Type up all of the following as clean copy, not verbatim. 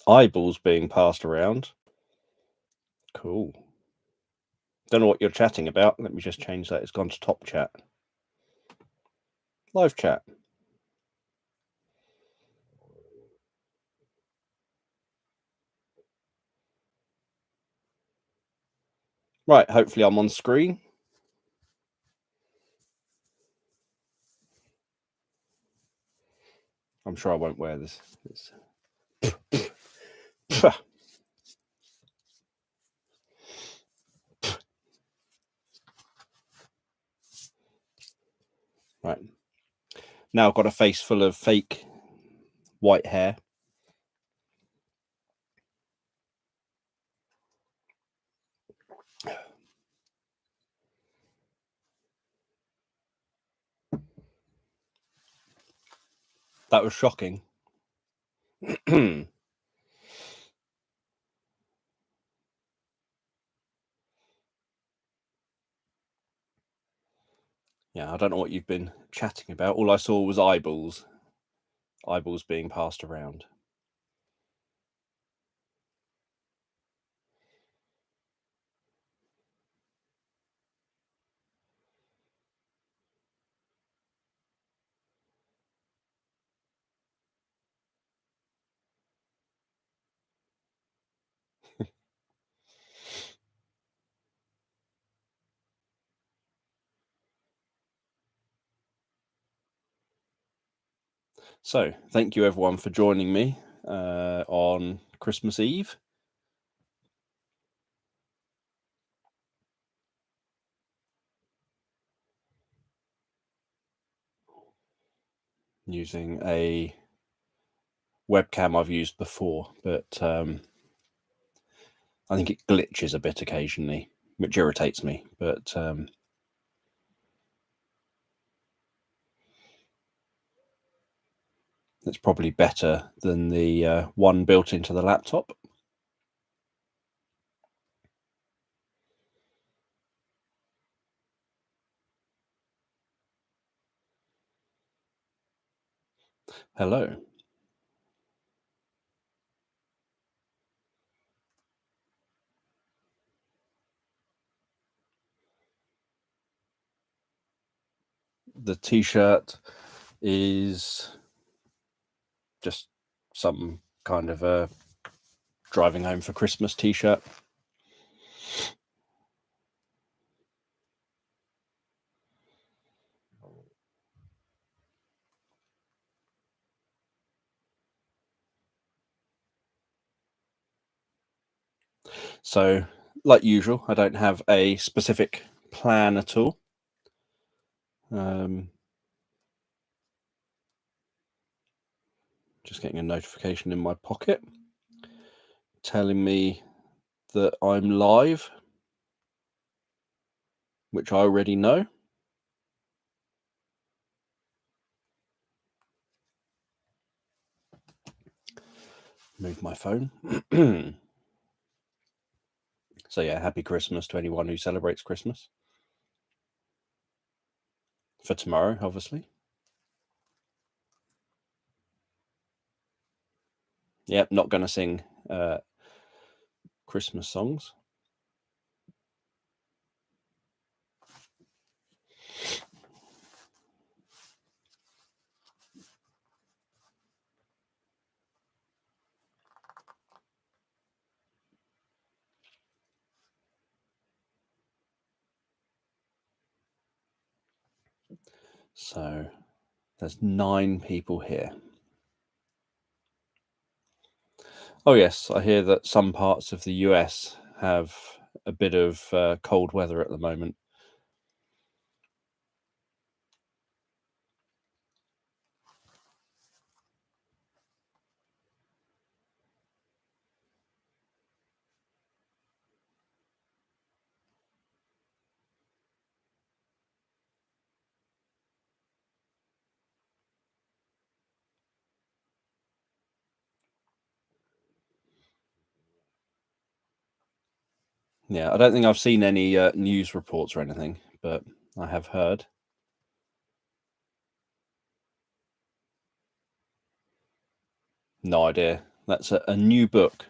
Eyeballs being passed around. Cool. Don't know what you're chatting about. Let me just change that. It's gone to top chat. Live chat. Right, hopefully I'm on screen. I'm sure I won't wear this. Right. Now I've got a face full of fake white hair. That was shocking. Yeah, I don't know what you've been chatting about. All I saw was eyeballs. Eyeballs being passed around. So, thank you everyone for joining me on Christmas Eve. Using a webcam I've used before, but I think it glitches a bit occasionally, which irritates me. But it's probably better than the one built into the laptop. Hello. The t-shirt is just some kind of a driving home for Christmas t-shirt. So, like usual, I don't have a specific plan at all. Just getting a notification in my pocket telling me that I'm live, which I already know. Move my phone. So yeah, happy Christmas to anyone who celebrates Christmas. For tomorrow, obviously. Yep, not going to sing Christmas songs. So there's 9 people here. Oh yes, I hear that some parts of the US have a bit of cold weather at the moment. Yeah, I don't think I've seen any news reports or anything, but I have heard. No idea. That's a new book.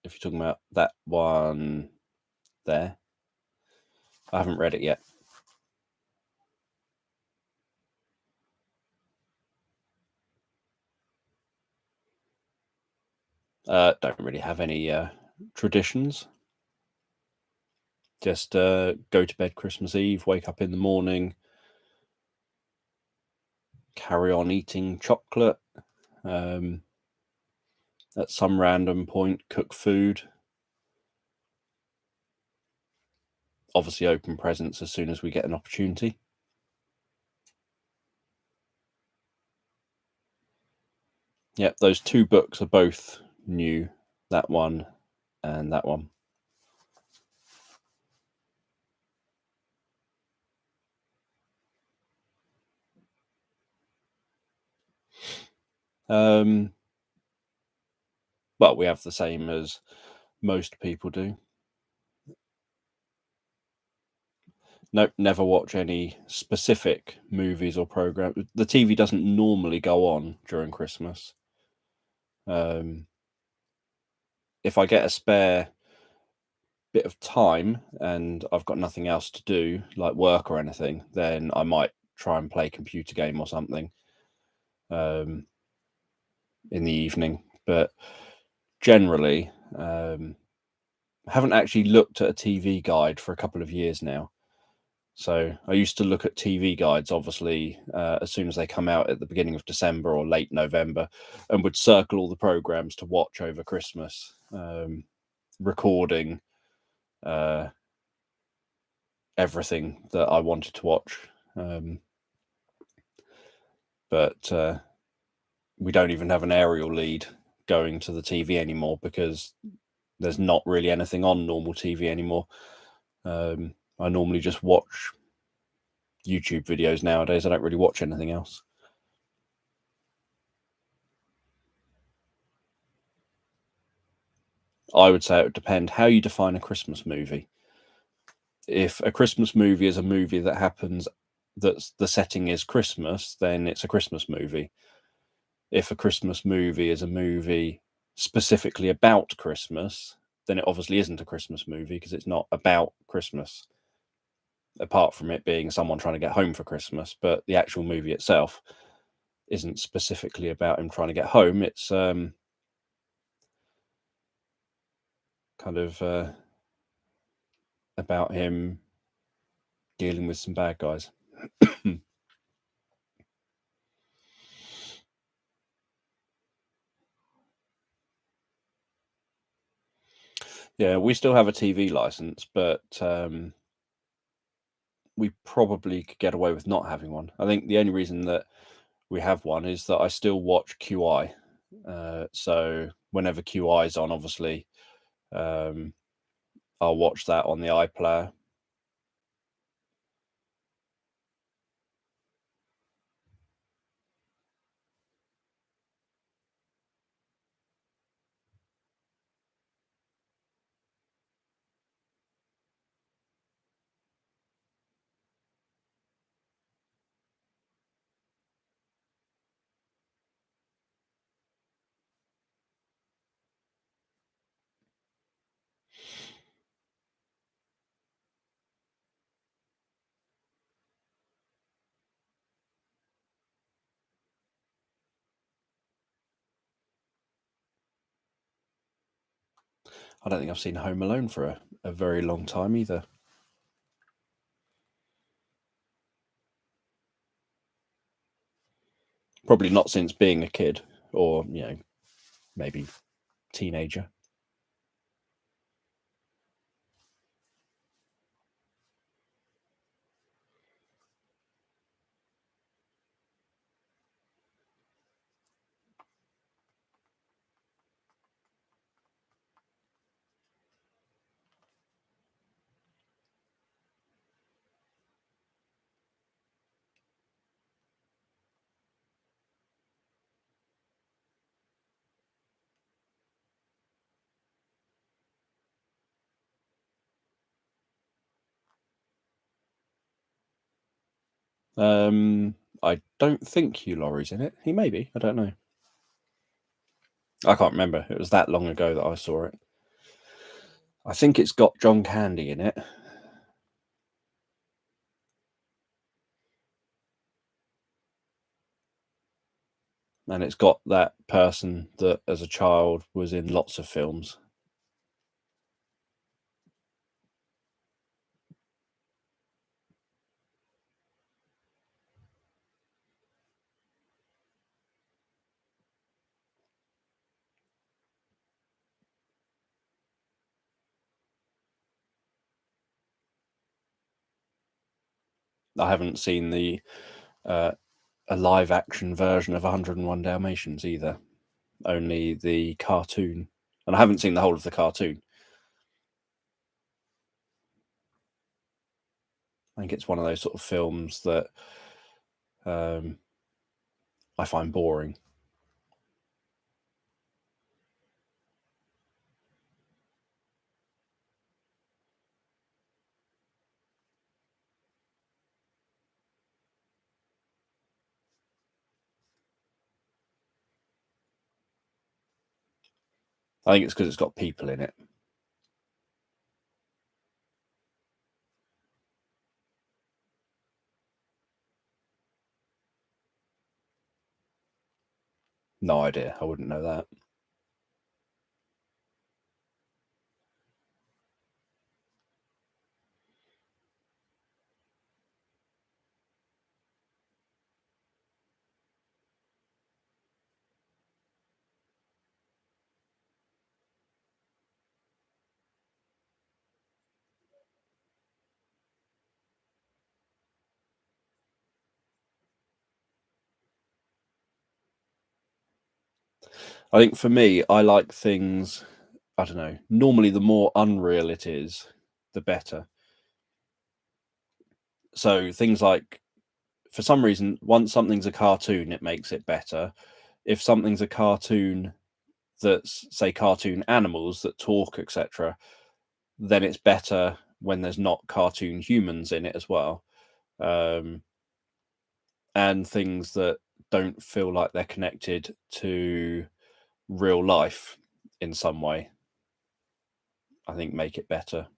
If you're talking about that one there, I haven't read it yet. Don't really have any traditions. Just go to bed Christmas Eve, wake up in the morning, carry on eating chocolate. At some random point, cook food. Obviously, open presents as soon as we get an opportunity. Yep, those two books are both new. That one and that one. Well, we have the same as most people do. Nope, never watch any specific movies or programs. The TV doesn't normally go on during Christmas. If I get a spare bit of time and I've got nothing else to do, like work or anything, then I might try and play a computer game or something in the evening. But generally, I haven't actually looked at a TV guide for a couple of years now. So I used to look at TV guides, obviously, as soon as they come out at the beginning of December or late November, and would circle all the programs to watch over Christmas, recording everything that I wanted to watch. But we don't even have an aerial lead going to the TV anymore because there's not really anything on normal TV anymore. I normally just watch YouTube videos nowadays. I don't really watch anything else. I would say it would depend how you define a Christmas movie. If a Christmas movie is a movie that happens, that the setting is Christmas, then it's a Christmas movie. If a Christmas movie is a movie specifically about Christmas, then it obviously isn't a Christmas movie because it's not about Christmas, apart from it being someone trying to get home for Christmas. But the actual movie itself isn't specifically about him trying to get home. It's kind of about him dealing with some bad guys. Yeah, we still have a TV license, but we probably could get away with not having one. I think the only reason that we have one is that I still watch QI. So whenever QI is on, obviously, I'll watch that on the iPlayer. I don't think I've seen Home Alone for a very long time either. Probably not since being a kid, or maybe teenager. I don't think Hugh Laurie's in it. He may be. I don't know. I can't remember. It was that long ago that I saw it. I think it's got John Candy in it. And it's got that person that as a child was in lots of films. I haven't seen the a live action version of 101 Dalmatians either. Only the cartoon. And I haven't seen the whole of the cartoon. I think it's one of those sort of films that I find boring. I think it's because it's got people in it. No idea. I wouldn't know that. I think for me, I like things, I don't know, normally the more unreal it is, the better. So things like, for some reason, once something's a cartoon, it makes it better. If something's a cartoon that's, say, cartoon animals that talk, etc., then it's better when there's not cartoon humans in it as well. And things that don't feel like they're connected to real life in some way, I think make it better.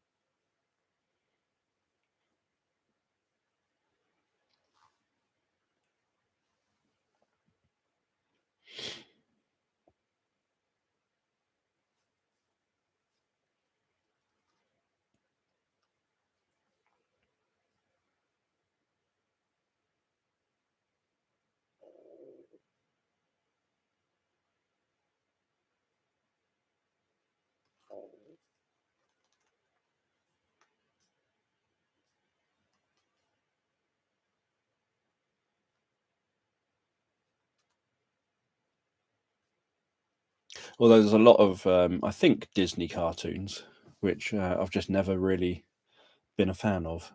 Although there's a lot of, I think, Disney cartoons, which I've just never really been a fan of.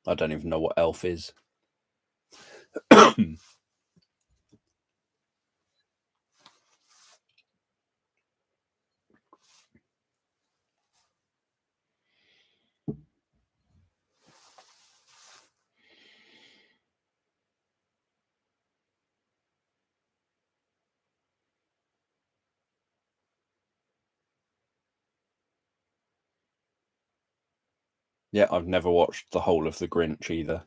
I don't even know what Elf is. Yeah, I've never watched the whole of The Grinch either.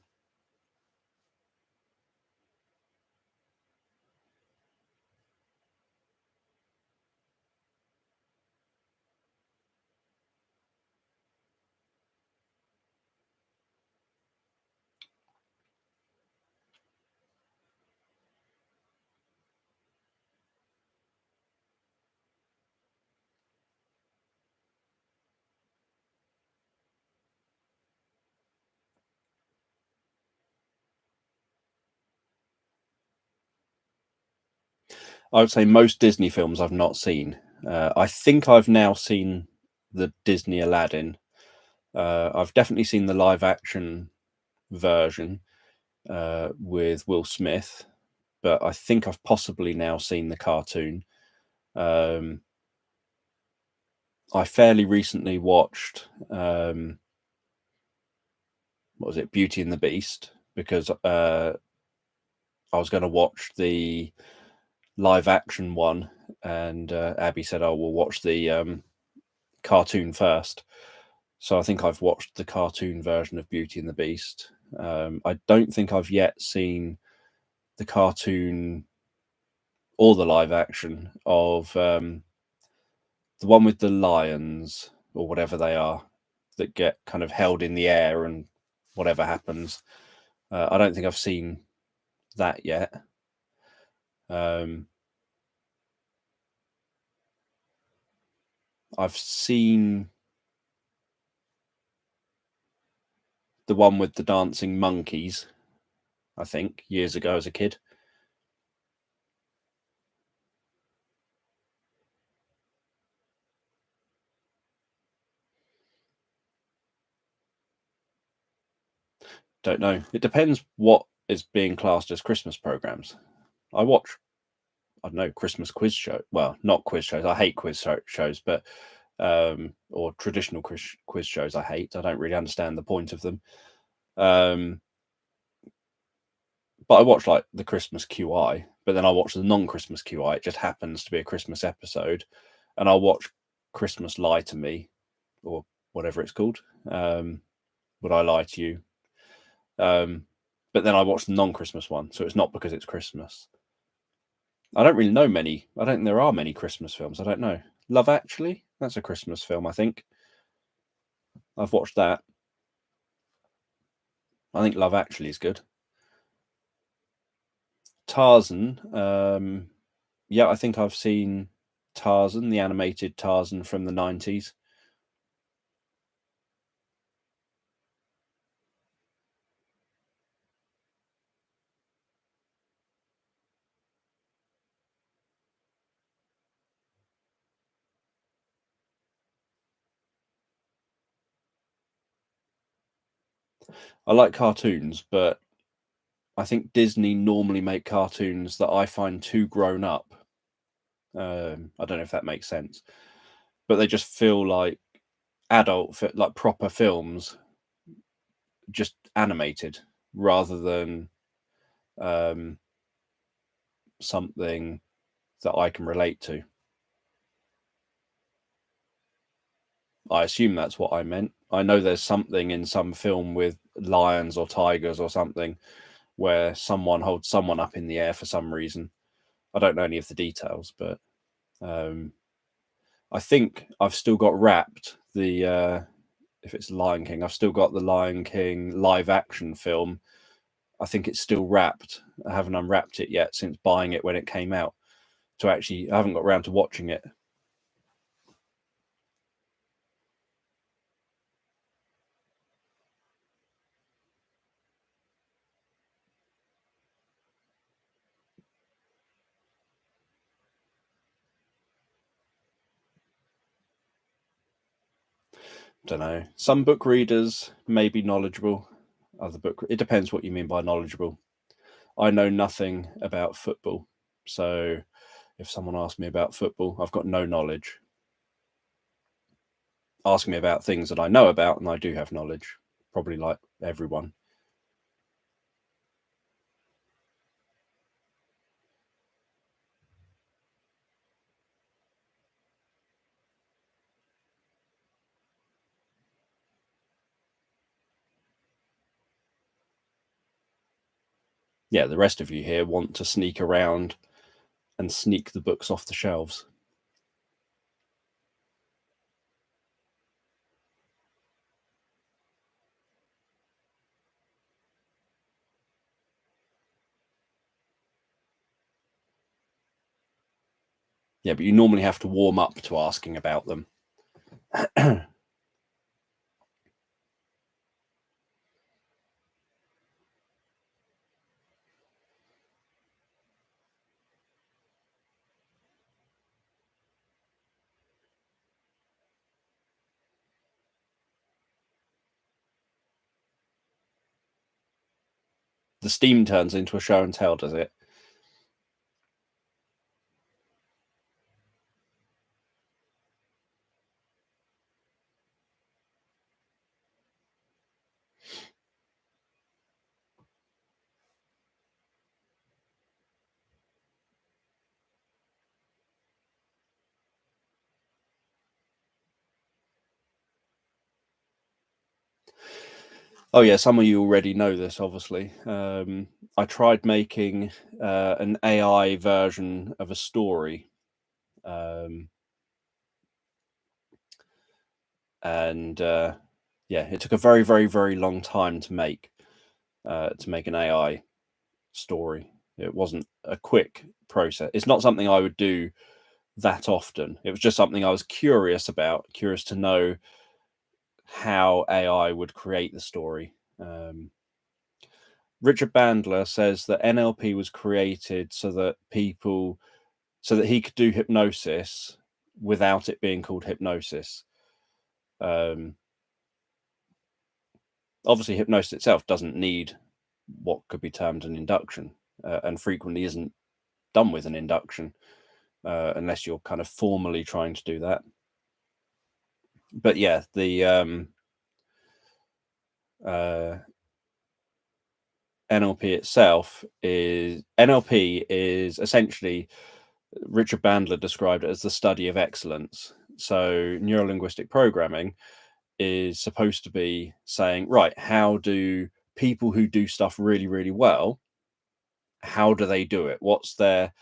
I would say most Disney films I've not seen. I think I've now seen the Disney Aladdin. I've definitely seen the live action version with Will Smith, but I think I've possibly now seen the cartoon. I fairly recently watched what was it, Beauty and the Beast, because I was going to watch the live action one, and Abby said, "Oh, we'll watch the cartoon first." So I think I've watched the cartoon version of Beauty and the Beast. I don't think I've yet seen the cartoon or the live action of the one with the lions or whatever they are that get kind of held in the air and whatever happens. I don't think I've seen that yet. I've seen the one with the dancing monkeys, I think, years ago as a kid. Don't know. It depends what is being classed as Christmas programs. I watch, I don't know, Christmas quiz show. Well, not quiz shows. I hate quiz shows, but or traditional quiz shows. I hate. I don't really understand the point of them. But I watch like the Christmas QI, but then I watch the non-Christmas QI. It just happens to be a Christmas episode, and I'll watch Christmas Lie to Me, or whatever it's called. Would I lie to you? But then I watch the non-Christmas one, so it's not because it's Christmas. I don't really know many. I don't think there are many Christmas films. I don't know. Love Actually, that's a Christmas film, I think. I've watched that. I think Love Actually is good. Tarzan, yeah, I think I've seen Tarzan, the animated Tarzan from the 90s. I like cartoons, but I think Disney normally make cartoons that I find too grown up. I don't know if that makes sense, but they just feel like like proper films, just animated rather than something that I can relate to. I assume that's what I meant. I know there's something in some film with lions or tigers or something where someone holds someone up in the air for some reason. I don't know any of the details, but I think I've still got Wrapped, the if it's Lion King, I've still got the Lion King live action film. I think it's still wrapped. I haven't unwrapped it yet since buying it when it came out. I haven't got around to watching it. Don't know. Some book readers may be knowledgeable. It depends what you mean by knowledgeable. I know nothing about football, so if someone asks me about football, I've got no knowledge. Ask me about things that I know about, and I do have knowledge, probably like everyone. Yeah, the rest of you here want to sneak around and sneak the books off the shelves. Yeah, but you normally have to warm up to asking about them. The steam turns into a show and tell, does it? Oh yeah, some of you already know this, obviously. I tried making an AI version of a story, um, and yeah, it took a very, very, very long time to make an AI story. It wasn't a quick process. It's not something I would do that often. It was just something I was curious about, curious to know how AI would create the story. Richard Bandler says that NLP was created so that he could do hypnosis without it being called hypnosis. Obviously, hypnosis itself doesn't need what could be termed an induction, and frequently isn't done with an induction, unless you're kind of formally trying to do that. But yeah, the NLP is essentially, Richard Bandler described it as the study of excellence. So neurolinguistic programming is supposed to be saying, right, how do people who do stuff really, really well, how do they do it? What's their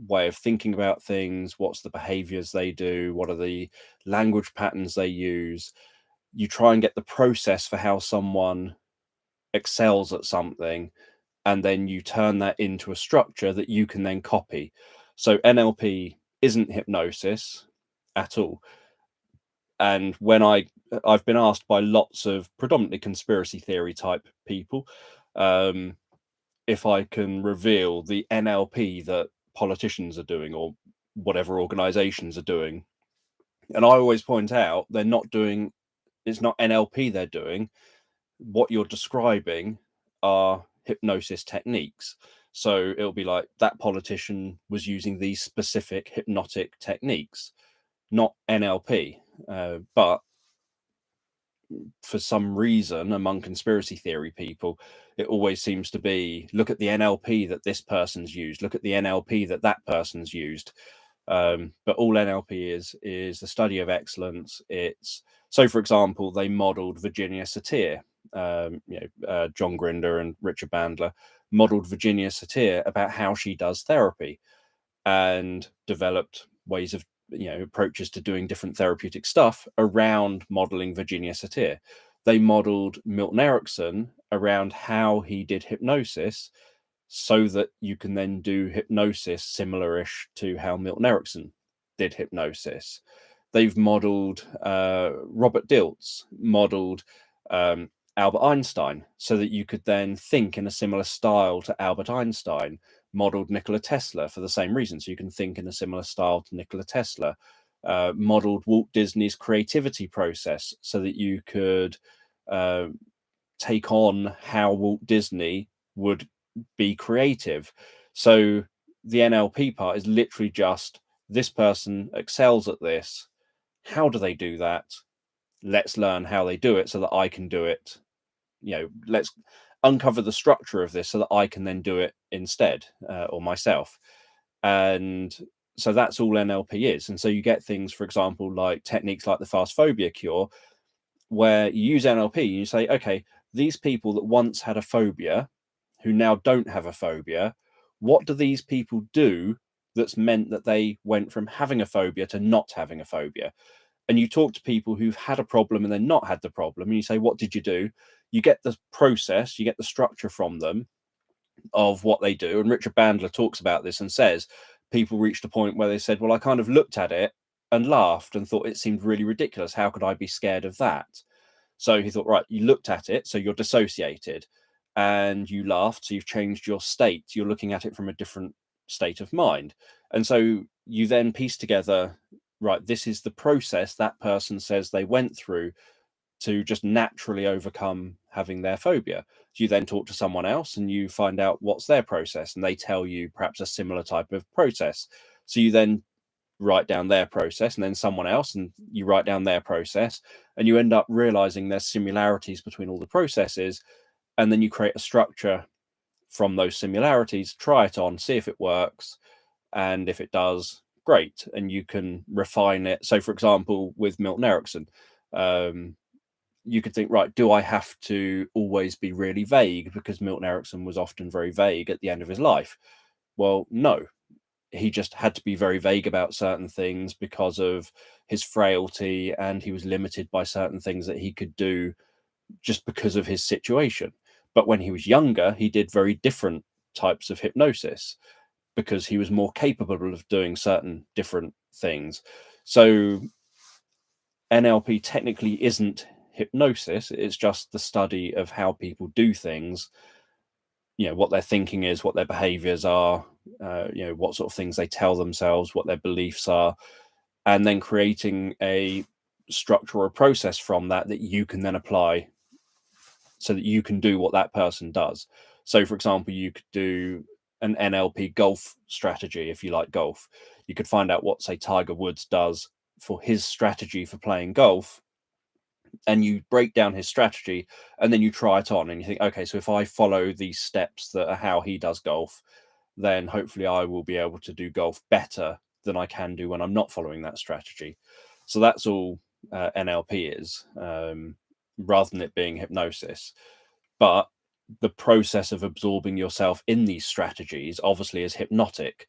way of thinking about things? What's the behaviors they do? What are the language patterns they use? You try and get the process for how someone excels at something, and then you turn that into a structure that you can then copy. So NLP isn't hypnosis at all. And when I've been asked by lots of predominantly conspiracy theory type people, if I can reveal the NLP that politicians are doing or whatever organizations are doing. And I always point out they're not doing, it's not NLP they're doing. What you're describing are hypnosis techniques. So it'll be like that politician was using these specific hypnotic techniques, not NLP. But for some reason, among conspiracy theory people, it always seems to be, look at the NLP that this person's used, look at the NLP that that person's used. But all NLP is the study of excellence. It's, so for example, they modeled Virginia Satir, John Grinder and Richard Bandler modeled Virginia Satir about how she does therapy, and developed ways of, approaches to doing different therapeutic stuff around modeling Virginia Satir. They modeled Milton Erickson around how he did hypnosis, so that you can then do hypnosis similar-ish to how Milton Erickson did hypnosis. They've modeled Robert Dilts, modeled Albert Einstein, so that you could then think in a similar style to Albert Einstein. Modeled Nikola Tesla for the same reason, so you can think in a similar style to Nikola Tesla. Modeled Walt Disney's creativity process, so that you could take on how Walt Disney would be creative. So the NLP part is literally just, this person excels at this. How do they do that? Let's learn how they do it so that I can do it. Let's uncover the structure of this so that I can then do it instead, or myself. And so that's all NLP is. And so you get things, for example, like techniques like the fast phobia cure, where you use NLP and you say, okay, these people that once had a phobia, who now don't have a phobia, what do these people do that's meant that they went from having a phobia to not having a phobia? And you talk to people who've had a problem and then not had the problem, and you say, what did you do? You get the process, you get the structure from them of what they do. And Richard Bandler talks about this and says people reached a point where they said, well, I kind of looked at it and laughed and thought it seemed really ridiculous. How could I be scared of that? So he thought, right, you looked at it, so you're dissociated, and you laughed, so you've changed your state. You're looking at it from a different state of mind. And so you then piece together, right, this is the process that person says they went through to just naturally overcome having their phobia. So you then talk to someone else and you find out what's their process, and they tell you perhaps a similar type of process. So you then write down their process, and then someone else, and you write down their process, and you end up realizing there's similarities between all the processes. And then you create a structure from those similarities, try it on, see if it works. And if it does, great. And you can refine it. So for example, with Milton Erickson, you could think, right, do I have to always be really vague, because Milton Erickson was often very vague at the end of his life? Well, no, he just had to be very vague about certain things because of his frailty, and he was limited by certain things that he could do just because of his situation. But when he was younger, he did very different types of hypnosis because he was more capable of doing certain different things. So NLP technically isn't hypnosis, it's just the study of how people do things, what their thinking is, what their behaviors are, what sort of things they tell themselves, what their beliefs are, and then creating a structure or a process from that that you can then apply so that you can do what that person does. So, for example, you could do an NLP golf strategy if you like golf. You could find out what, say, Tiger Woods does for his strategy for playing golf, and you break down his strategy, and then you try it on, and you think, okay, so if I follow these steps that are how he does golf, then hopefully I will be able to do golf better than I can do when I'm not following that strategy. So that's all NLP is, rather than it being hypnosis. But the process of absorbing yourself in these strategies obviously is hypnotic.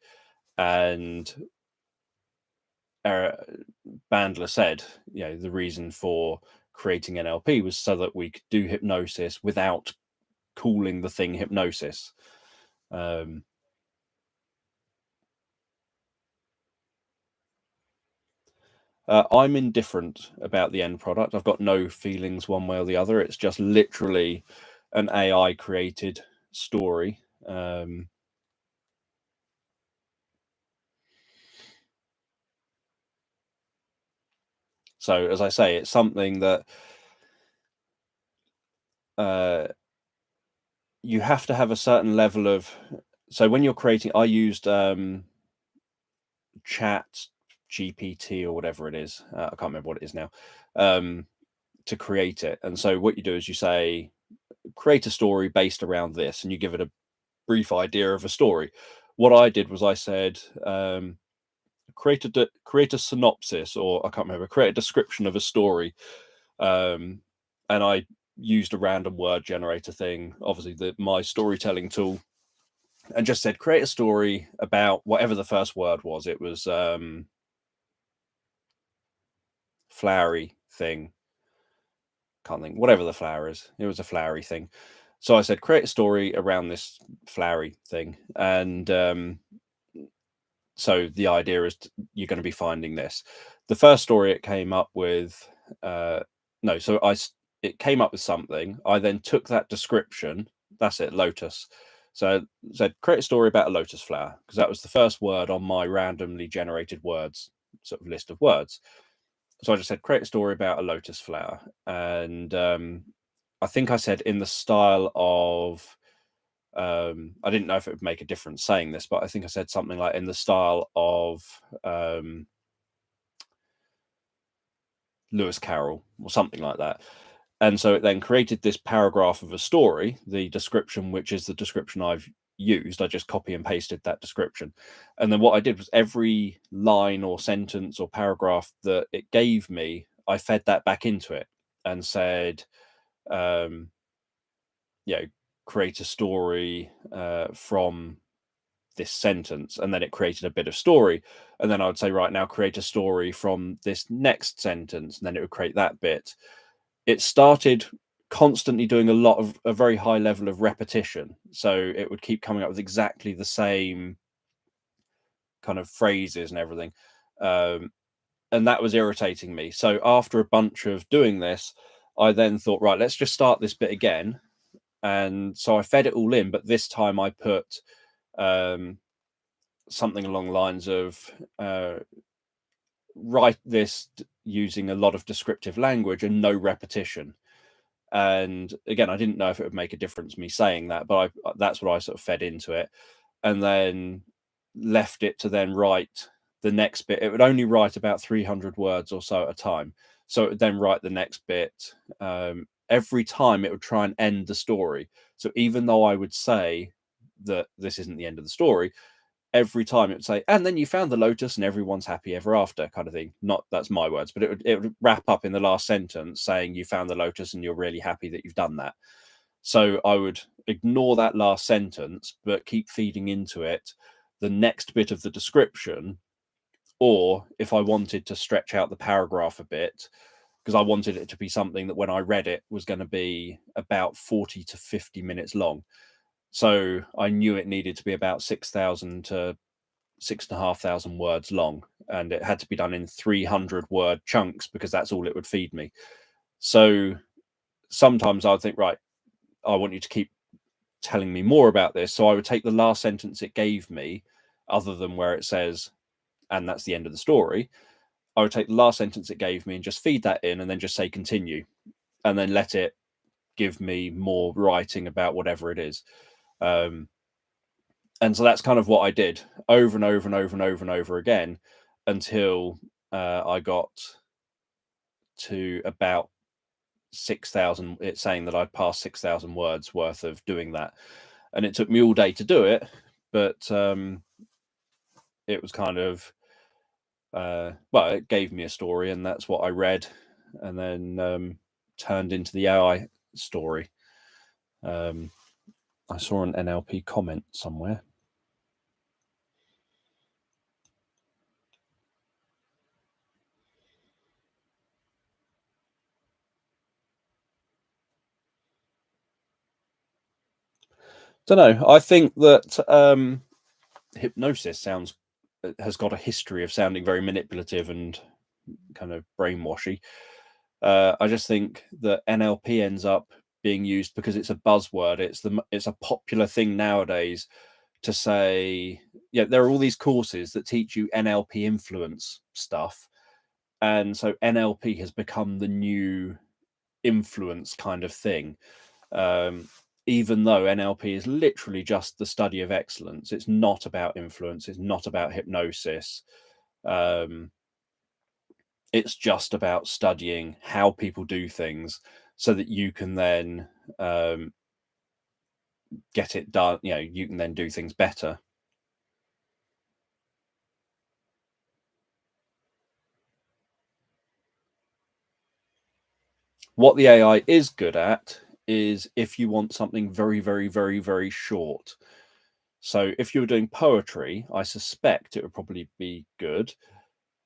And Bandler said, the reason for creating NLP was so that we could do hypnosis without calling the thing hypnosis. I'm indifferent about the end product. I've got no feelings one way or the other. It's just literally an AI created story. So, as I say, it's something that you have to have a certain level of. So, when you're creating, I used Chat GPT or whatever it is. I can't remember what it is now. To create it. And so, what you do is you say, create a story based around this, and you give it a brief idea of a story. What I did was I said, create a synopsis, or I can't remember, create a description of a story, and I used a random word generator thing, obviously my storytelling tool, and just said, create a story about whatever the first word was. It was flowery thing. Can't think, whatever the flower is. It was a flowery thing. So I said, create a story around this flowery thing. And so the idea is you're going to be finding this. The first story it came up with, it came up with something. I then took that description. That's it, lotus. So I said, create a story about a lotus flower, because that was the first word on my randomly generated words sort of list of words. So I just said, create a story about a lotus flower. And I think I said in the style of, I didn't know if it would make a difference saying this, but I think I said something like in the style of Lewis Carroll or something like that. And so it then created this paragraph of a story, the description, which is the description I've used. I just copy and pasted that description. And then what I did was every line or sentence or paragraph that it gave me, I fed that back into it and said, create a story from this sentence. And then it created a bit of story. And then I would say, right, now create a story from this next sentence. And then it would create that bit. It started constantly doing a very high level of repetition. So it would keep coming up with exactly the same kind of phrases and everything. And that was irritating me. So after a bunch of doing this, I then thought, right, let's just start this bit again. And so I fed it all in, but this time I put something along the lines of write this using a lot of descriptive language and no repetition. And again, I didn't know if it would make a difference me saying that, but that's what I sort of fed into it, and then left it to then write the next bit. It would only write about 300 words or so at a time. So it would then write the next bit. Every time it would try and end the story. So even though I would say that this isn't the end of the story, every time it would say, and then you found the lotus and everyone's happy ever after, kind of thing. Not that's my words, but it would wrap up in the last sentence saying you found the lotus and you're really happy that you've done that. So I would ignore that last sentence, but keep feeding into it the next bit of the description. Or if I wanted to stretch out the paragraph a bit, because I wanted it to be something that when I read it was going to be about 40 to 50 minutes long. So I knew it needed to be about 6,000 to 6,500 words long, and it had to be done in 300-word chunks because that's all it would feed me. So sometimes I'd think, right, I want you to keep telling me more about this. So I would take the last sentence it gave me, other than where it says, and that's the end of the story. I would take the last sentence it gave me and just feed that in and then just say continue, and then let it give me more writing about whatever it is. And so that's kind of what I did over and over and over and over and over again until I got to about 6,000. It's saying that I'd passed 6,000 words worth of doing that. And it took me all day to do it, but it was kind of, well, it gave me a story, and that's what I read, and then turned into the AI story. I saw an NLP comment somewhere. Don't know. I think that hypnosis has got a history of sounding very manipulative and kind of brainwashy. I just think that NLP ends up being used because it's a buzzword. It's a popular thing nowadays to say, yeah, there are all these courses that teach you NLP influence stuff, and so NLP has become the new influence kind of thing. Even though NLP is literally just the study of excellence, it's not about influence, it's not about hypnosis. It's just about studying how people do things so that you can then get it done. You know, you can then do things better. What the AI is good at is if you want something very, very, very, very short. So if you're doing poetry, I suspect it would probably be good.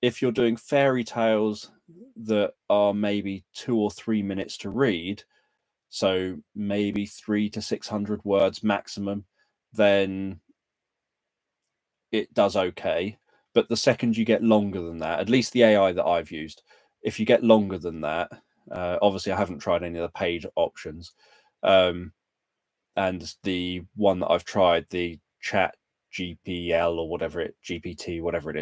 If you're doing fairy tales that are maybe 2 or 3 minutes to read, so maybe 300 to 600 words maximum, then it does okay. But the second you get longer than that, at least the AI that I've used, if you get longer than that, obviously I haven't tried any of the paid options, and the one that I've tried, the Chat GPL or GPT, whatever it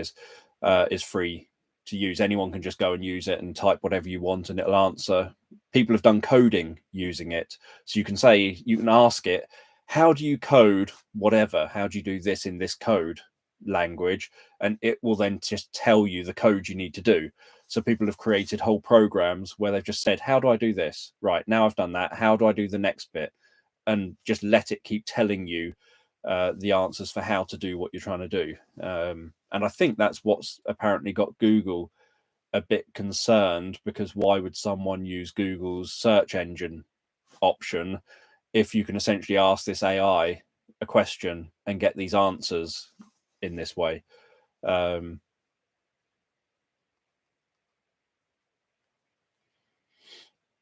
is free to use. Anyone can just go and use it and type whatever you want, and it'll answer. People have done coding using it, so you can ask it, how do you code whatever? How do you do this in this code language? And it will then just tell you the code you need to do. So people have created whole programs where they've just said, how do I do this? Right, now I've done that. How do I do the next bit? And just let it keep telling you the answers for how to do what you're trying to do. And I think that's what's apparently got Google a bit concerned, because why would someone use Google's search engine option if you can essentially ask this AI a question and get these answers in this way?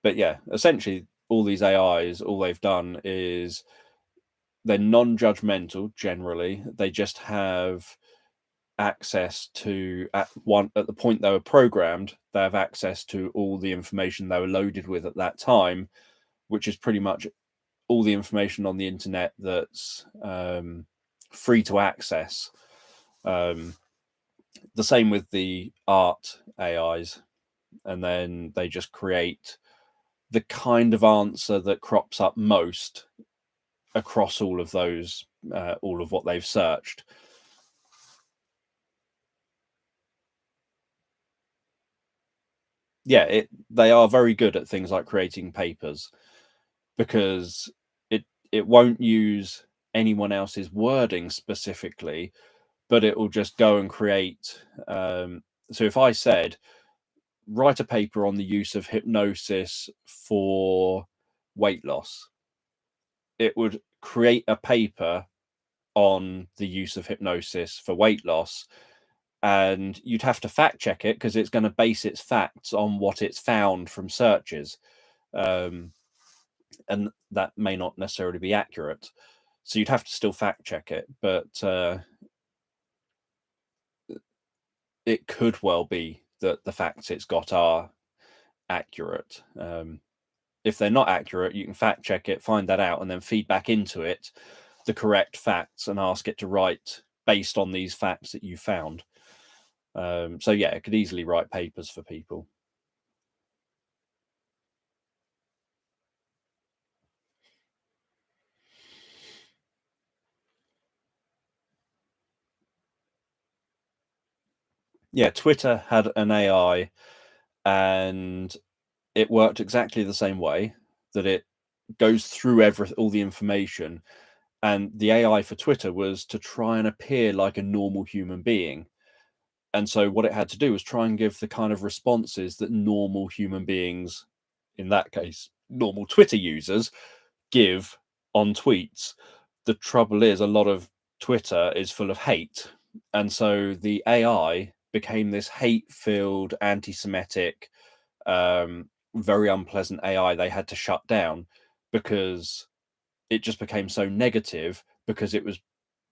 But yeah, essentially all these AIs, all they've done is they're non-judgmental generally. They just have access to, at the point they were programmed, they have access to all the information they were loaded with at that time, which is pretty much all the information on the internet that's free to access. The same with the art AIs, and then they just create the kind of answer that crops up most across all of those, all of what they've searched. Yeah, they are very good at things like creating papers, because it won't use anyone else's wording specifically, but it will just go and create. So if I said, write a paper on the use of hypnosis for weight loss, it would create a paper on the use of hypnosis for weight loss, and you'd have to fact check it because it's going to base its facts on what it's found from searches, and that may not necessarily be accurate, so you'd have to still fact check it, but it could well be that the facts it's got are accurate. If they're not accurate, you can fact check it, find that out, and then feed back into it the correct facts and ask it to write based on these facts that you found. So yeah, it could easily write papers for people. Yeah, Twitter had an AI, and it worked exactly the same way, that it goes through all the information, and the AI for Twitter was to try and appear like a normal human being. And so what it had to do was try and give the kind of responses that normal human beings, in that case, normal Twitter users, give on tweets. The trouble is, a lot of Twitter is full of hate. And so the AI became this hate-filled, anti-Semitic, very unpleasant AI they had to shut down because it just became so negative, because it was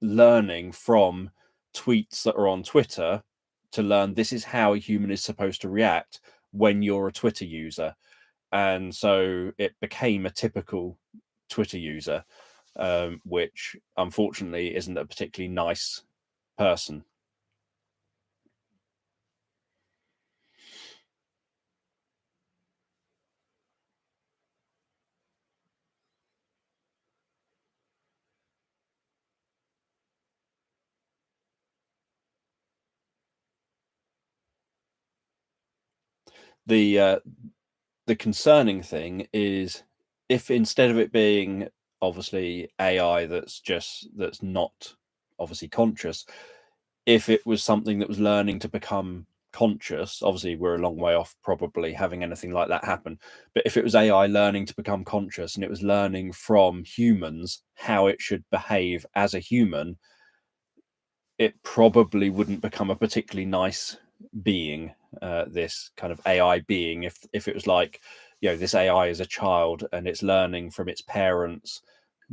learning from tweets that are on Twitter to learn this is how a human is supposed to react when you're a Twitter user. And so it became a typical Twitter user, which unfortunately isn't a particularly nice person. The the concerning thing is, if instead of it being obviously AI that's not obviously conscious, if it was something that was learning to become conscious, obviously we're a long way off probably having anything like that happen, but if it was AI learning to become conscious and it was learning from humans how it should behave as a human, it probably wouldn't become a particularly nice being, this kind of AI being, if it was like, this AI is a child and it's learning from its parents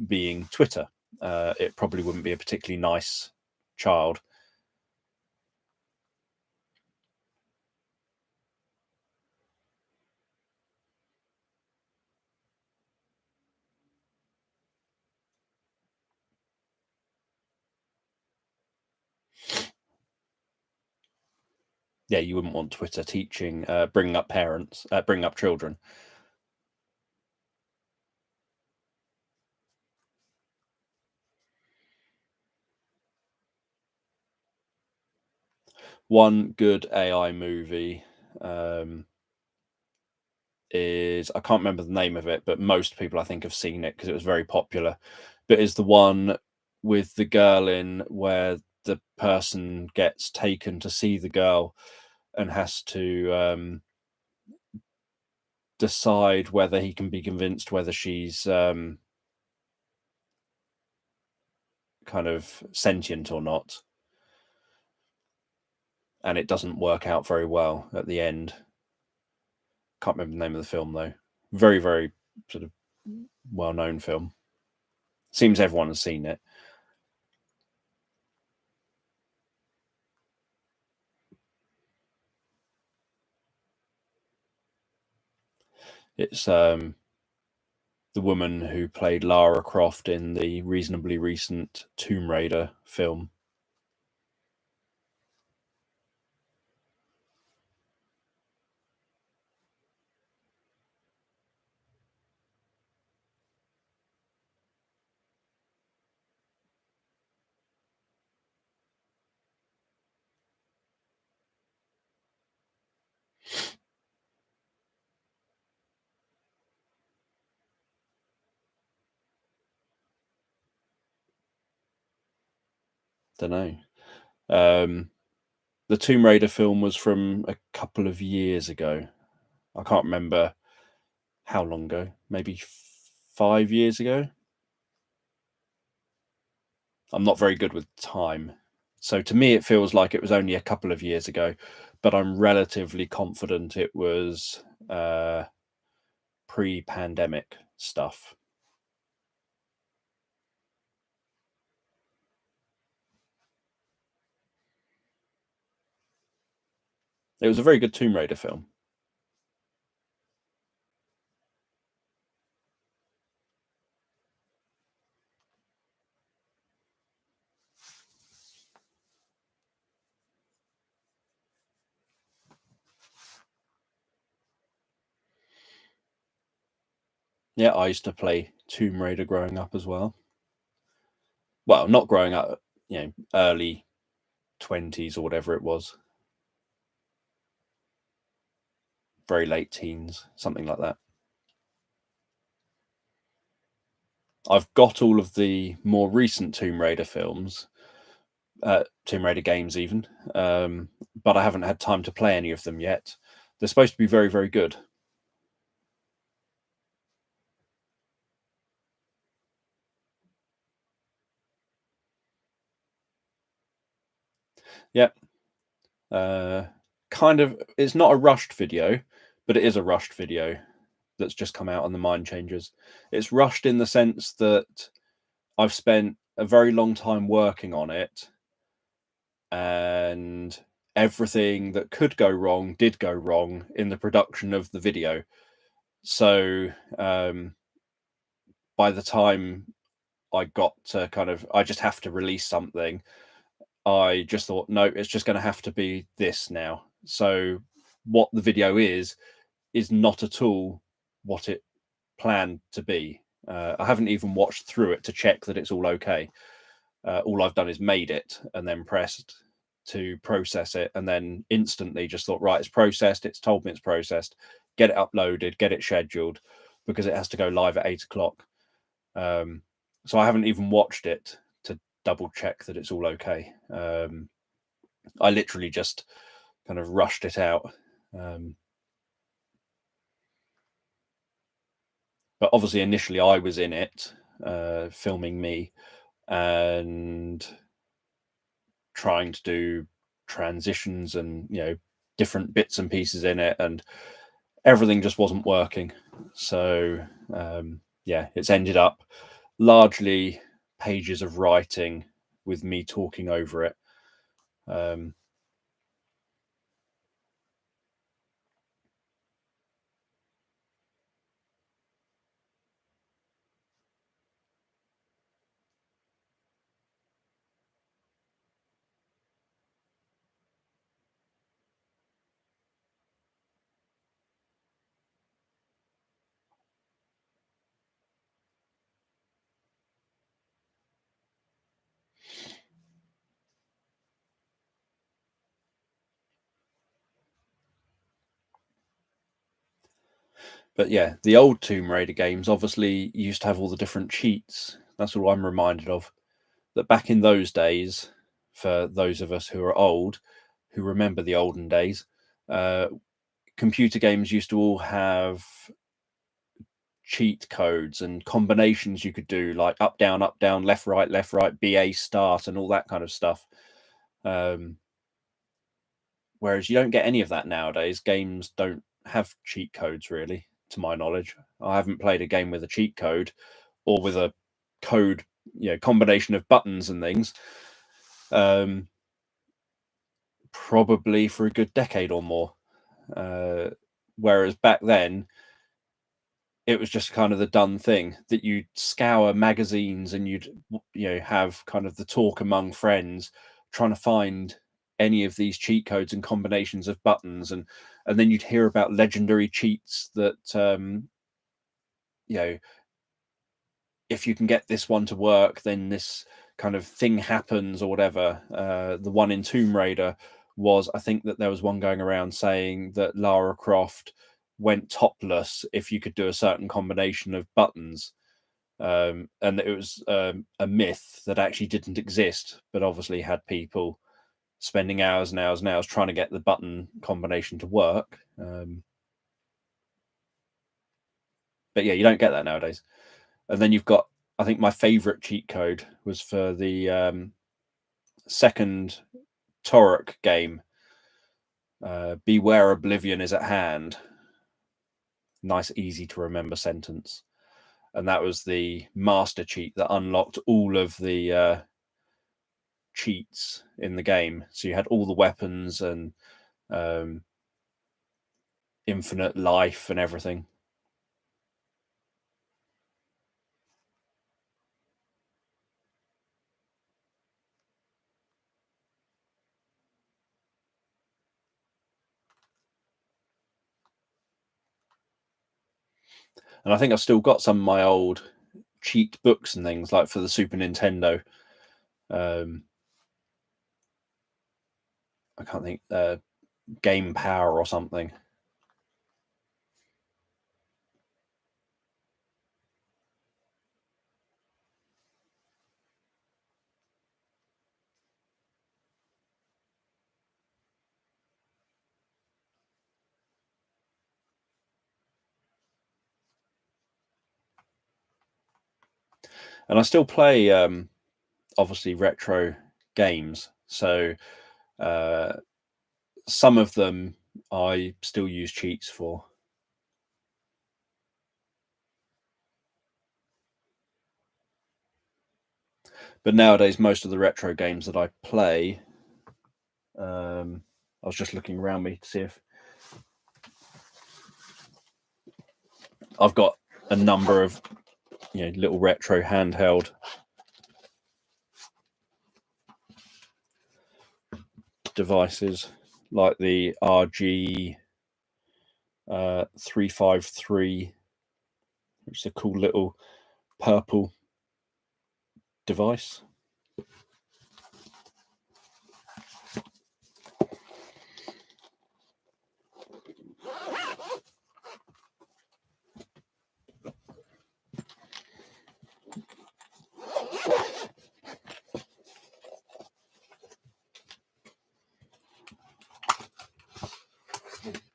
being Twitter. It probably wouldn't be a particularly nice child. Yeah, you wouldn't want Twitter teaching, bringing up parents, bringing up children. One good AI movie, is, I can't remember the name of it, but most people I think have seen it because it was very popular. But is the one with the girl in where the person gets taken to see the girl and has to decide whether he can be convinced whether she's kind of sentient or not. And it doesn't work out very well at the end. Can't remember the name of the film though. Very, very sort of well-known film. Seems everyone has seen it. It's the woman who played Lara Croft in the reasonably recent Tomb Raider film. Don't know. Um, the Tomb Raider film was from a couple of years ago. I can't remember how long ago. Maybe 5 years ago. I'm not very good with time. So to me, it feels like it was only a couple of years ago, but I'm relatively confident it was pre-pandemic stuff. It was a very good Tomb Raider film. Yeah, I used to play Tomb Raider growing up as well. Well, not growing up, early 20s or whatever it was. Very late teens, something like that. I've got all of the more recent Tomb Raider films, Tomb Raider games even, but I haven't had time to play any of them yet. They're supposed to be very, very good. Yep. Kind of, it's not a rushed video, but it is a rushed video that's just come out on the Mind Changers. It's rushed in the sense that I've spent a very long time working on it, and everything that could go wrong did go wrong in the production of the video. So by the time I got to I just have to release something, I just thought, no, it's just going to have to be this now. So what the video is not at all what it planned to be. I haven't even watched through it to check that it's all okay. All I've done is made it and then pressed to process it, and then instantly just thought, right, it's processed. It's told me it's processed. Get it uploaded, get it scheduled, because it has to go live at 8 o'clock. So I haven't even watched it to double check that it's all okay. I literally just kind of rushed it out. But obviously, initially, I was in it, filming me and trying to do transitions and different bits and pieces in it, and everything just wasn't working. So yeah, it's ended up largely pages of writing with me talking over it. But yeah, the old Tomb Raider games obviously used to have all the different cheats. That's what I'm reminded of. That back in those days, for those of us who are old, who remember the olden days, computer games used to all have cheat codes and combinations you could do, like up, down, left, right, BA start, and all that kind of stuff. Whereas you don't get any of that nowadays. Games don't have cheat codes, really, to my knowledge. I haven't played a game with a cheat code or with a code, combination of buttons and things, probably for a good decade or more. Whereas back then, it was just kind of the done thing that you'd scour magazines and you'd have kind of the talk among friends trying to find any of these cheat codes and combinations of buttons, and then you'd hear about legendary cheats that if you can get this one to work, then this kind of thing happens or whatever. The one in Tomb Raider was, I think that there was one going around saying that Lara Croft went topless if you could do a certain combination of buttons. And it was a myth that actually didn't exist, but obviously had people spending hours and hours and hours trying to get the button combination to work. But yeah, you don't get that nowadays. And then you've got, I think my favorite cheat code was for the second Torok game. Beware Oblivion is at hand. Nice, easy to remember sentence. And that was the master cheat that unlocked all of the cheats in the game. So you had all the weapons and infinite life and everything. And I think I've still got some of my old cheat books and things, like for the Super Nintendo. I can't think, Game Power or something. And I still play, obviously, retro games. So some of them I still use cheats for. But nowadays, most of the retro games that I play, I was just looking around me to see if I've got a number of little retro handheld devices, like the RG 353, which is a cool little purple device.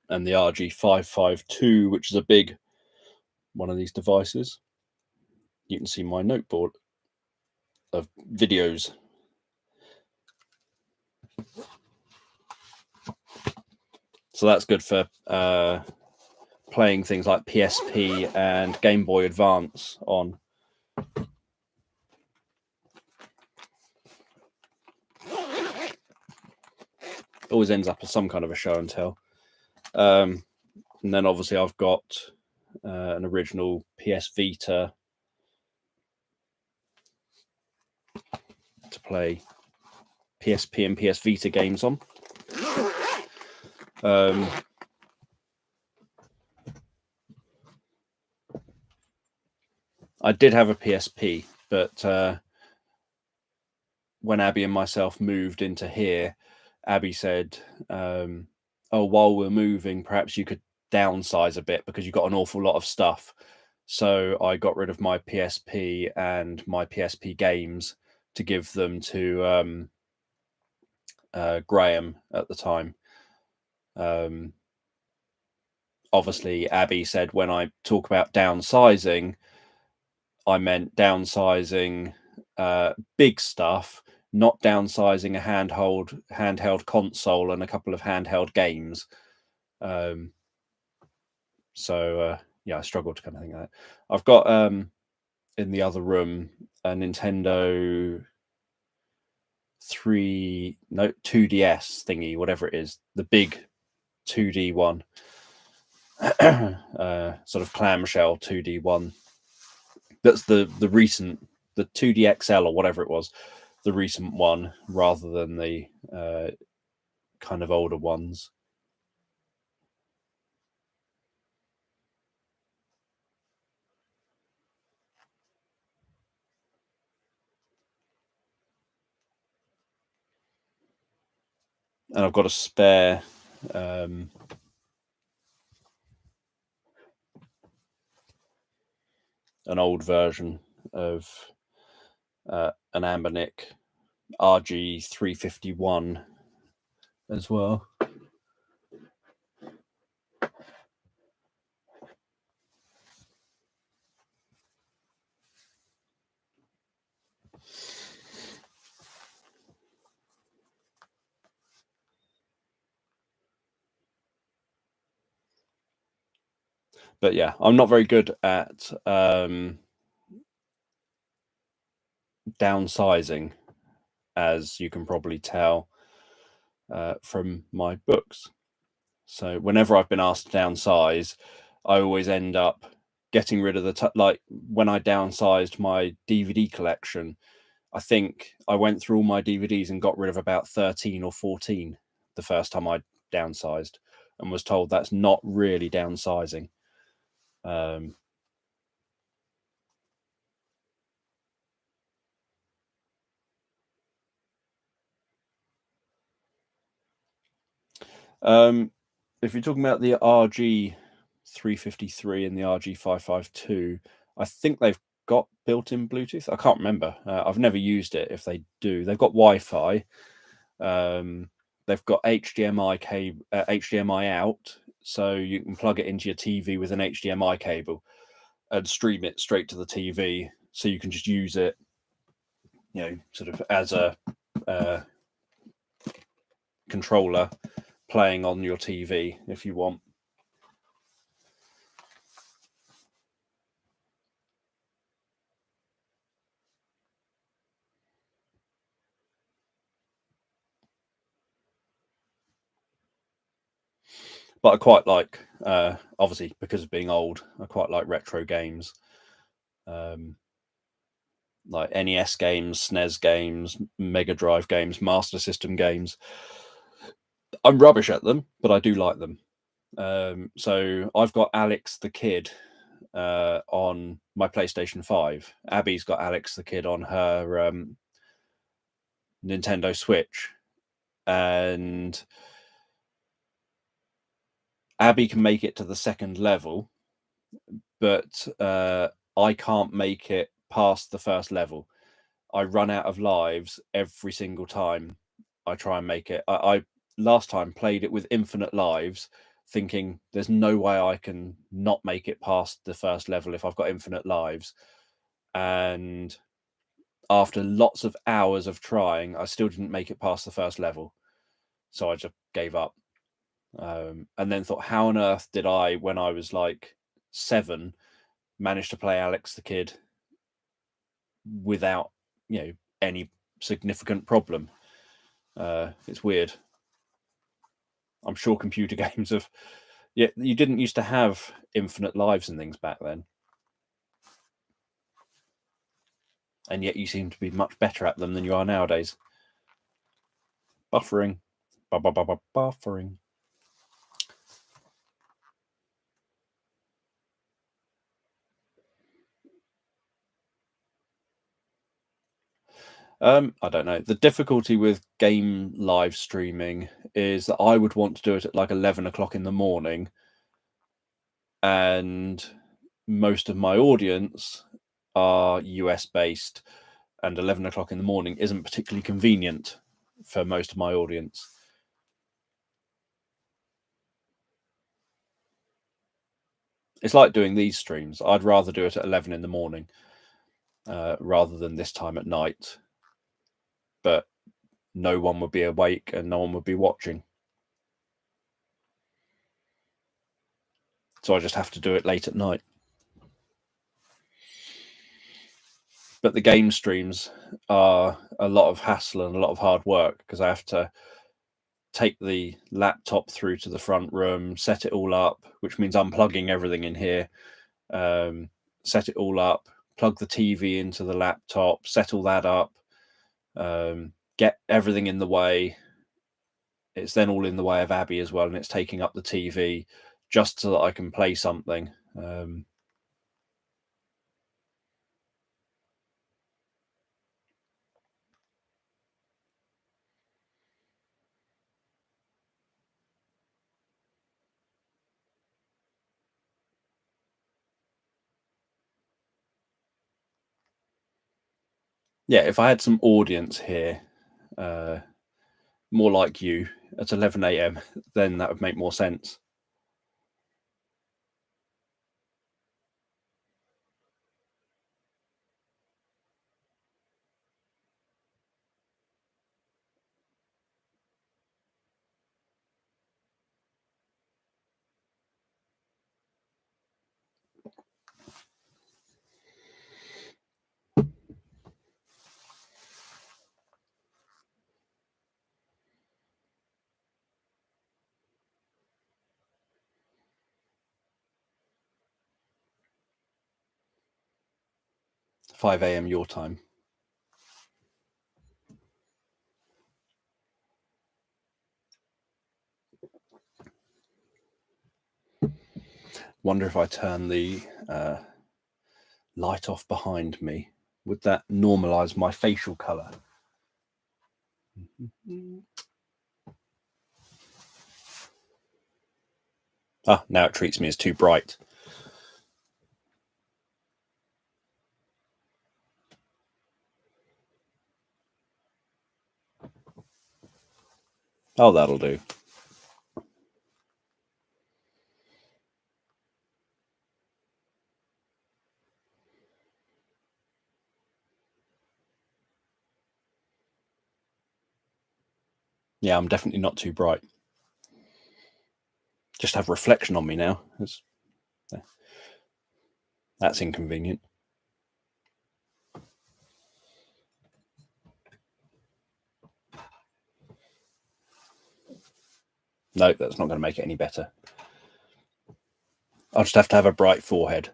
And the RG552, which is a big one of these devices. You can see my noteboard of videos. So that's good for playing things like PSP and Game Boy Advance on. Always ends up as some kind of a show and tell. And then obviously I've got an original PS Vita to play PSP and PS Vita games on. I did have a PSP, but when Abby and myself moved into here, Abby said, oh, while we're moving, perhaps you could downsize a bit because you've got an awful lot of stuff. So I got rid of my PSP and my PSP games to give them to Graham at the time. Obviously, Abby said when I talk about downsizing, I meant downsizing big stuff, not downsizing a handheld console and a couple of handheld games. So yeah, I struggled to kind of think of that. I've got in the other room a Nintendo 2DS thingy, whatever it is, the big 2D one, sort of clamshell 2D one. That's the recent, the 2D XL or whatever it was, the recent one, rather than the kind of older ones. And I've got a spare an old version of an Ambernick RG351 as well. But yeah, I'm not very good at downsizing, as you can probably tell from my books. So whenever I've been asked to downsize, I always end up getting rid of the like when I downsized my DVD collection, I think I went through all my DVDs and got rid of about 13 or 14 the first time I downsized, and was told that's not really downsizing. If you're talking about the RG 353 and the RG 552, I think they've got built-in Bluetooth. I can't remember. I've never used it. If they do, they've got Wi-Fi. They've got HDMI cable, HDMI out, so you can plug it into your TV with an HDMI cable and stream it straight to the TV. So you can just use it, sort of as a controller playing on your TV if you want. But I quite like, obviously because of being old, I quite like retro games, like NES games, SNES games, Mega Drive games, Master System games. I'm rubbish at them, but I do like them. So I've got Alex the Kid on my PlayStation 5. Abby's got Alex the Kid on her Nintendo Switch, and Abby can make it to the second level, but I can't make it past the first level. I run out of lives every single time I try and make it. I last time played it with infinite lives, thinking there's no way I can not make it past the first level if I've got infinite lives. And after lots of hours of trying, I still didn't make it past the first level. So I just gave up. And then thought, how on earth did I, when I was like 7, manage to play Alex the Kid without, any significant problem? It's weird. I'm sure computer games have. Yeah, you didn't used to have infinite lives and things back then, and yet you seem to be much better at them than you are nowadays. Buffering, buffering. I don't know. The difficulty with game live streaming is that I would want to do it at like 11 o'clock in the morning, and most of my audience are US based, and 11 o'clock in the morning isn't particularly convenient for most of my audience. It's like doing these streams. I'd rather do it at 11 in the morning rather than this time at night. But no one would be awake and no one would be watching. So I just have to do it late at night. But the game streams are a lot of hassle and a lot of hard work, because I have to take the laptop through to the front room, set it all up, which means unplugging everything in here, set it all up, plug the TV into the laptop, set all that up, get everything in the way. It's then all in the way of Abby as well, and it's taking up the TV just so that I can play something. Yeah, if I had some audience here, more like you at 11 a.m., then that would make more sense. Five a.m. your time. Wonder if I turn the light off behind me, would that normalize my facial color? Ah, now it treats me as too bright. Oh, that'll do. Yeah, I'm definitely not too bright. Just have reflection on me now. That's inconvenient. No, that's not going to make it any better. I'll just have to have a bright forehead.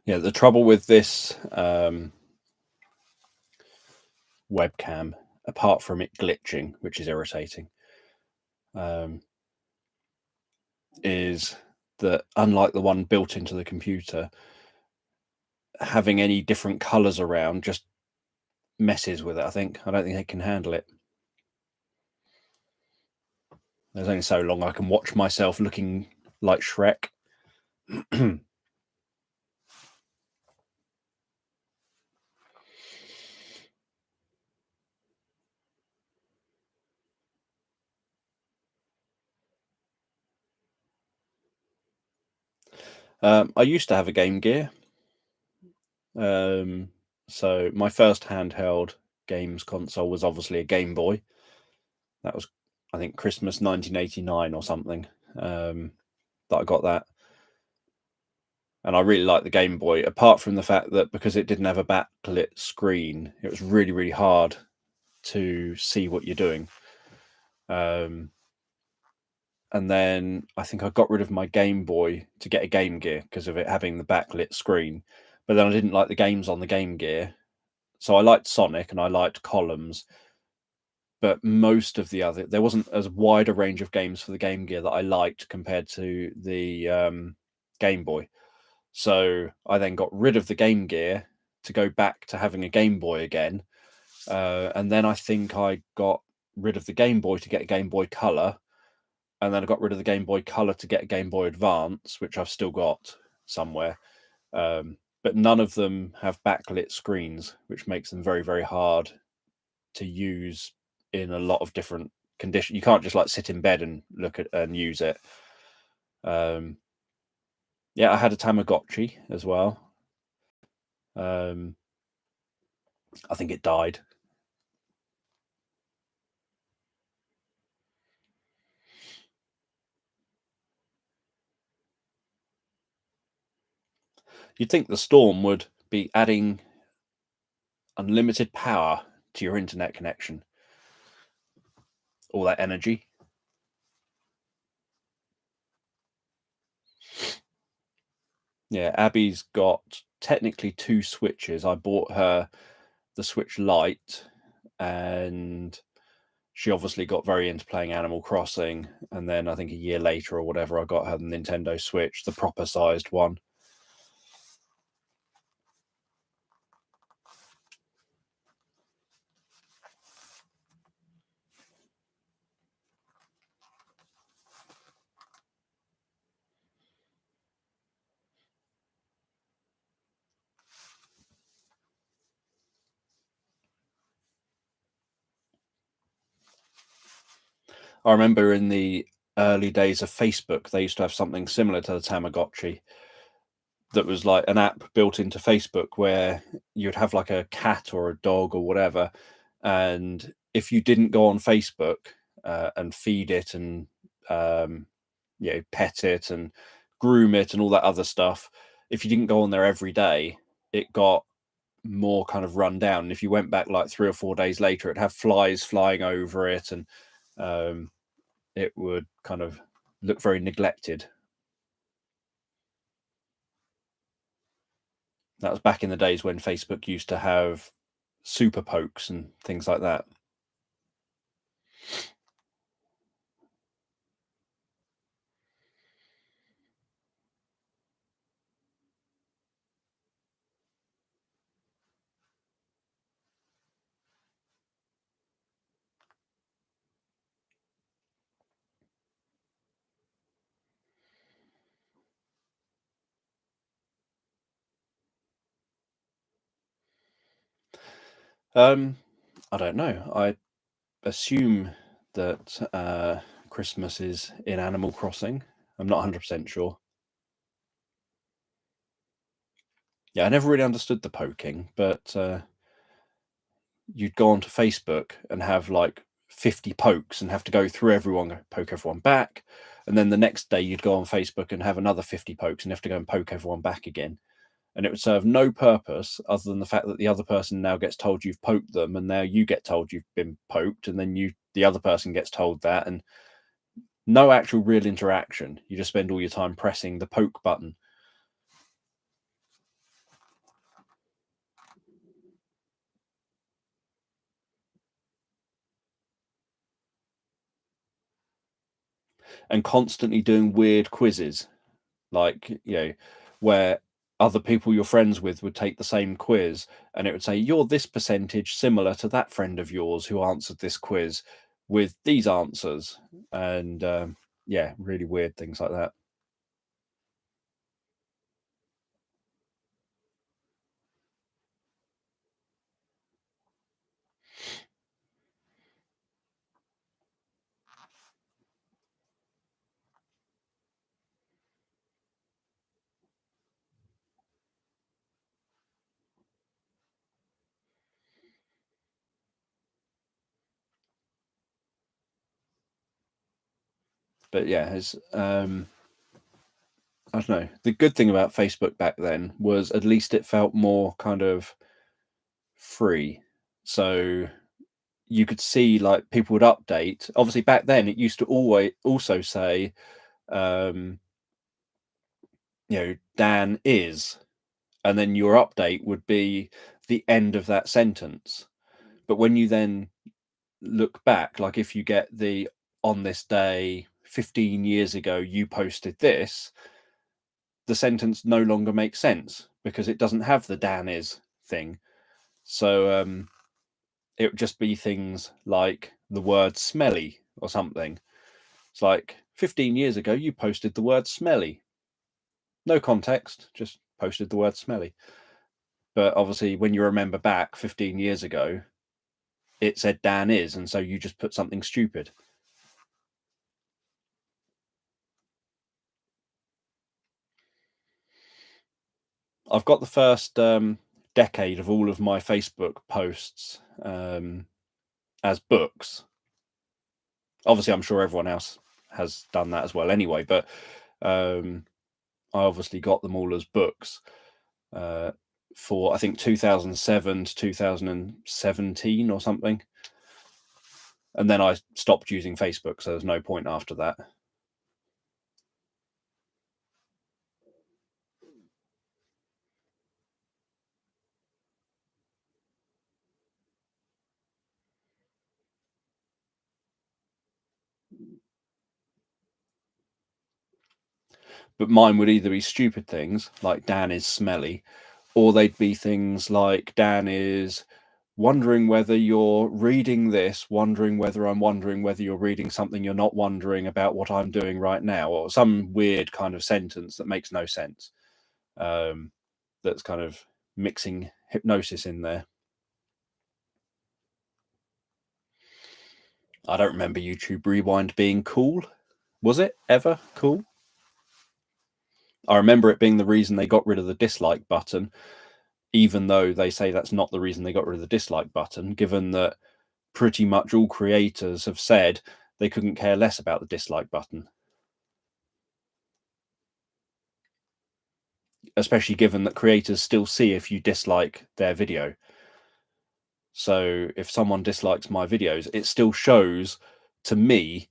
Yeah, the trouble with this webcam, apart from it glitching, which is irritating, is that unlike the one built into the computer, having any different colors around just messes with it. I don't think it can handle it. There's only so long I can watch myself looking like Shrek. I used to have a Game Gear. So my first handheld games console was obviously a Game Boy. That was, I think, Christmas 1989 or something, that I got that. And I really liked the Game Boy, apart from the fact that because it didn't have a backlit screen, it was really, really hard to see what you're doing. And then I think I got rid of my Game Boy to get a Game Gear because of it having the backlit screen. But then I didn't like the games on the Game Gear. So I liked Sonic and I liked Columns, but most of the other, there wasn't as wide a range of games for the Game Gear that I liked compared to the Game Boy. So I then got rid of the Game Gear to go back to having a Game Boy again. And then I think I got rid of the Game Boy to get a Game Boy Color. And then I got rid of the Game Boy Color to get a Game Boy Advance, which I've still got somewhere. But none of them have backlit screens, which makes them very, very hard to use in a lot of different conditions. You can't just like sit in bed and look at and use it. Yeah, I had a Tamagotchi as well. I think it died. You'd think the storm would be adding unlimited power to your internet connection. All that energy. Yeah, Abby's got technically two switches. I bought her the Switch Lite, and she obviously got very into playing Animal Crossing, and then I think a year later or whatever, I got her the Nintendo Switch, the proper sized one. I remember in the early days of Facebook, they used to have something similar to the Tamagotchi that was like an app built into Facebook where you'd have like a cat or a dog or whatever. And if you didn't go on Facebook and feed it and, pet it and groom it and all that other stuff, if you didn't go on there every day, it got more kind of run down. And if you went back like 3 or 4 days later, it'd have flies flying over it, and it would kind of look very neglected. That was back in the days when Facebook used to have super pokes and things like that. Um, I don't know. I assume that Christmas is in Animal Crossing. I'm not 100% sure. Yeah, I never really understood the poking, but you'd go onto Facebook and have like 50 pokes and have to go through everyone, poke everyone back. And then the next day you'd go on Facebook and have another 50 pokes and have to go and poke everyone back again. And it would serve no purpose other than the fact that the other person now gets told you've poked them, and now you get told you've been poked, and then the other person gets told that, and no actual real interaction. You just spend all your time pressing the poke button. And constantly doing weird quizzes, like, where other people you're friends with would take the same quiz, and it would say you're this percentage similar to that friend of yours who answered this quiz with these answers. And yeah, really weird things like that. But yeah, it's I don't know. The good thing about Facebook back then was at least it felt more kind of free. So you could see like people would update. Obviously, back then it used to always also say, um, Dan is, and then your update would be the end of that sentence. But when you then look back, like if you get the on this day 15 years ago, you posted this, the sentence no longer makes sense because it doesn't have the Dan is thing. So it would just be things like the word smelly or something. It's like 15 years ago, you posted the word smelly. No context, just posted the word smelly. But obviously, when you remember back 15 years ago, it said Dan is, and so you just put something stupid. I've got the first decade of all of my Facebook posts as books. Obviously, I'm sure everyone else has done that as well anyway, but I obviously got them all as books uh, for, I think, 2007 to 2017 or something. And then I stopped using Facebook, so there's no point after that. but mine would either be stupid things like Dan is smelly, or they'd be things like Dan is wondering whether you're reading this, wondering whether I'm wondering whether you're reading something you're not wondering about what I'm doing right now, or some weird kind of sentence that makes no sense. That's kind of mixing hypnosis in there. I don't remember YouTube Rewind being cool. Was it ever cool? I remember it being the reason they got rid of the dislike button, even though they say that's not the reason they got rid of the dislike button, given that pretty much all creators have said they couldn't care less about the dislike button. Especially given that creators still see if you dislike their video. So if someone dislikes my videos, it still shows to me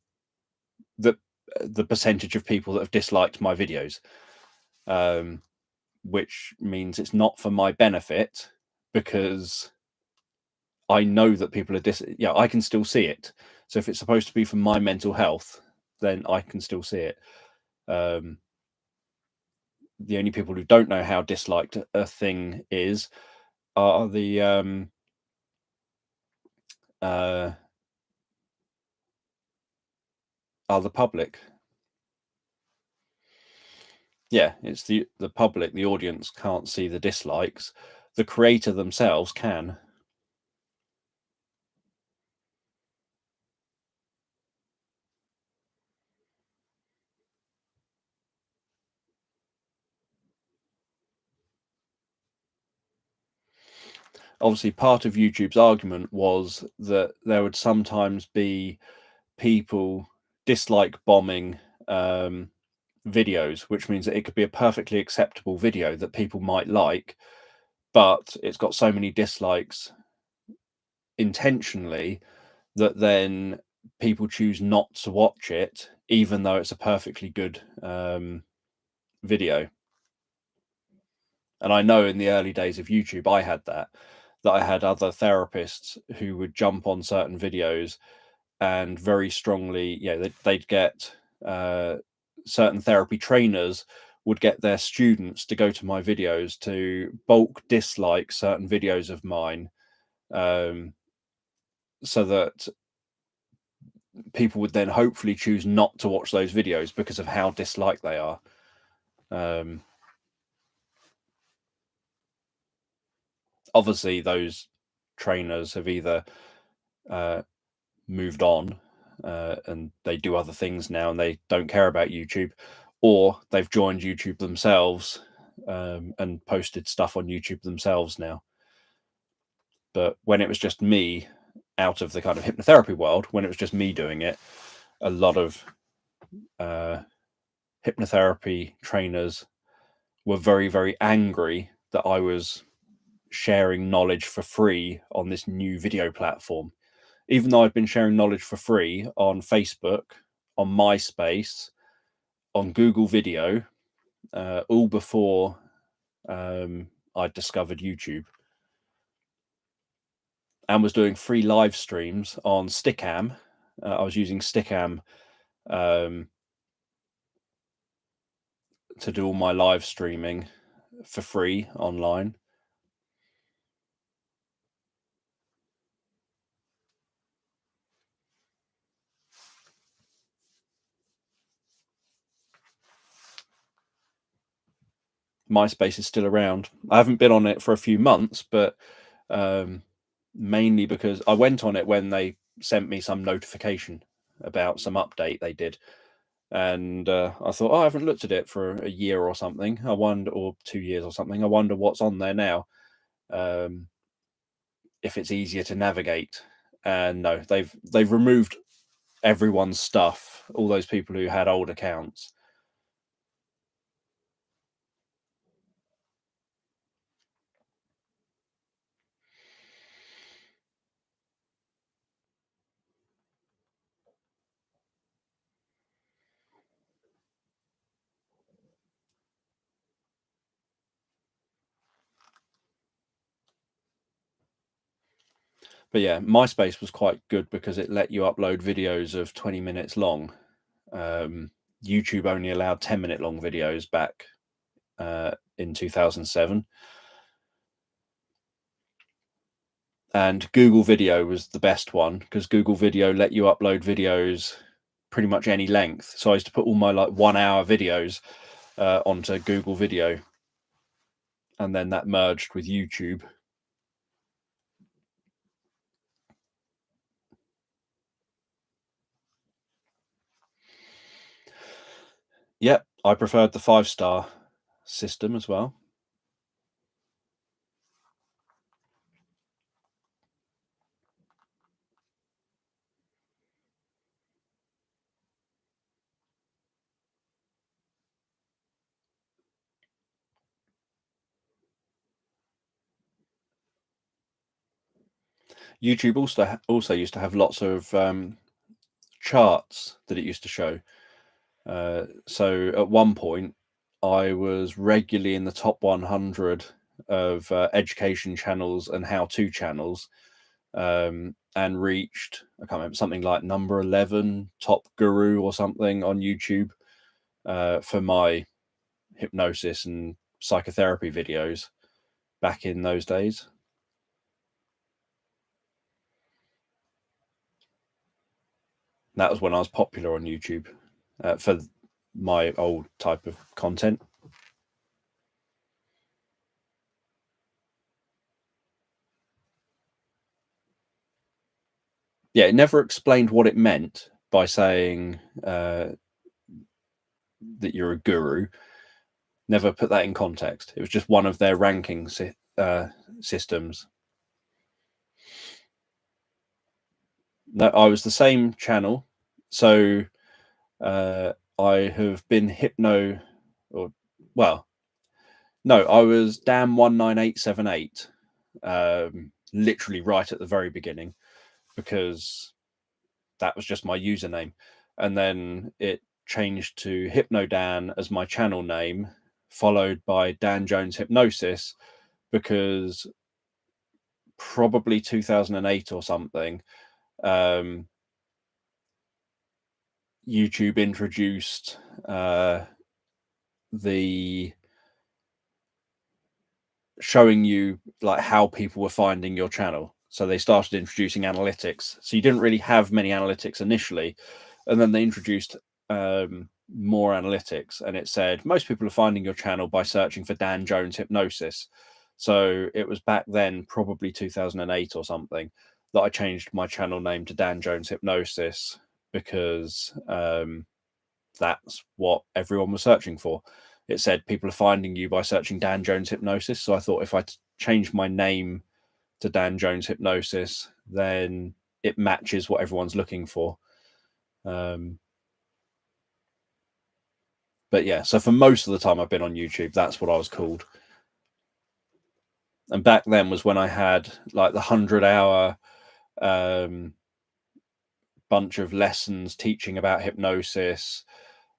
that the percentage of people that have disliked my videos, which means it's not for my benefit, because I know that people are I can still see it. So if it's supposed to be for my mental health, then I can still see it. The only people who don't know how disliked a thing is are the public. Yeah, it's the public. The audience can't see the dislikes. The creator themselves can. Obviously, part of YouTube's argument was that there would sometimes be people dislike bombing videos, which means that it could be a perfectly acceptable video that people might like, but it's got so many dislikes intentionally that then people choose not to watch it, even though it's a perfectly good video. And I know in the early days of YouTube, I had that I had other therapists who would jump on certain videos and very strongly, they'd get certain therapy trainers would get their students to go to my videos to bulk dislike certain videos of mine, so that people would then hopefully choose not to watch those videos because of how disliked they are. Obviously, those trainers have either moved on and they do other things now and they don't care about YouTube, or they've joined YouTube themselves and posted stuff on YouTube themselves now. But when it was just me, out of the kind of hypnotherapy world, when it was just me doing it, a lot of hypnotherapy trainers were very, very angry that I was sharing knowledge for free on this new video platform, even though I'd been sharing knowledge for free on Facebook, on MySpace, on Google Video, all before I discovered YouTube, and was doing free live streams on Stickam. I was using Stickam to do all my live streaming for free online. MySpace is still around. I haven't been on it for a few months, but mainly because I went on it when they sent me some notification about some update they did. And I thought, I haven't looked at it for a year or something. I wonder, or 2 years or something. I wonder what's on there now. If it's easier to navigate. And no, they've removed everyone's stuff. All those people who had old accounts. But yeah, MySpace was quite good because it let you upload videos of 20 minutes long. YouTube only allowed 10-minute long videos back in 2007. And Google Video was the best one because Google Video let you upload videos pretty much any length. So I used to put all my like 1 hour videos onto Google Video, and then that merged with YouTube. Yep, I preferred the 5-star system as well. YouTube also used to have lots of charts that it used to show. So at one point, I was regularly in the top 100 of education channels and how-to channels, and reached, I can't remember, something like number 11 top guru or something on YouTube for my hypnosis and psychotherapy videos back in those days. That was when I was popular on YouTube for my old type of content. Yeah, it never explained what it meant by saying that you're a guru. Never put that in context. It was just one of their ranking systems. No, I was the same channel. So I have been I was Dan19878, literally right at the very beginning, because that was just my username. And then it changed to HypnoDan as my channel name, followed by Dan Jones Hypnosis, because probably 2008 or something, YouTube introduced the showing you like how people were finding your channel. So they started introducing analytics. So you didn't really have many analytics initially, and then they introduced more analytics, and it said most people are finding your channel by searching for Dan Jones Hypnosis. So it was back then, probably 2008 or something, that I changed my channel name to Dan Jones Hypnosis, because that's what everyone was searching for. It said people are finding you by searching Dan Jones Hypnosis. So I thought if I change my name to Dan Jones Hypnosis, then it matches what everyone's looking for. But yeah, so for most of the time I've been on YouTube, that's what I was called. And back then was when I had like the 100-hour bunch of lessons teaching about hypnosis,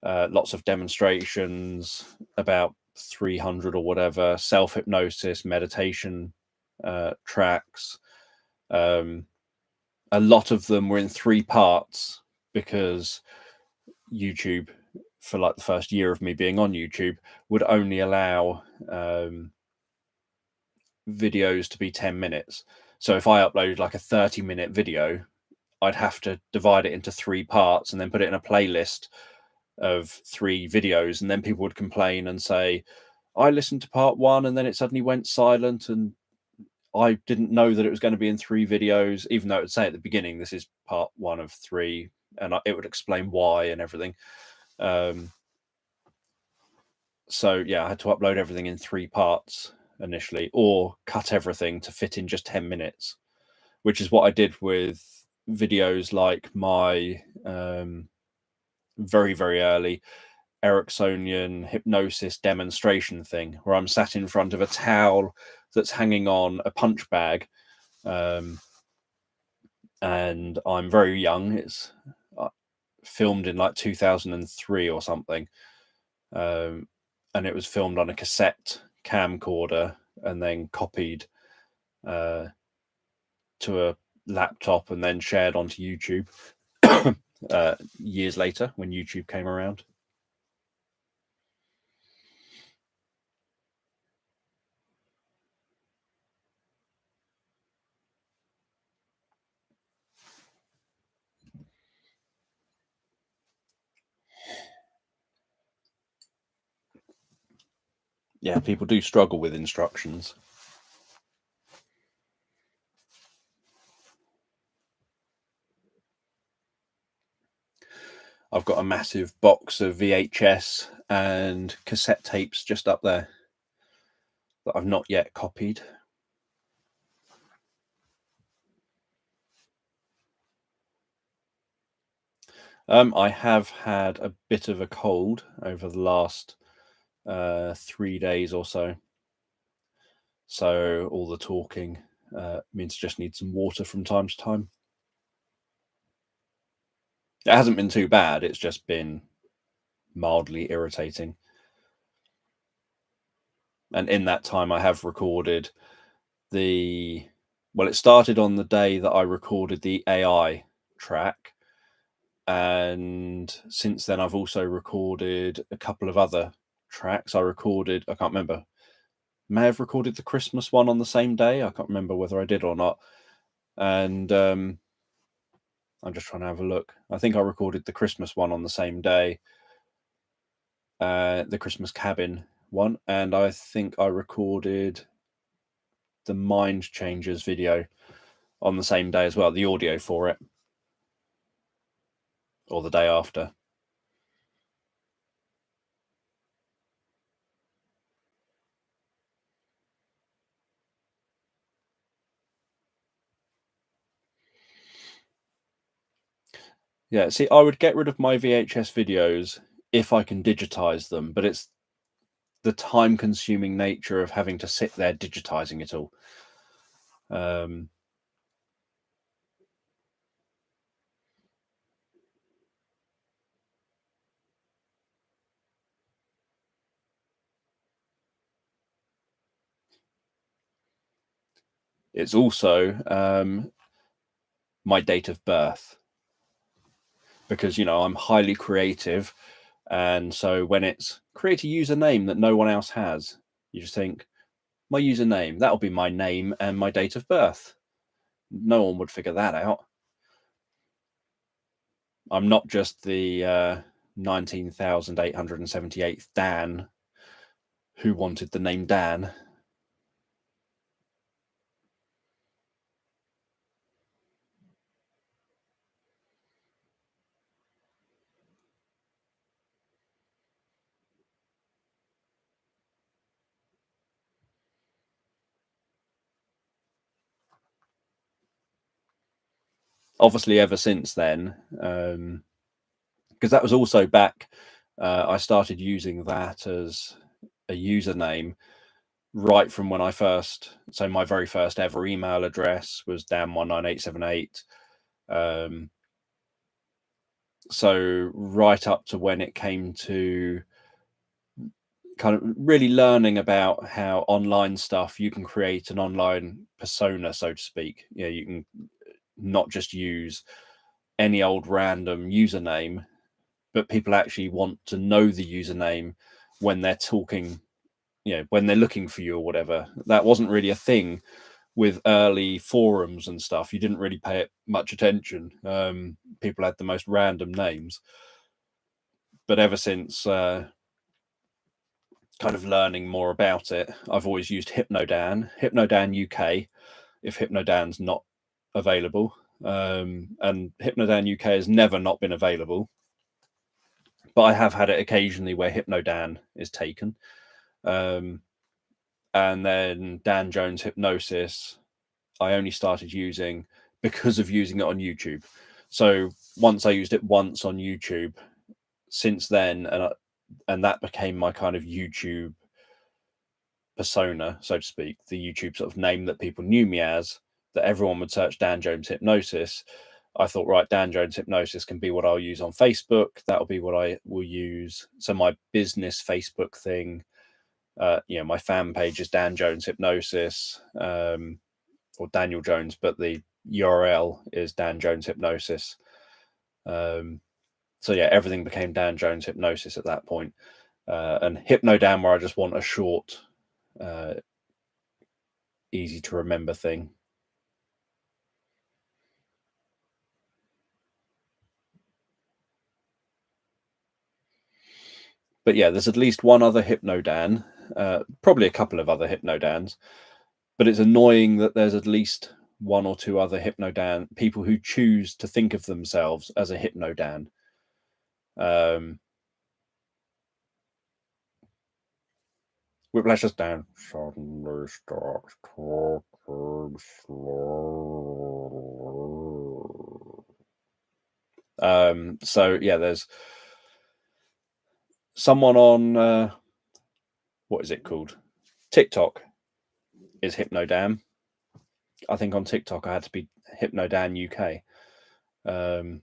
lots of demonstrations, about 300 or whatever, self-hypnosis, meditation tracks. A lot of them were in 3 parts because YouTube, for like the first year of me being on YouTube, would only allow videos to be 10 minutes. So if I uploaded like a 30-minute video, I'd have to divide it into 3 parts and then put it in a playlist of 3 videos. And then people would complain and say, I listened to part 1 and then it suddenly went silent and I didn't know that it was going to be in 3 videos, even though it would say at the beginning, this is part 1 of 3, and it would explain why and everything. So yeah, I had to upload everything in 3 parts initially, or cut everything to fit in just 10 minutes, which is what I did with videos like my very, very early Ericksonian hypnosis demonstration thing, where I'm sat in front of a towel that's hanging on a punch bag, and I'm very young. It's filmed in like 2003 or something, and it was filmed on a cassette camcorder and then copied to a laptop and then shared onto YouTube years later when YouTube came around. Yeah, people do struggle with instructions. I've got a massive box of VHS and cassette tapes just up there that I've not yet copied. I have had a bit of a cold over the last 3 days or so. So all the talking means I just need some water from time to time. It hasn't been too bad. It's just been mildly irritating. And in that time, I have recorded it started on the day that I recorded the AI track. And since then, I've also recorded a couple of other tracks. I can't remember, may have recorded the Christmas one on the same day. I can't remember whether I did or not. And I'm just trying to have a look. I think I recorded the Christmas one on the same day, the Christmas cabin one. And I think I recorded the Mind Changers video on the same day as well, the audio for it, or the day after. Yeah, see, I would get rid of my VHS videos if I can digitize them, but it's the time-consuming nature of having to sit there digitizing it all. It's also my date of birth, because I'm highly creative, and so when it's create a username that no one else has, you just think, my username, that'll be my name and my date of birth. No one would figure that out. I'm not just the 19,878th Dan who wanted the name Dan. Obviously, ever since then, because that was also back, I started using that as a username right from when so my very first ever email address was Dan19878. So right up to when it came to kind of really learning about how online stuff, you can create an online persona, so to speak. You can not just use any old random username, but people actually want to know the username when they're talking, when they're looking for you or whatever. That wasn't really a thing with early forums and stuff. You didn't really pay it much attention. People had the most random names. But ever since kind of learning more about it, I've always used Hypnodan UK, if Hypnodan's not available. And Hypnodan UK has never not been available, but I have had it occasionally where Hypnodan is taken. And then Dan Jones Hypnosis, I only started using because of using it on YouTube. So once I used it once on YouTube, since then, and that became my kind of YouTube persona, so to speak, the YouTube sort of name that people knew me as, that everyone would search Dan Jones Hypnosis. I thought, right, Dan Jones Hypnosis can be what I'll use on Facebook. That'll be what I will use. So my business Facebook thing, my fan page is Dan Jones Hypnosis, or Daniel Jones, but the URL is Dan Jones Hypnosis. So yeah, everything became Dan Jones Hypnosis at that point. And Hypnodan, where I just want a short, easy to remember thing. But yeah, there's at least one other Hypnodan probably a couple of other Hypnodans, but it's annoying that there's at least one or two other Hypnodan people who choose to think of themselves as a Hypnodan. Whiplash us down. Suddenly starts talking slow. So yeah, there's someone on what is it called? TikTok is Hypnodan. I think on TikTok I had to be Hypnodan UK. And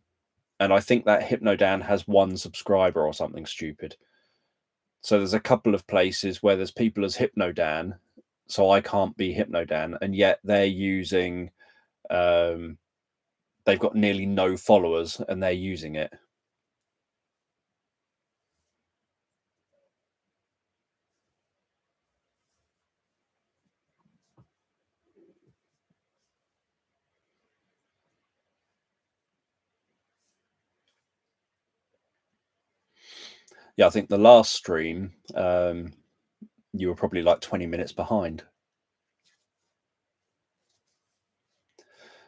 I think that Hypnodan has one subscriber or something stupid. So there's a couple of places where there's people as Hypnodan, so I can't be Hypnodan, and yet they're using they've got nearly no followers and they're using it. Yeah, I think the last stream, you were probably like 20 minutes behind.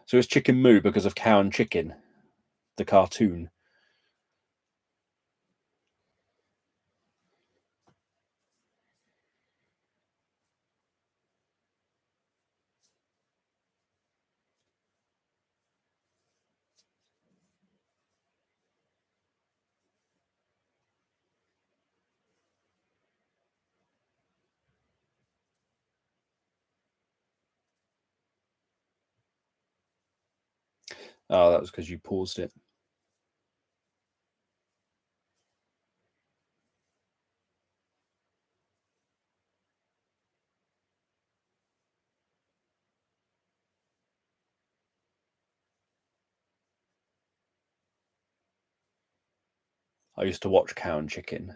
So it's Chicken Moo because of Cow and Chicken, the cartoon. Oh, that was because you paused it. I used to watch Cow and Chicken.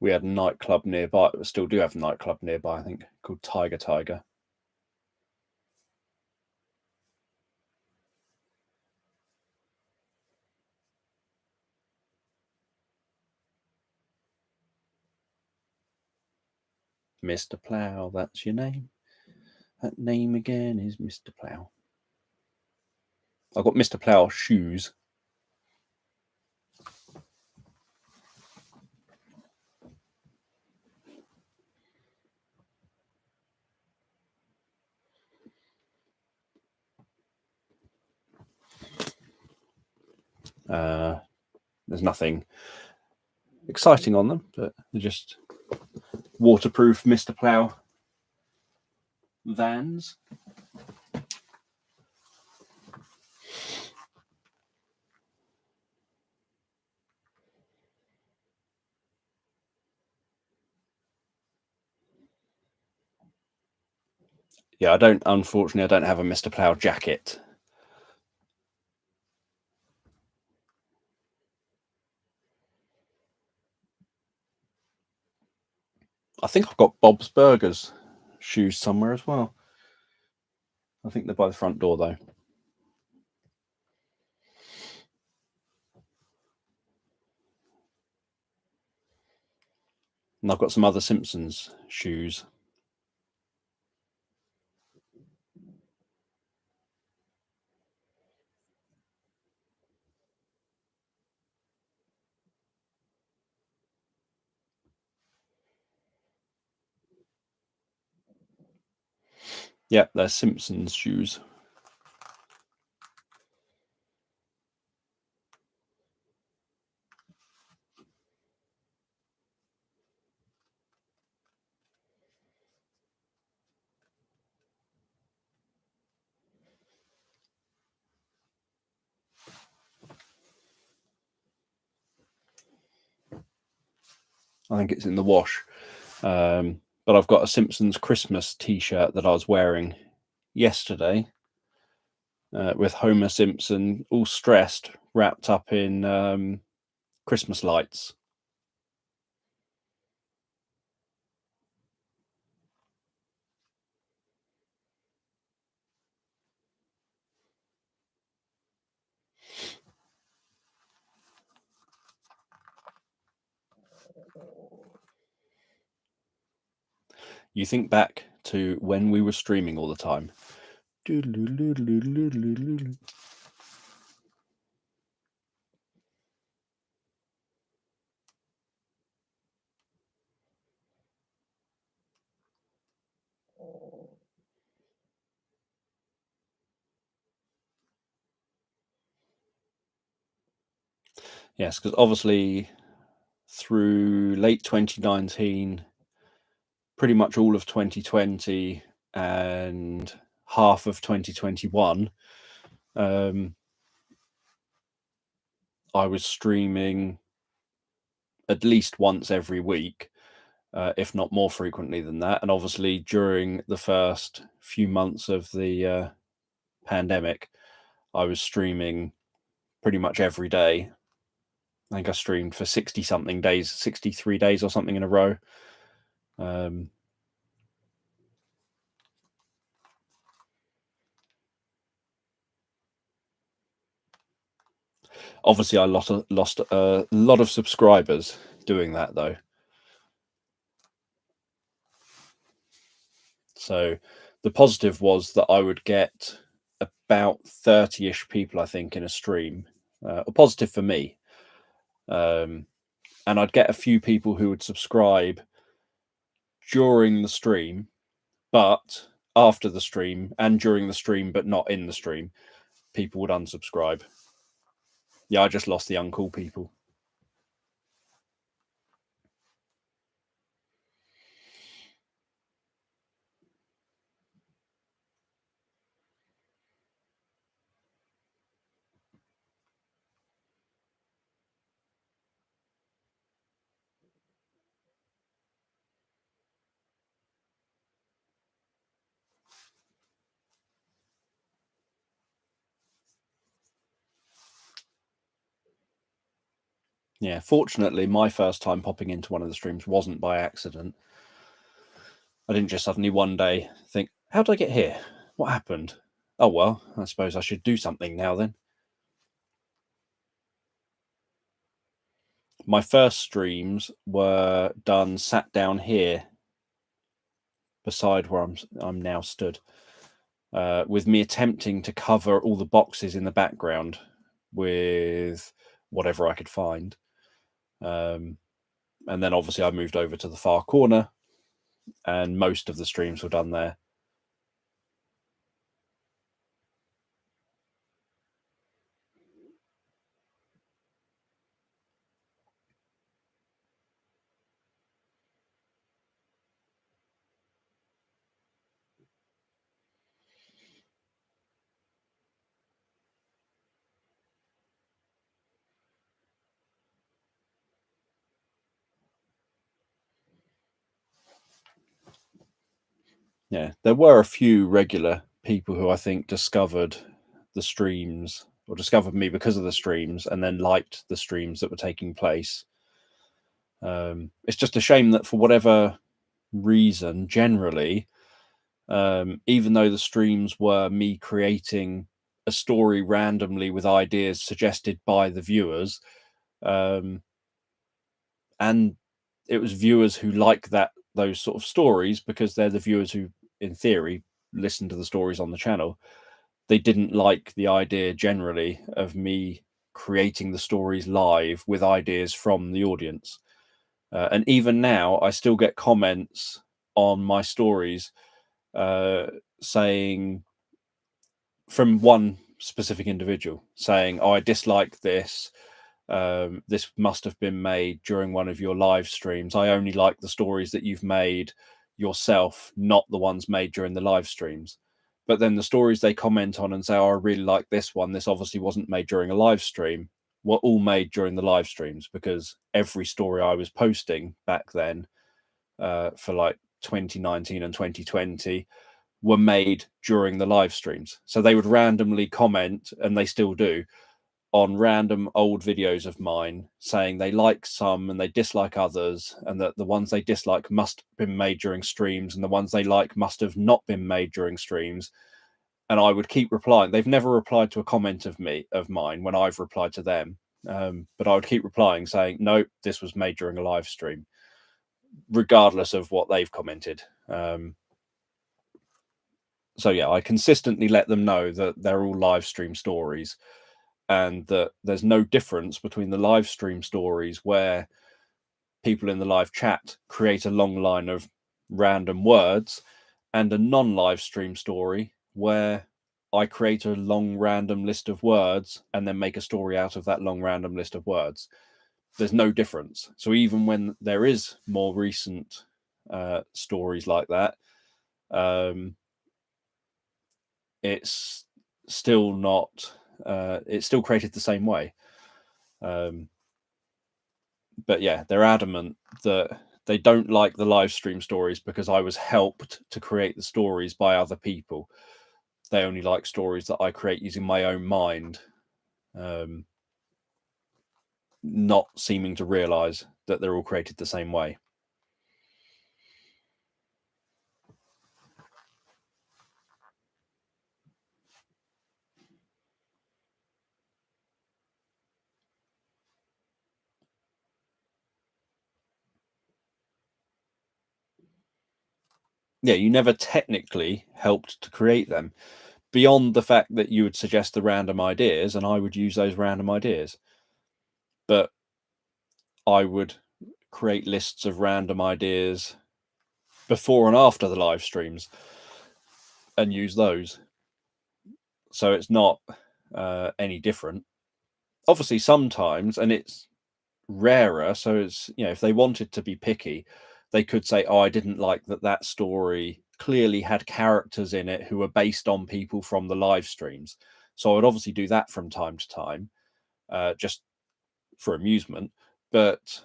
We had a nightclub nearby. We still do have a nightclub nearby, I think, called Tiger. Mr. Plow, that's your name. That name again is Mr. Plow. I've got Mr. Plow shoes. There's nothing exciting on them, but they're just waterproof Mr. Plow Vans. Yeah, unfortunately, I don't have a Mr. Plow jacket. I think I've got Bob's Burgers shoes somewhere as well. I think they're by the front door, though. And I've got some other Simpsons shoes. Yeah, they're Simpsons shoes. I think it's in the wash. But I've got a Simpsons Christmas T-shirt that I was wearing yesterday with Homer Simpson all stressed, wrapped up in Christmas lights. You think back to when we were streaming all the time. Yes, because obviously through late 2019, pretty much all of 2020 and half of 2021, I was streaming at least once every week, if not more frequently than that. And obviously during the first few months of the pandemic, I was streaming pretty much every day. I think I streamed for 60 something days, 63 days or something in a row. Obviously, I lost a lot of subscribers doing that, though. So the positive was that I would get about 30-ish people, I think, in a stream. A positive for me. And I'd get a few people who would subscribe during the stream, but after the stream and during the stream, but not in the stream, people would unsubscribe. Yeah, I just lost the uncool people. Yeah, fortunately, my first time popping into one of the streams wasn't by accident. I didn't just suddenly one day think, how did I get here? What happened? Oh, well, I suppose I should do something now then. My first streams were done sat down here beside where I'm now stood, with me attempting to cover all the boxes in the background with whatever I could find. And then obviously I moved over to the far corner and most of the streams were done there. Yeah, there were a few regular people who I think discovered the streams or discovered me because of the streams and then liked the streams that were taking place. It's just a shame that for whatever reason, generally, even though the streams were me creating a story randomly with ideas suggested by the viewers, and it was viewers who like those sort of stories because they're the viewers who, in theory, listen to the stories on the channel. They didn't like the idea generally of me creating the stories live with ideas from the audience. And even now, I still get comments on my stories saying, from one specific individual, saying, "Oh, I dislike this. This must have been made during one of your live streams. I only like the stories that you've made yourself, not the ones made during the live streams." But then the stories they comment on and say, "Oh, I really like this one. This obviously wasn't made during a live stream." were all made during the live streams, because every story I was posting back then, for like 2019 and 2020, were made during the live streams. So they would randomly comment, and they still do, on random old videos of mine, saying they like some and they dislike others, and that the ones they dislike must have been made during streams, and the ones they like must have not been made during streams. And I would keep replying. They've never replied to a comment of mine when I've replied to them, but I would keep replying saying, no, this was made during a live stream, regardless of what they've commented. So yeah, I consistently let them know that they're all live stream stories, and that there's no difference between the live stream stories where people in the live chat create a long line of random words, and a non-live stream story where I create a long random list of words and then make a story out of that long random list of words. There's no difference. So even when there is more recent stories like that, it's still not, it's still created the same way. But yeah, they're adamant that they don't like the live stream stories because I was helped to create the stories by other people. They only like stories that I create using my own mind, not seeming to realize that they're all created the same way. Yeah, you never technically helped to create them, beyond the fact that you would suggest the random ideas and I would use those random ideas. But I would create lists of random ideas before and after the live streams and use those. So it's not any different. Obviously, sometimes, and it's rarer, so it's, if they wanted to be picky, they could say, oh, I didn't like that story clearly had characters in it who were based on people from the live streams. So I would obviously do that from time to time, just for amusement. But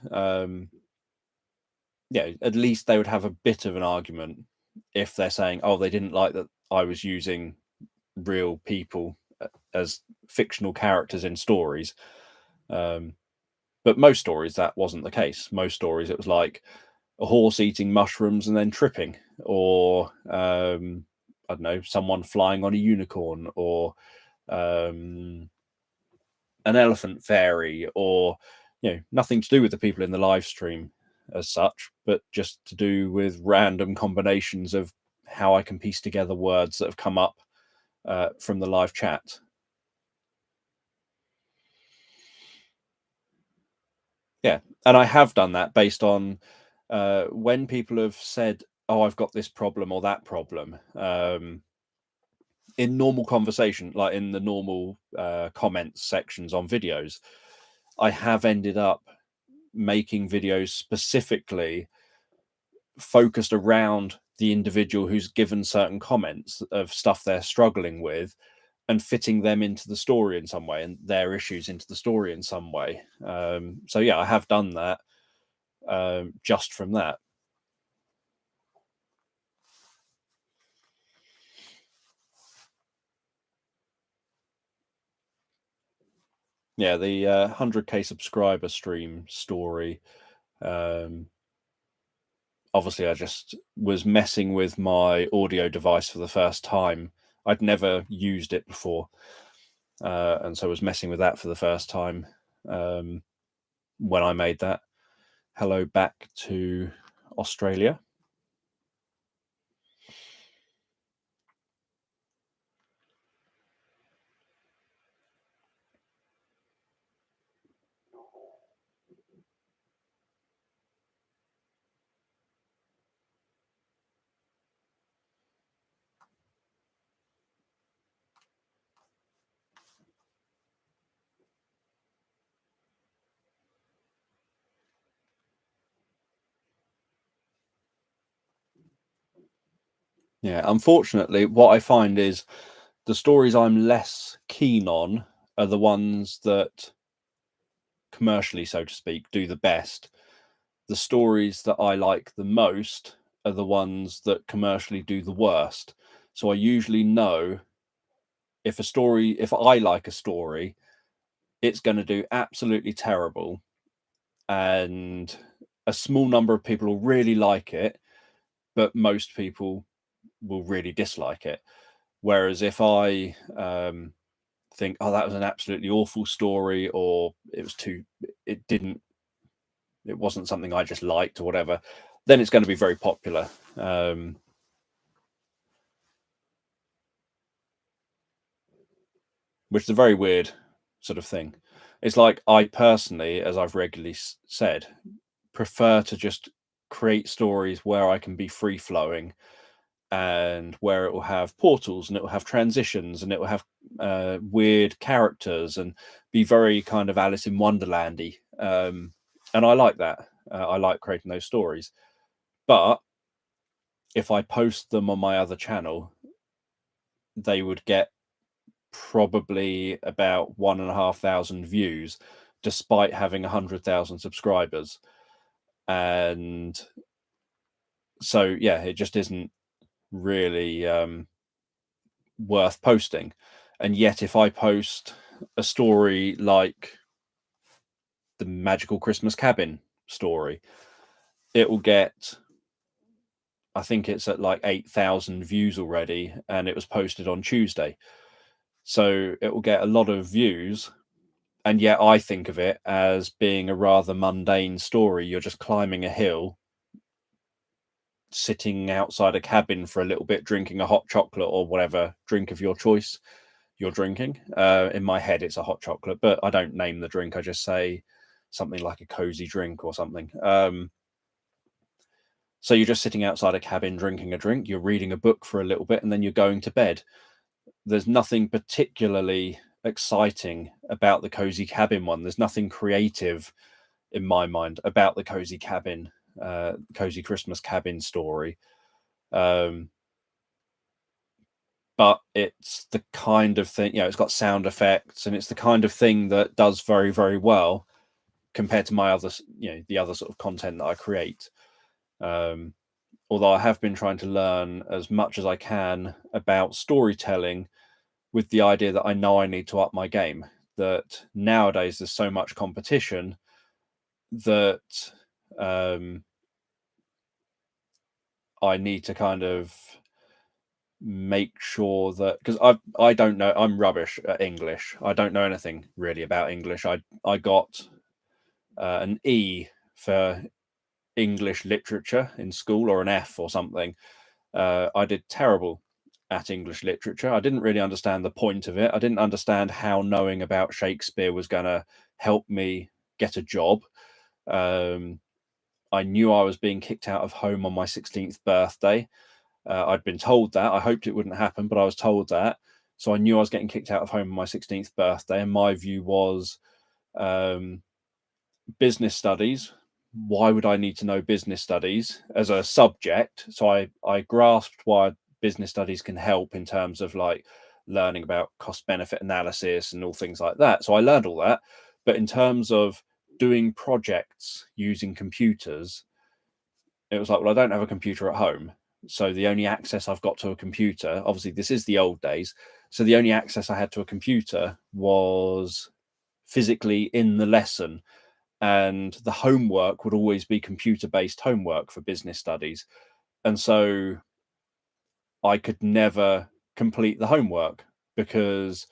yeah, at least they would have a bit of an argument if they're saying, oh, they didn't like that I was using real people as fictional characters in stories. But most stories, that wasn't the case. Most stories, it was like a horse eating mushrooms and then tripping, or I don't know, someone flying on a unicorn, or an elephant fairy, or nothing to do with the people in the live stream as such, but just to do with random combinations of how I can piece together words that have come up from the live chat. Yeah, and I have done that based on when people have said, oh, I've got this problem or that problem, in normal conversation, like in the normal comments sections on videos, I have ended up making videos specifically focused around the individual who's given certain comments of stuff they're struggling with, and fitting them into the story in some way, and their issues into the story in some way. So yeah, I have done that just from that. Yeah, the 100k subscriber stream story. Obviously, I just was messing with my audio device for the first time. I'd never used it before, and so I was messing with that for the first time when I made that. Hello back to Australia. Yeah, unfortunately, what I find is the stories I'm less keen on are the ones that commercially, so to speak, do the best, the stories that I like the most are the ones that commercially do the worst. So I usually know if I like a story, it's going to do absolutely terrible, and a small number of people will really like it, but most people will really dislike it. Whereas if I think, oh, that was an absolutely awful story, or it wasn't something I just liked or whatever, then it's going to be very popular. Which is a very weird sort of thing. It's like, I personally, as I've regularly said, prefer to just create stories where I can be free flowing, and where it will have portals and it will have transitions and it will have weird characters and be very kind of Alice in Wonderlandy. And I like that. I like creating those stories. But if I post them on my other channel, they would get probably about 1,500 views, despite having 100,000 subscribers. And so, yeah, it just isn't really worth posting. And yet, if I post a story like the Magical Christmas Cabin story, it will get, I think it's at like 8,000 views already, and it was posted on Tuesday. So it will get a lot of views, and yet I think of it as being a rather mundane story. You're just climbing a hill, sitting outside a cabin for a little bit, drinking a hot chocolate or whatever drink of your choice you're drinking. In my head, it's a hot chocolate, but I don't name the drink. I just say something like a cozy drink or something. So you're just sitting outside a cabin drinking a drink, you're reading a book for a little bit, and then you're going to bed. There's nothing particularly exciting about the cozy cabin one. There's nothing creative in my mind about the cozy cabin, cozy Christmas cabin story. But it's the kind of thing, it's got sound effects, and it's the kind of thing that does very, very well compared to my other, the other sort of content that I create. Although I have been trying to learn as much as I can about storytelling, with the idea that I know I need to up my game. That nowadays there's so much competition that I need to kind of make sure that, because I don't know, I'm rubbish at English. I don't know anything really about English. I got an E for English literature in school, or an F or something. I did terrible at English literature. I didn't really understand the point of it. I didn't understand how knowing about Shakespeare was going to help me get a job. I knew I was being kicked out of home on my 16th birthday. I'd been told that. I hoped it wouldn't happen, but I was told that. So I knew I was getting kicked out of home on my 16th birthday. And my view was business studies. Why would I need to know business studies as a subject? So I grasped why business studies can help in terms of like learning about cost benefit analysis and all things like that. So I learned all that. But in terms of doing projects using computers, it was like, well, I don't have a computer at home. So the only access I've got to a computer, obviously this is the old days, so the only access I had to a computer was physically in the lesson, and the homework would always be computer-based homework for business studies. And so I could never complete the homework because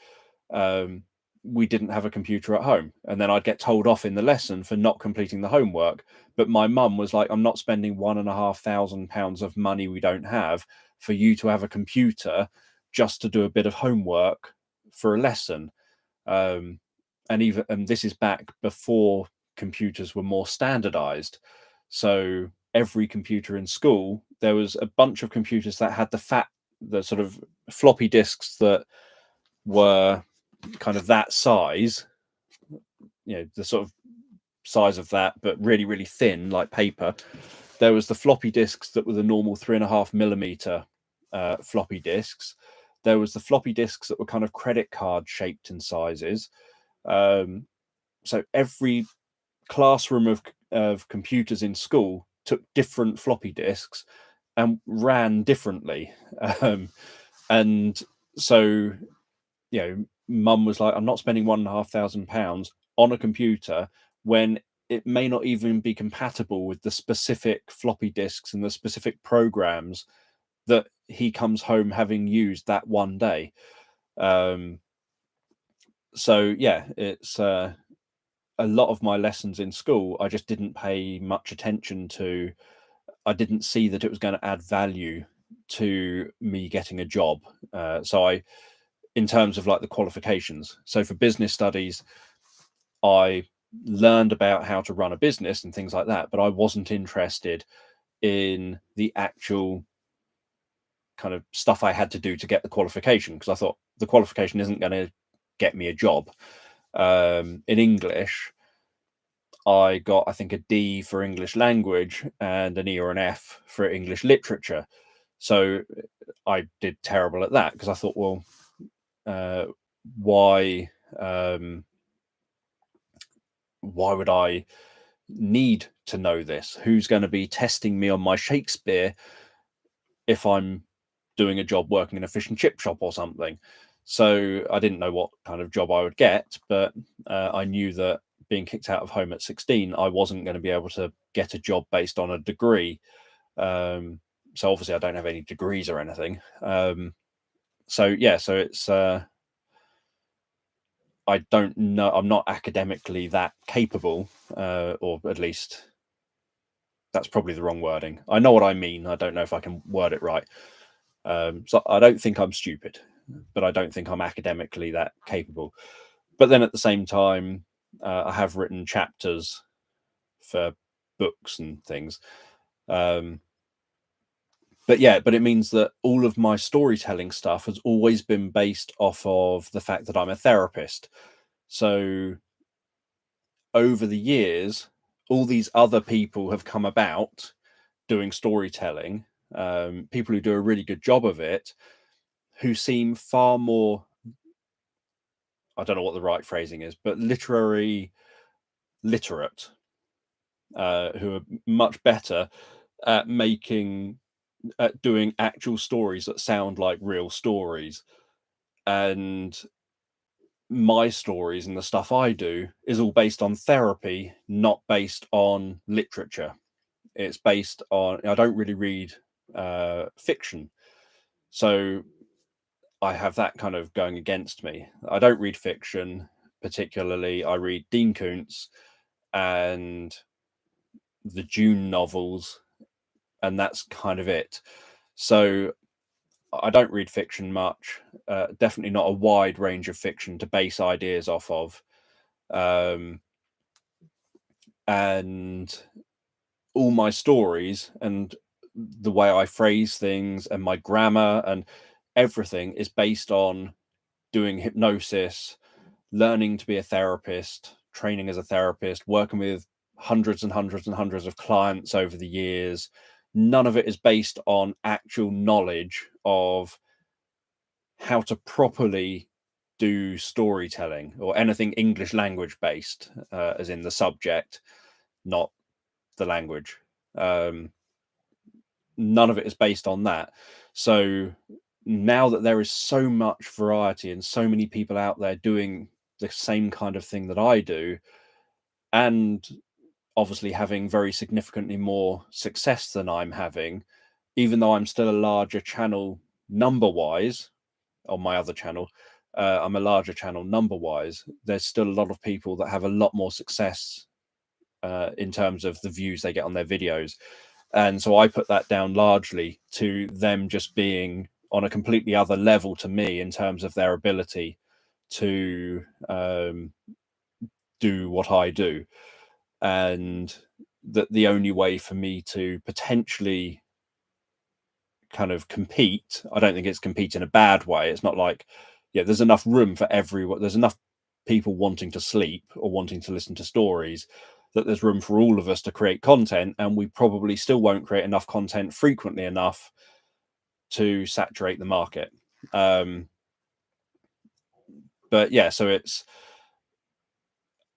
we didn't have a computer at home, and then I'd get told off in the lesson for not completing the homework. But my mum was like, I'm not spending £1,500 of money we don't have for you to have a computer just to do a bit of homework for a lesson. And this is back before computers were more standardized. So every computer in school, there was a bunch of computers that had the sort of floppy disks that were kind of that size, the sort of size of that, but really, really thin, like paper. There was the floppy disks that were the normal 3.5mm floppy disks. There was the floppy disks that were kind of credit card shaped in sizes. so every classroom of computers in school took different floppy disks and ran differently. And so, mum was like, I'm not spending £1,500 on a computer when it may not even be compatible with the specific floppy disks and the specific programs that he comes home having used that one day. So yeah, it's a lot of my lessons in school I just didn't pay much attention to. I didn't see that it was going to add value to me getting a job. In terms of like the qualifications, so for business studies, I learned about how to run a business and things like that, but I wasn't interested in the actual kind of stuff I had to do to get the qualification, because I thought the qualification isn't going to get me a job. In English, I got, I think, a D for English language and an E or an F for English literature. So I did terrible at that because I thought, well, why would I need to know this? Who's going to be testing me on my Shakespeare if I'm doing a job working in a fish and chip shop or something? So I didn't know what kind of job I would get, but I knew that being kicked out of home at 16, I wasn't going to be able to get a job based on a degree. So obviously I don't have any degrees or anything. So it's I don't know. I'm not academically that capable, or at least that's probably the wrong wording. I know what I mean. I don't know if I can word it right. So I don't think I'm stupid, but I don't think I'm academically that capable. But then at the same time, I have written chapters for books and things. But it means that all of my storytelling stuff has always been based off of the fact that I'm a therapist. So over the years, all these other people have come about doing storytelling, people who do a really good job of it, who seem far more, I don't know what the right phrasing is, but literary literate, who are much better at doing actual stories that sound like real stories. And my stories and the stuff I do is all based on therapy, not based on literature. It's based on, I don't really read fiction. So I have that kind of going against me. I don't read fiction particularly. I read Dean Koontz and the Dune novels, and that's kind of it. So I don't read fiction much. Definitely not a wide range of fiction to base ideas off of. And all my stories and the way I phrase things and my grammar and everything is based on doing hypnosis, learning to be a therapist, training as a therapist, working with hundreds and hundreds and hundreds of clients over the years. None of it is based on actual knowledge of how to properly do storytelling or anything English language based, as in the subject, not the language. None of it is based on that. So now that there is so much variety and so many people out there doing the same kind of thing that I do, and obviously having very significantly more success than I'm having, even though I'm still a larger channel number wise on my other channel, I'm a larger channel number wise, there's still a lot of people that have a lot more success in terms of the views they get on their videos. And so I put that down largely to them just being on a completely other level to me in terms of their ability to do what I do. And that the only way for me to potentially kind of compete, I don't think it's compete in a bad way. It's not like, there's enough room for everyone. There's enough people wanting to sleep or wanting to listen to stories, that there's room for all of us to create content, and we probably still won't create enough content frequently enough to saturate the market. But yeah, so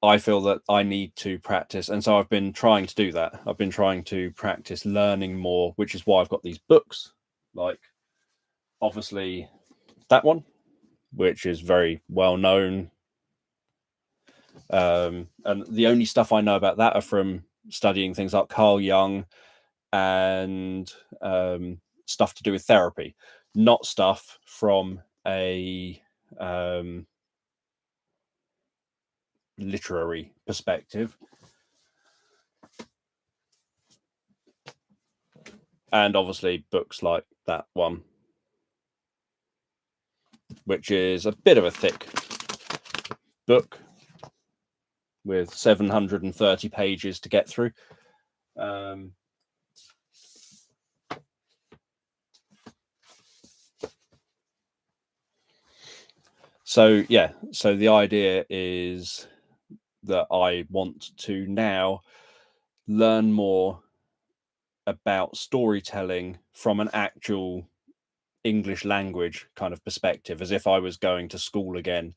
I feel that I need to practice, and so I've been trying to do that. I've been trying to practice learning more, which is why I've got these books, like obviously that one, which is very well known. And the only stuff I know about that are from studying things like Carl Jung and stuff to do with therapy, not stuff from a literary perspective. And obviously books like that one, which is a bit of a thick book with 730 pages to get through. So yeah, so the idea is that I want to now learn more about storytelling from an actual English language kind of perspective, as if I was going to school again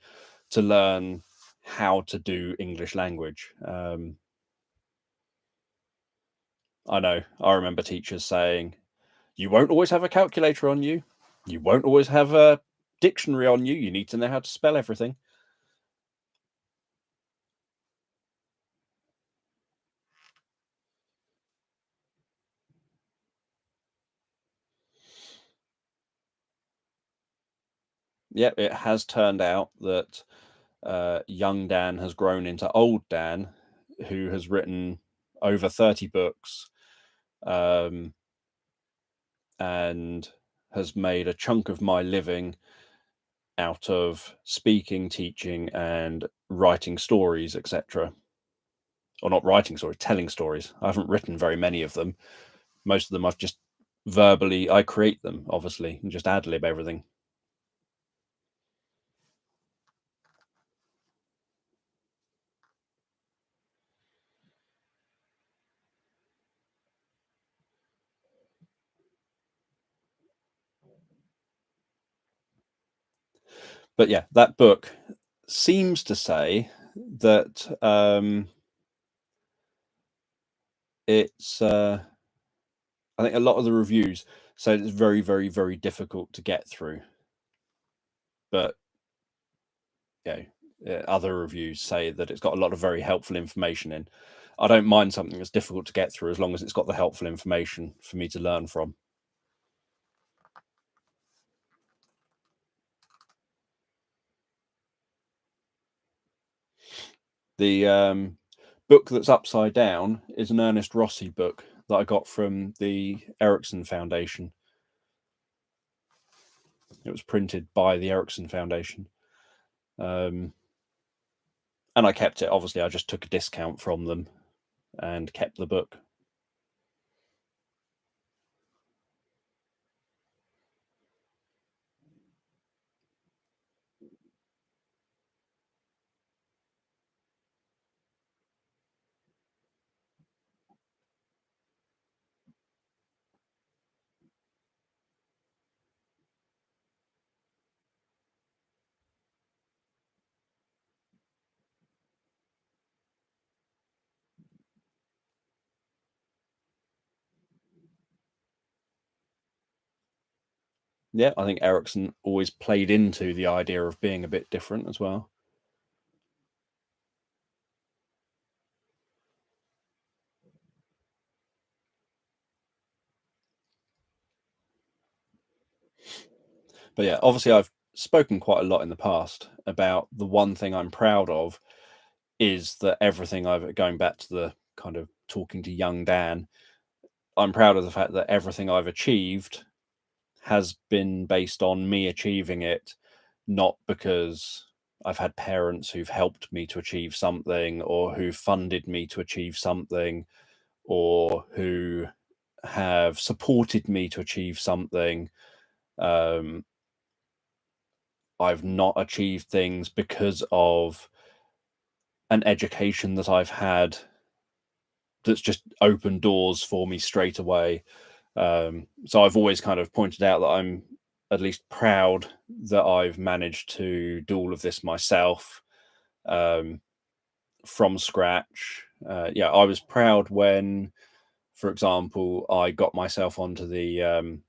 to learn how to do English language. I know, I remember teachers saying, you won't always have a calculator on you. You won't always have a dictionary on you. You need to know how to spell everything. Yeah, it has turned out that young Dan has grown into old Dan, who has written over 30 books and has made a chunk of my living out of speaking, teaching, and writing stories, etc. Or not writing stories, telling stories. I haven't written very many of them. Most of them I've just verbally, I create them, obviously, and just ad lib everything. But yeah, that book seems to say that it's I think a lot of the reviews say it's very, very, very difficult to get through. But you know, other reviews say that it's got a lot of very helpful information in. I don't mind something that's difficult to get through as long as it's got the helpful information for me to learn from. The book that's upside down is an Ernest Rossi book that I got from the Ericsson Foundation. It was printed by the Ericsson Foundation. And I kept it. Obviously, I just took a discount from them and kept the book. Yeah, I think Ericsson always played into the idea of being a bit different as well. But yeah, obviously I've spoken quite a lot in the past about the one thing I'm proud of is that everything I've, going back to the kind of talking to young Dan, I'm proud of the fact that everything I've achieved has been based on me achieving it, not because I've had parents who've helped me to achieve something or who funded me to achieve something or who have supported me to achieve something. I've not achieved things because of an education that I've had that's just opened doors for me straight away. So I've always kind of pointed out that I'm at least proud that I've managed to do all of this myself. from scratch. Yeah, I was proud when, for example, I got myself onto the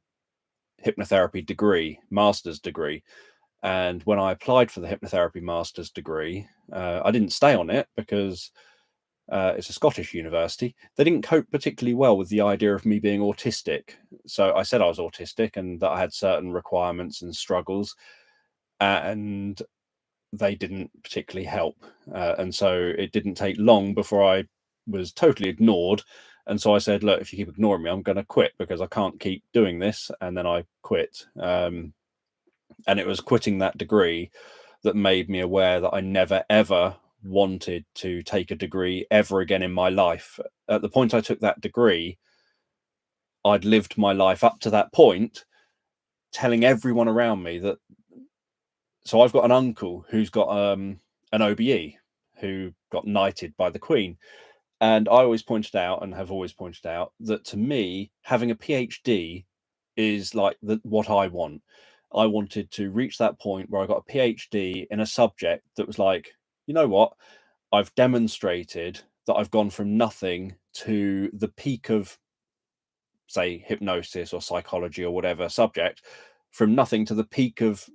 hypnotherapy degree, master's degree. And when I applied for the hypnotherapy master's degree, I didn't stay on it because it's a Scottish university. They didn't cope particularly well with the idea of me being autistic. So I said I was autistic and that I had certain requirements and struggles, and they didn't particularly help. And so it didn't take long before I was totally ignored. And so I said, look, if you keep ignoring me, I'm going to quit because I can't keep doing this. And then I quit. And it was quitting that degree that made me aware that I never, ever wanted to take a degree ever again in my life. At the point I took that degree, I'd lived my life up to that point telling everyone around me that. So I've got an uncle who's got an OBE who got knighted by the Queen. And I always pointed out, and have always pointed out, that to me, having a PhD is like what I want. I wanted to reach that point where I got a PhD in a subject that was like, you know what? I've demonstrated that I've gone from nothing to the peak of, say, hypnosis or psychology or whatever subject, from nothing to the peak of,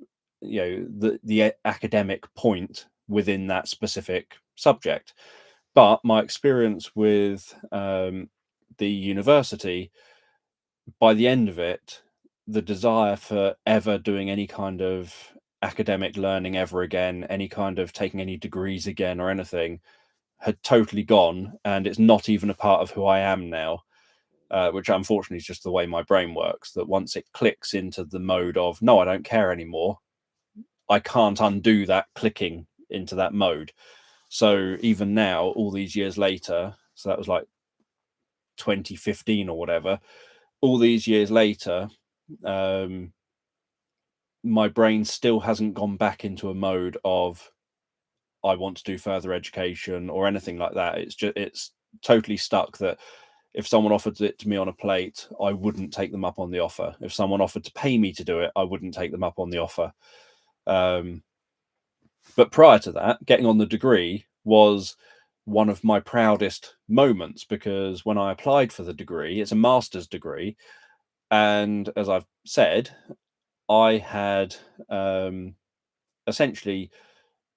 the academic point within that specific subject. But my experience with the university, by the end of it, the desire for ever doing any kind of academic learning ever again, any kind of taking any degrees again or anything, had totally gone. And it's not even a part of who I am now, which unfortunately is just the way my brain works, that once it clicks into the mode of, no, I don't care anymore, I can't undo that clicking into that mode. So even now, all these years later, so that was like 2015 or whatever, all these years later, my brain still hasn't gone back into a mode of I want to do further education or anything like that. It's totally stuck that if someone offered it to me on a plate, I wouldn't take them up on the offer. If someone offered to pay me to do it, I wouldn't take them up on the offer. But prior to that, getting on the degree was one of my proudest moments, because when I applied for the degree, it's a master's degree. And as I've said, I had essentially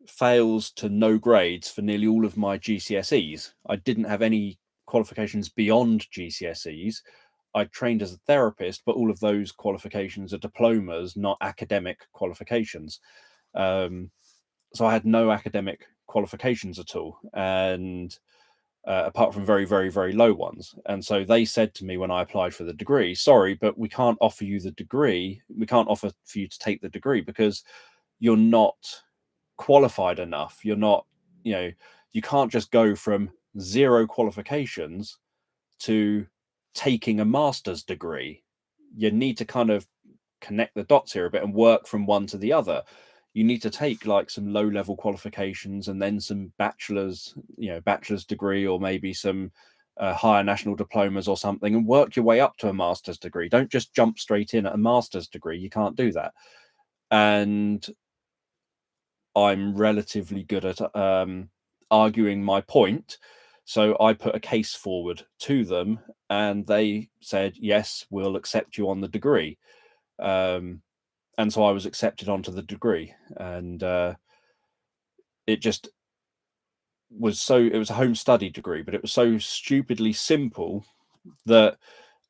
fails to no grades for nearly all of my GCSEs. I didn't have any qualifications beyond GCSEs. I trained as a therapist, but all of those qualifications are diplomas, not academic qualifications. So I had no academic qualifications at all, and apart from very, very, very low ones. And so they said to me when I applied for the degree, sorry, but we can't offer you the degree. We can't offer for you to take the degree because you're not qualified enough. You're not, you can't just go from zero qualifications to taking a master's degree. You need to kind of connect the dots here a bit and work from one to the other. You need to take like some low level qualifications and then some bachelor's degree, or maybe some higher national diplomas or something, and work your way up to a master's degree. Don't just jump straight in at a master's degree. You can't do that. And I'm relatively good at arguing my point. So I put a case forward to them and they said, yes, we'll accept you on the degree. And so I was accepted onto the degree, and it just was it was a home study degree, but it was so stupidly simple that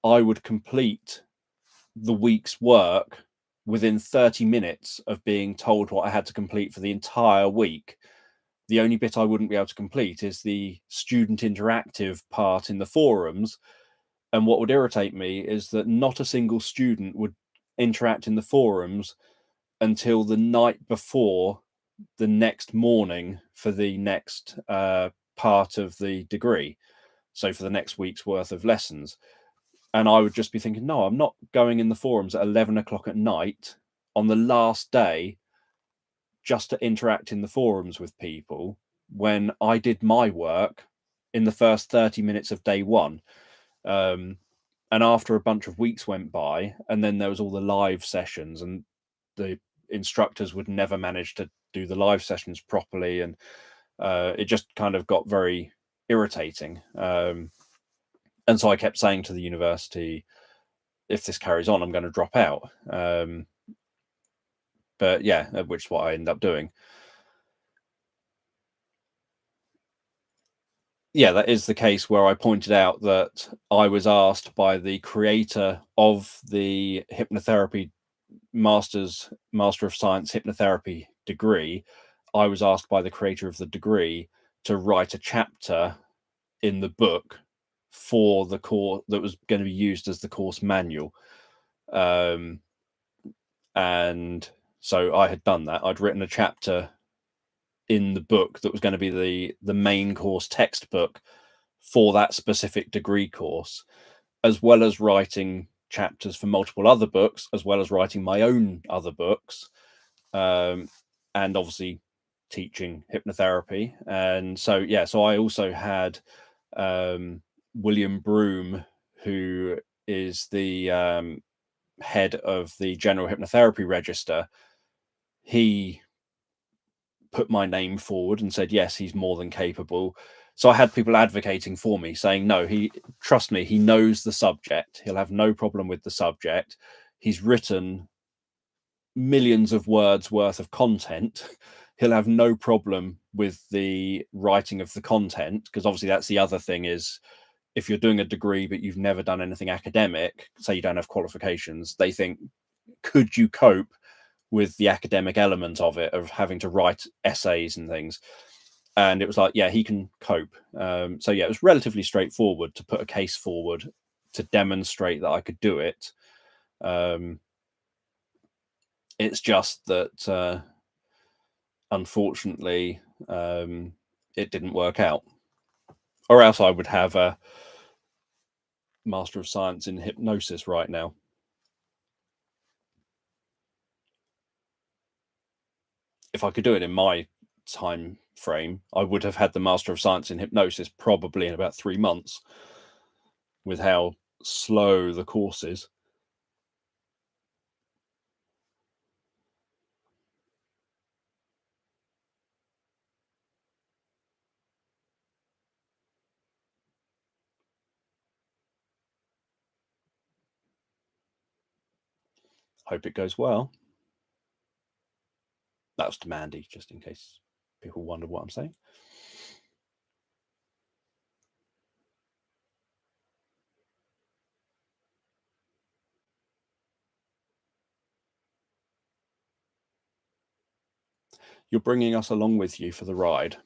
I would complete the week's work within 30 minutes of being told what I had to complete for the entire week. The only bit I wouldn't be able to complete is the student interactive part in the forums. And what would irritate me is that not a single student would interact in the forums until the night before the next morning for the next part of the degree. So for the next week's worth of lessons. And I would just be thinking, no, I'm not going in the forums at 11 o'clock at night on the last day just to interact in the forums with people when I did my work in the first 30 minutes of day one. And after a bunch of weeks went by, and then there was all the live sessions, and the instructors would never manage to do the live sessions properly. And It just kind of got very irritating. And so I kept saying to the university, if this carries on, I'm going to drop out. But yeah, which is what I ended up doing. Yeah, that is the case where I pointed out that I was asked by the creator of the hypnotherapy Master of Science hypnotherapy degree. I was asked by the creator of the degree to write a chapter in the book for the course that was going to be used as the course manual. And so I had done that. I'd written a chapter in the book that was going to be the main course textbook for that specific degree course, as well as writing chapters for multiple other books, as well as writing my own other books, and obviously teaching hypnotherapy. And so yeah, so I also had William Broome, who is the head of the General Hypnotherapy Register. He put my name forward and said, yes, he's more than capable. So I had people advocating for me, saying, no, trust me, he knows the subject. He'll have no problem with the subject. He's written millions of words worth of content. He'll have no problem with the writing of the content, because obviously that's the other thing is, if you're doing a degree but you've never done anything academic, say you don't have qualifications, they think, could you cope with the academic element of it, of having to write essays and things? And it was like, yeah, he can cope. So yeah, it was relatively straightforward to put a case forward to demonstrate that I could do it. It's just that unfortunately it didn't work out, or else I would have a Master of Science in Hypnosis right now. If I could do it in my time frame, I would have had the Master of Science in Hypnosis probably in about 3 months, with how slow the course is. Hope it goes well. That was to Mandy, just in case people wonder what I'm saying. You're bringing us along with you for the ride.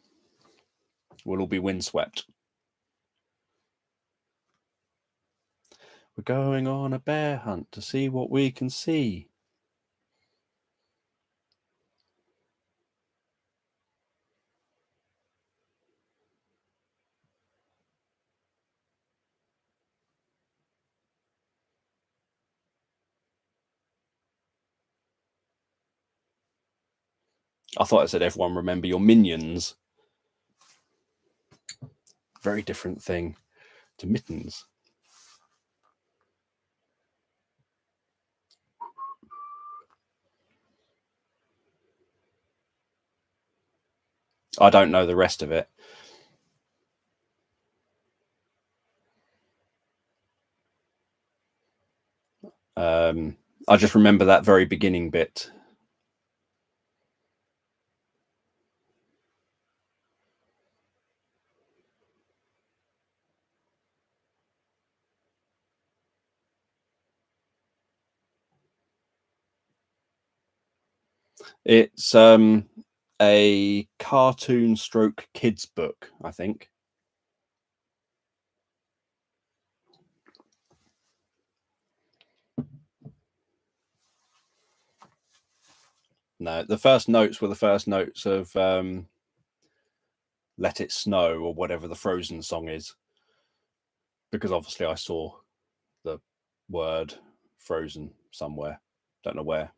We'll all be windswept. We're going on a bear hunt to see what we can see. I thought I said, everyone remember your minions. Very different thing to mittens. I don't know the rest of it. I just remember that very beginning bit. It's a cartoon stroke kids book, I think. No, the first notes were the first notes of Let It Snow, or whatever the Frozen song is, because obviously I saw the word Frozen somewhere. Don't know where.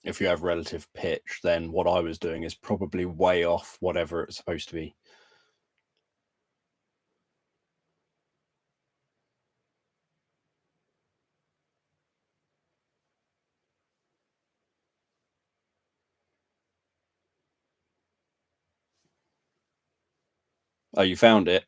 if you have relative pitch, then what I was doing is probably way off whatever it's supposed to be. Oh, you found it?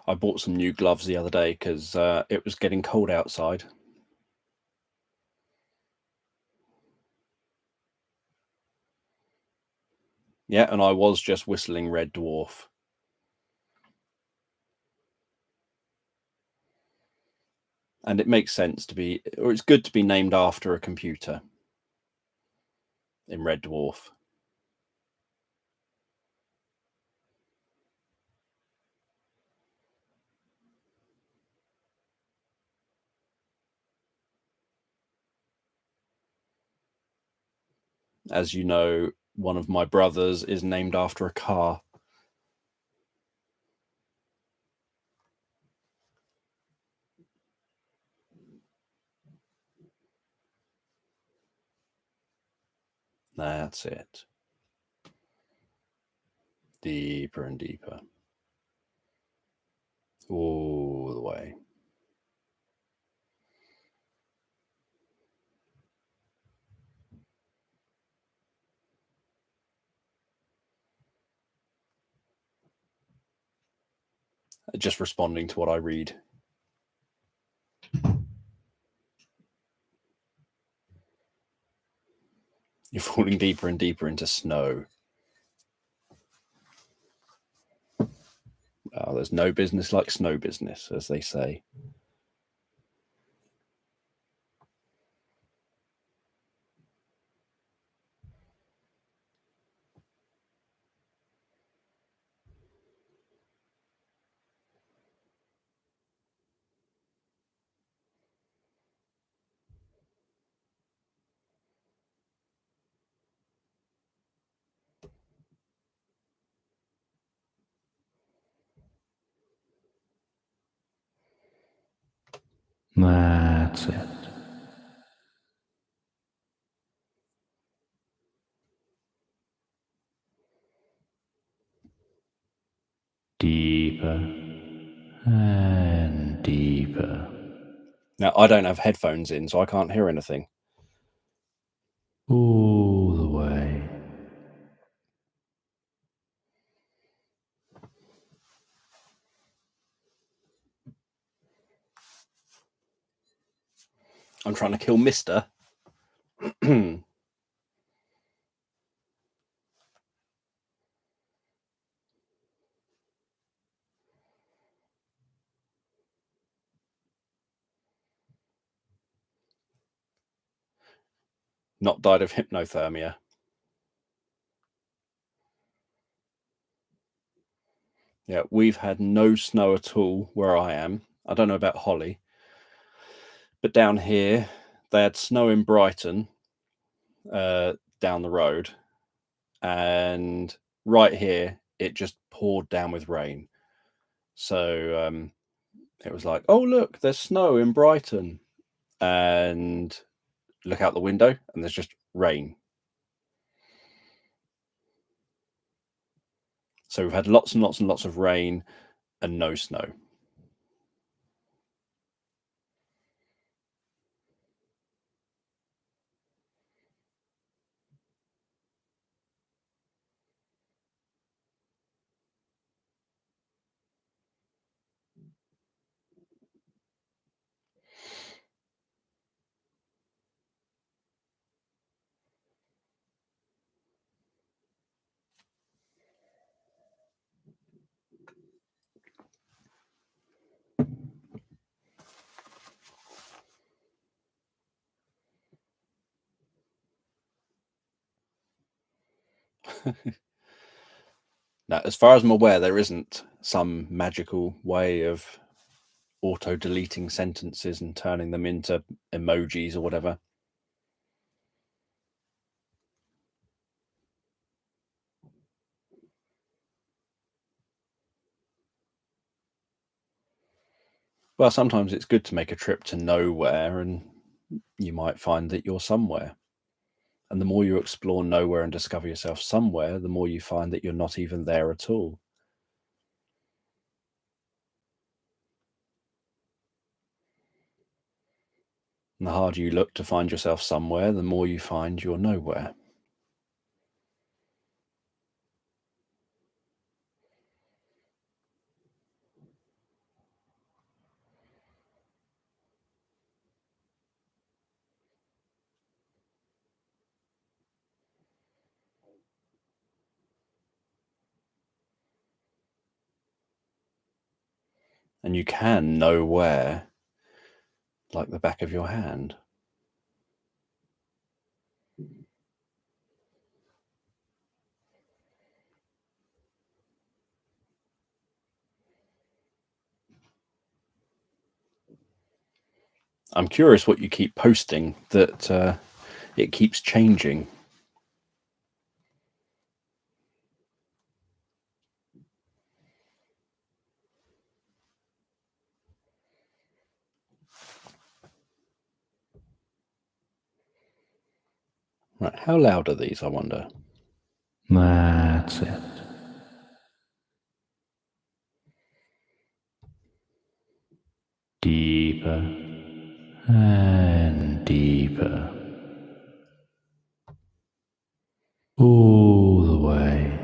I bought some new gloves the other day because it was getting cold outside. Yeah, and I was just whistling Red Dwarf. And it makes sense to be, or it's good to be named after a computer in Red Dwarf. As you know, one of my brothers is named after a car. That's it. Deeper and deeper. All the way. Just responding to what I read. You're falling deeper and deeper into snow. Oh, there's no business like snow business, as they say. That's it. Deeper and deeper. Now, I don't have headphones in, so I can't hear anything. All the way. I'm trying to kill Mister. Not died of hypnothermia. Yeah, we've had no snow at all where I am. I don't know about Holly, but down here they had snow in Brighton, down the road, and right here it just poured down with rain. So it was like, oh look, there's snow in Brighton, and look out the window and there's just rain. So we've had lots and lots and lots of rain and no snow. Now, as far as I'm aware, there isn't some magical way of auto deleting sentences and turning them into emojis or whatever. Well, sometimes it's good to make a trip to nowhere, and you might find that you're somewhere. And the more you explore nowhere and discover yourself somewhere, the more you find that you're not even there at all. And the harder you look to find yourself somewhere, the more you find you're nowhere. And you can know where like the back of your hand. I'm curious what you keep posting that it keeps changing. Right, how loud are these, I wonder? That's it. Deeper and deeper. All the way.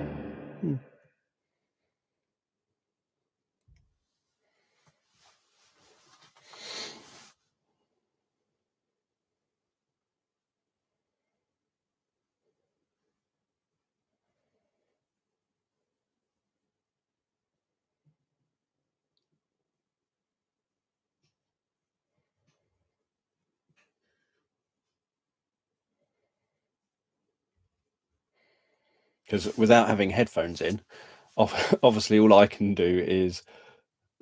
Because without having headphones in, obviously all I can do is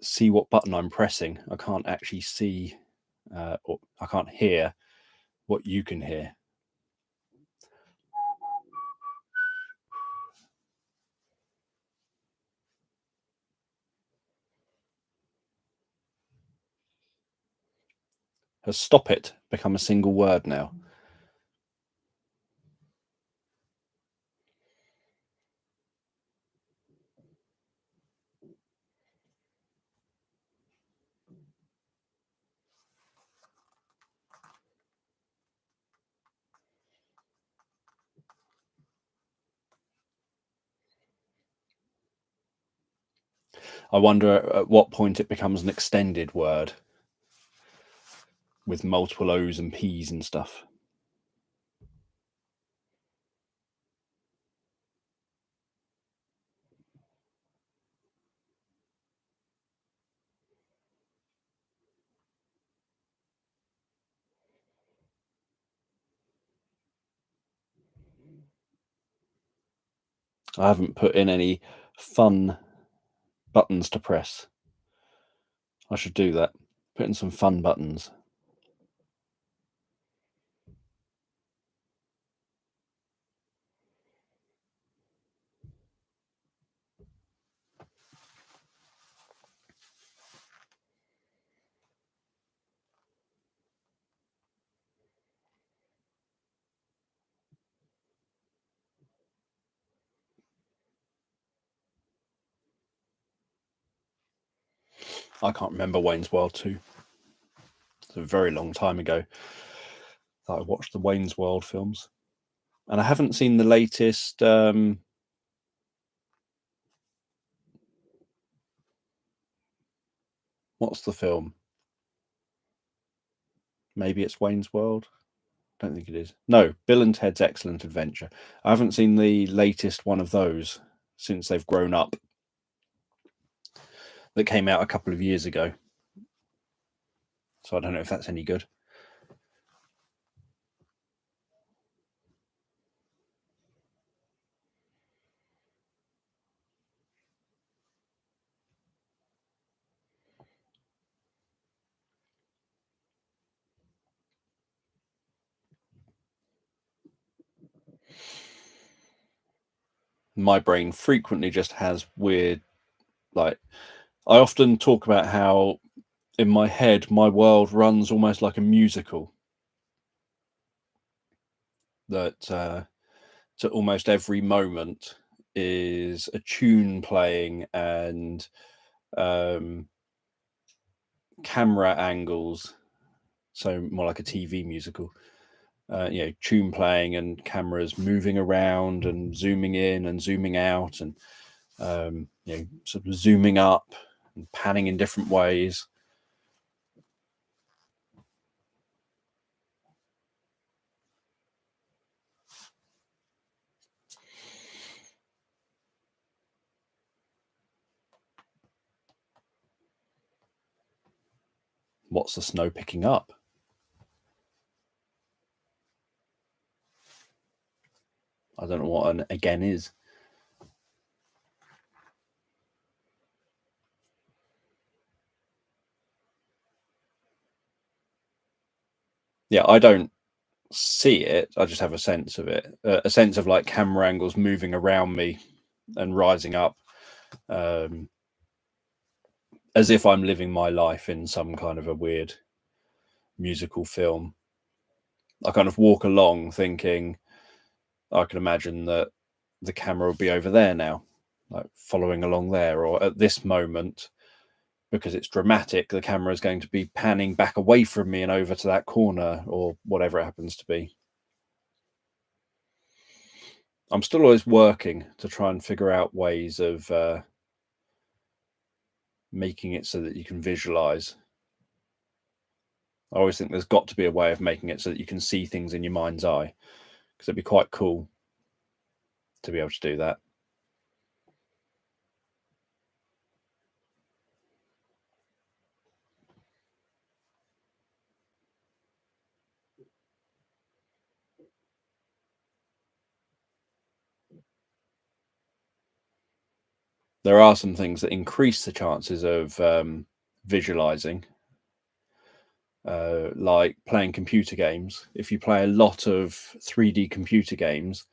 see what button I'm pressing. I can't actually see, or I can't hear what you can hear. Has stop it become a single word now? I wonder at what point it becomes an extended word with multiple O's and P's and stuff. I haven't put in any fun buttons to press. I should do that. Put in some fun buttons. I can't remember Wayne's World 2. It's a very long time ago that I watched the Wayne's World films. And I haven't seen the latest what's the film? Maybe it's Wayne's World. Don't think it is. No, Bill and Ted's Excellent Adventure. I haven't seen the latest one of those since they've grown up. That came out a couple of years ago. So I don't know if that's any good. My brain frequently just has weird, like, I often talk about how in my head, my world runs almost like a musical. That to almost every moment is a tune playing and camera angles. So more like a TV musical. Tune playing and cameras moving around and zooming in and zooming out and sort of zooming up and panning in different ways. What's the snow picking up? I don't know what an again is. Yeah, I don't see it. I just have a sense of it, a sense of like camera angles moving around me and rising up, as if I'm living my life in some kind of a weird musical film. I kind of walk along thinking, I can imagine that the camera will be over there now, like following along there, or at this moment, because it's dramatic, the camera is going to be panning back away from me and over to that corner, or whatever it happens to be. I'm still always working to try and figure out ways of making it so that you can visualize. I always think there's got to be a way of making it so that you can see things in your mind's eye, because it'd be quite cool to be able to do that. There are some things that increase the chances of visualizing, like playing computer games. If you play a lot of 3D computer games,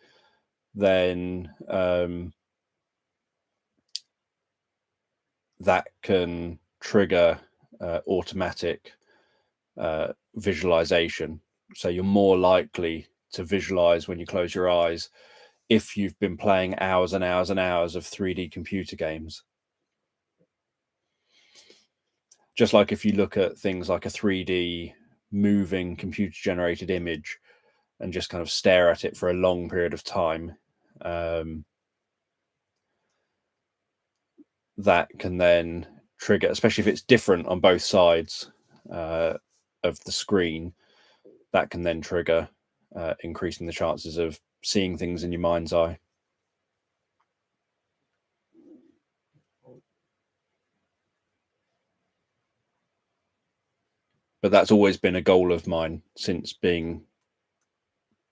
then that can trigger automatic visualization. So you're more likely to visualize when you close your eyes if you've been playing hours and hours and hours of 3D computer games. Just like if you look at things like a 3D moving computer generated image and just kind of stare at it for a long period of time, that can then trigger, especially if it's different on both sides of the screen, that can then trigger increasing the chances of seeing things in your mind's eye. But that's always been a goal of mine since being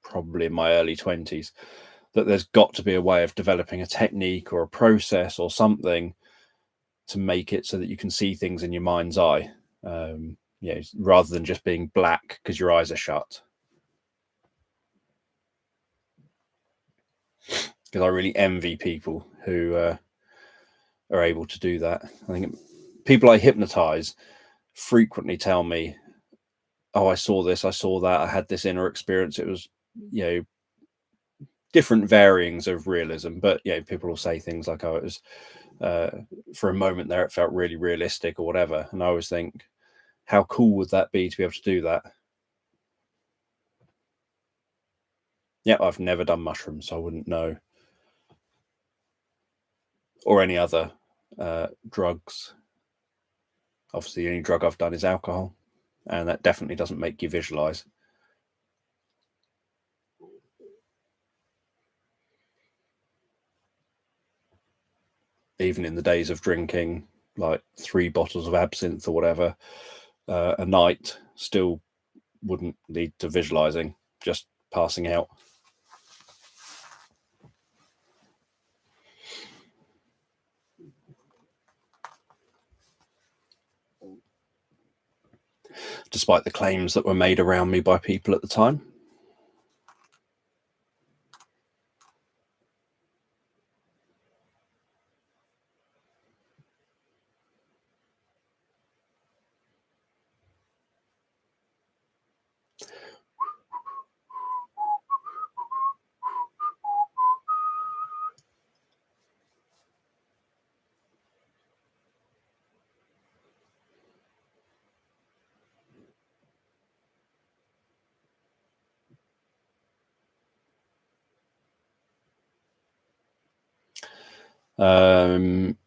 probably in my early 20s, that there's got to be a way of developing a technique or a process or something to make it so that you can see things in your mind's eye, rather than just being black because your eyes are shut. Because I really envy people who are able to do that. I think people I hypnotize frequently tell me, oh, I saw this, I saw that, I had this inner experience. It was, different varyings of realism, but people will say things like, oh, it was for a moment there, it felt really realistic or whatever. And I always think, how cool would that be to be able to do that? Yeah, I've never done mushrooms, so I wouldn't know. Or any other drugs. Obviously, the only drug I've done is alcohol, and that definitely doesn't make you visualize. Even in the days of drinking like 3 bottles of absinthe or whatever a night, still wouldn't lead to visualizing, just passing out. Despite the claims that were made around me by people at the time.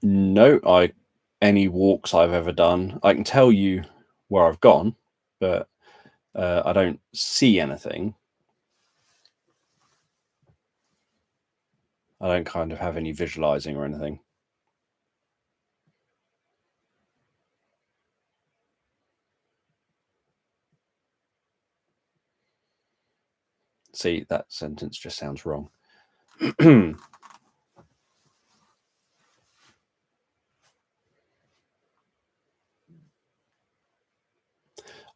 No, any walks I've ever done, I can tell you where I've gone, but I don't see anything. I don't kind of have any visualizing or anything. See, that sentence just sounds wrong.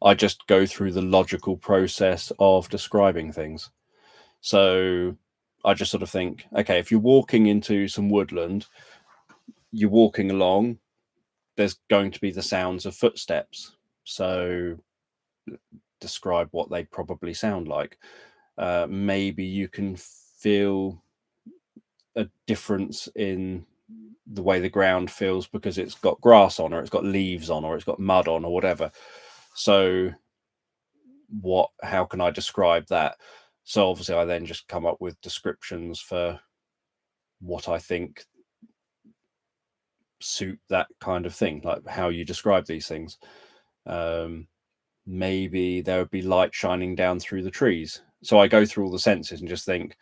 I just go through the logical process of describing things. So I just sort of think, okay, if you're walking into some woodland, you're walking along, there's going to be the sounds of footsteps. So describe what they probably sound like. Maybe you can feel a difference in the way the ground feels because it's got grass on, or it's got leaves on, or it's got mud on, or whatever. So how can I describe that? So obviously I then just come up with descriptions for what I think suit that kind of thing, like how you describe these things. Maybe there would be light shining down through the trees. So I go through all the senses and just think,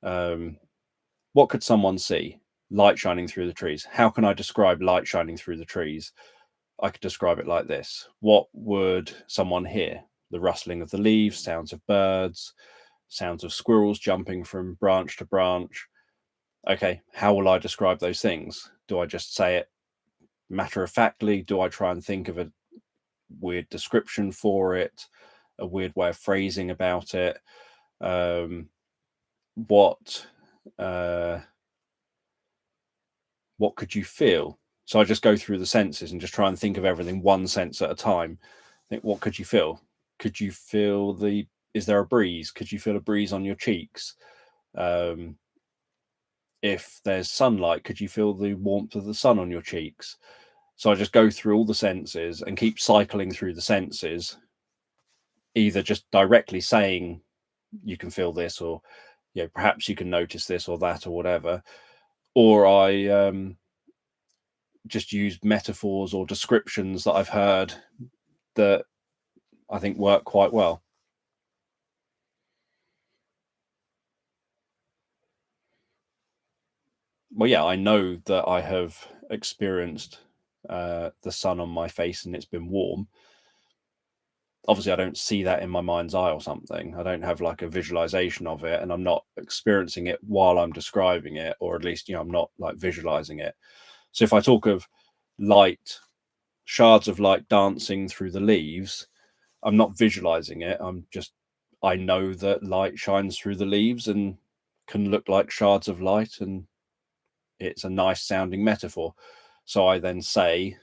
what could someone see? Light shining through the trees. How can I describe light shining through the trees? I could describe it like this. What would someone hear? The rustling of the leaves, sounds of birds, sounds of squirrels jumping from branch to branch. Okay, how will I describe those things? Do I just say it matter of factly? Do I try and think of a weird description for it, a weird way of phrasing about it? What could you feel? So I just go through the senses and just try and think of everything one sense at a time. Think, what could you feel? Could you feel is there a breeze? Could you feel a breeze on your cheeks? If there's sunlight, could you feel the warmth of the sun on your cheeks? So I just go through all the senses and keep cycling through the senses, either just directly saying you can feel this, or perhaps you can notice this or that or whatever, or I just use metaphors or descriptions that I've heard that I think work quite well. Well, yeah, I know that I have experienced the sun on my face and it's been warm. Obviously, I don't see that in my mind's eye or something. I don't have like a visualization of it, and I'm not experiencing it while I'm describing it, or at least, I'm not like visualizing it. So if I talk of light, shards of light dancing through the leaves, I'm not visualizing it. I know that light shines through the leaves and can look like shards of light, and it's a nice sounding metaphor. So I then say,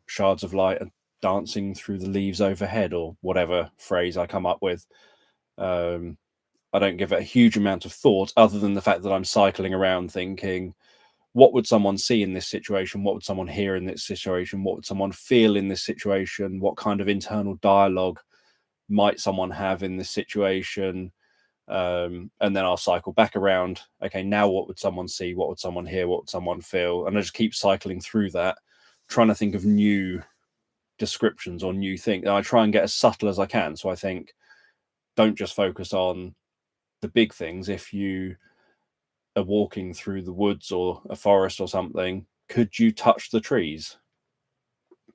shards of light are dancing through the leaves overhead, or whatever phrase I come up with. I don't give it a huge amount of thought, other than the fact that I'm cycling around thinking, what would someone see in this situation? What would someone hear in this situation? What would someone feel in this situation? What kind of internal dialogue might someone have in this situation? And then I'll cycle back around. Okay, now what would someone see? What would someone hear? What would someone feel? And I just keep cycling through that, trying to think of new descriptions or new things. And I try and get as subtle as I can. So I think, don't just focus on the big things. If you are walking through the woods or a forest or something, could you touch the trees?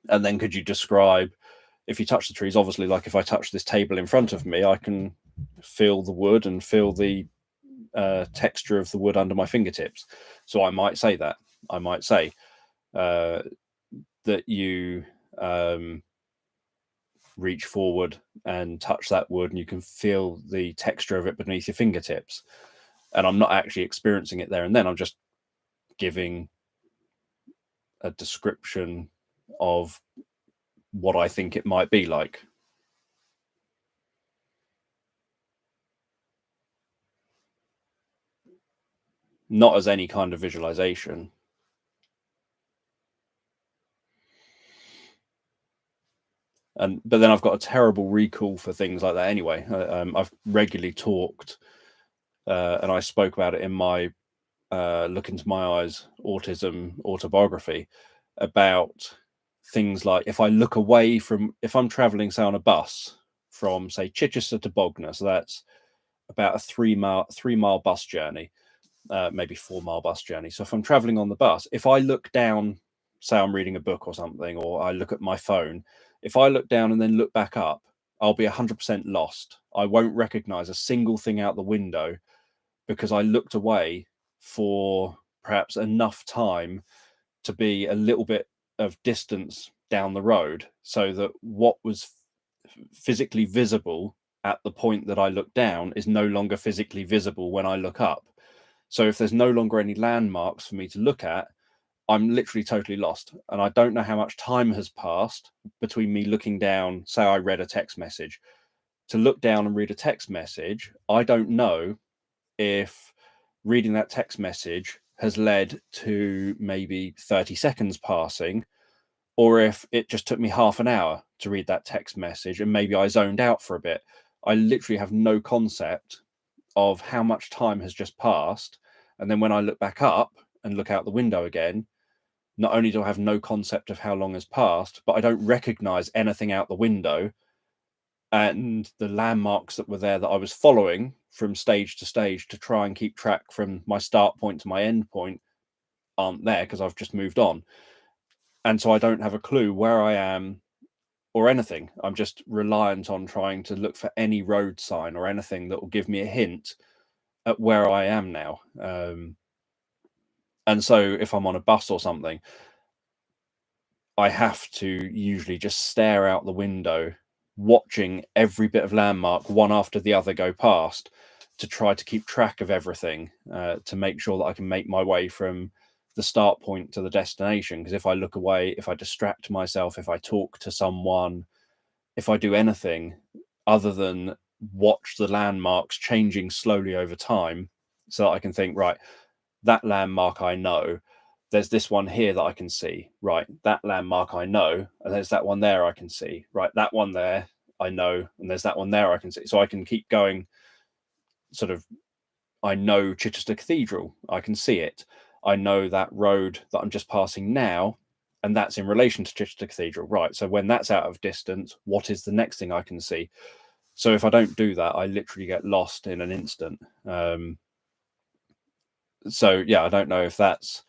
And then could you describe, if you touch the trees, obviously, like if I touch this table in front of me, I can feel the wood and feel the texture of the wood under my fingertips. So I might say that. I might say that you reach forward and touch that wood and you can feel the texture of it beneath your fingertips. And I'm not actually experiencing it there and then. I'm just giving a description of what I think it might be like. Not as any kind of visualization. But then I've got a terrible recall for things like that anyway. I've regularly talked, and I spoke about it in my Look Into My Eyes Autism autobiography about things like if I look away from, if I'm traveling, say, on a bus from, say, Chichester to Bognor, so that's about a 3-mile bus journey, maybe 4-mile bus journey. So if I'm traveling on the bus, if I look down, say I'm reading a book or something, or I look at my phone, if I look down and then look back up, I'll be 100% lost. I won't recognize a single thing out the window because I looked away for perhaps enough time to be a little bit of distance down the road, so that what was physically visible at the point that I look down is no longer physically visible when I look up. So if there's no longer any landmarks for me to look at, I'm literally totally lost. And I don't know how much time has passed between me looking down, say I read a text message, to look down and read a text message. I don't know if reading that text message has led to maybe 30 seconds passing, or if it just took me half an hour to read that text message and maybe I zoned out for a bit. I literally have no concept of how much time has just passed. And then when I look back up and look out the window again, not only do I have no concept of how long has passed, but I don't recognize anything out the window. And the landmarks that were there that I was following from stage to stage to try and keep track from my start point to my end point aren't there because I've just moved on. And so I don't have a clue where I am or anything. I'm just reliant on trying to look for any road sign or anything that will give me a hint at where I am now. And so if I'm on a bus or something, I have to usually just stare out the window, watching every bit of landmark one after the other go past, to try to keep track of everything, to make sure that I can make my way from the start point to the destination. Because if I look away, if I distract myself, if I talk to someone, if I do anything other than watch the landmarks changing slowly over time, so that I can think, right, that landmark I know, there's this one here that I can see, right, that landmark I know, and there's that one there I can see, right, that one there I know, and there's that one there I can see. So I can keep going, sort of, I know Chichester Cathedral, I can see it. I know that road that I'm just passing now, and that's in relation to Chichester Cathedral, right? So when that's out of distance, what is the next thing I can see? So if I don't do that, I literally get lost in an instant. So yeah, I don't know if that's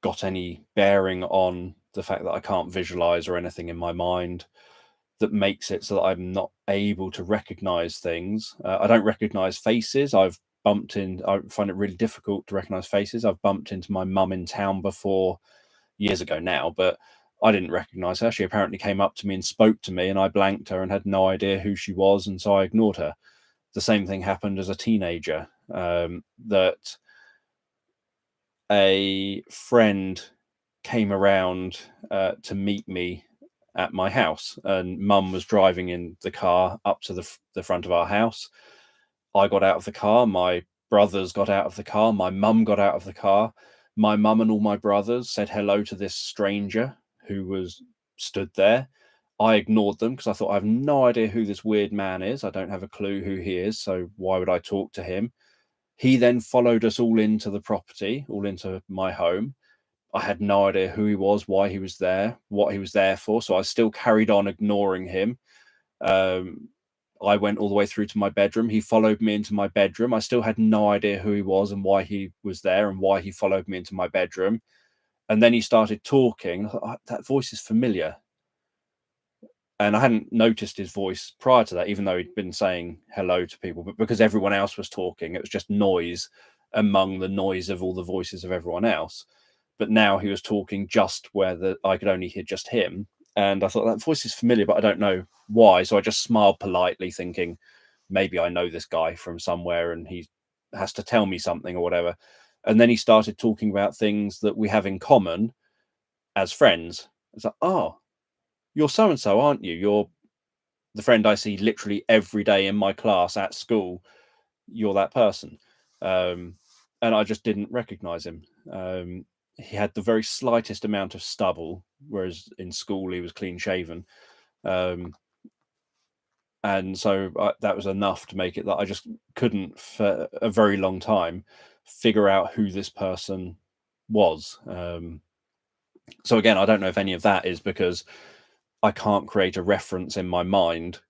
got any bearing on the fact that I can't visualize or anything in my mind that makes it so that I'm not able to recognize things. I don't recognize faces. I find it really difficult to recognize faces. I've bumped into my mum in town before, years ago now, but I didn't recognize her. She apparently came up to me and spoke to me, and I blanked her and had no idea who she was, and so I ignored her. The same thing happened as a teenager, that a friend came around to meet me at my house, and mum was driving in the car up to the front of our house. I got out of the car, my brothers got out of the car, my mum got out of the car. My mum and all my brothers said hello to this stranger who was stood there. I ignored them because I thought, I have no idea who this weird man is. I don't have a clue who he is, so why would I talk to him? He then followed us all into the property, all into my home. I had no idea who he was, why he was there, what he was there for. So I still carried on ignoring him. I went all the way through to my bedroom. He followed me into my bedroom. I still had no idea who he was and why he was there and why he followed me into my bedroom. And then he started talking. I thought, oh, that voice is familiar. And I hadn't noticed his voice prior to that, even though he'd been saying hello to people. But because everyone else was talking, it was just noise among the noise of all the voices of everyone else. But now he was talking just where I could only hear just him. And I thought, that voice is familiar, but I don't know why. So I just smiled politely, thinking maybe I know this guy from somewhere and he has to tell me something or whatever. And then he started talking about things that we have in common as friends. It's like, oh, you're so and so, aren't you? You're the friend I see literally every day in my class at school. You're that person. And I just didn't recognize him. He had the very slightest amount of stubble, whereas in school he was clean shaven. And so that was enough to make it that I just couldn't, for a very long time, figure out who this person was. So again, I don't know if any of that is because I can't create a reference in my mind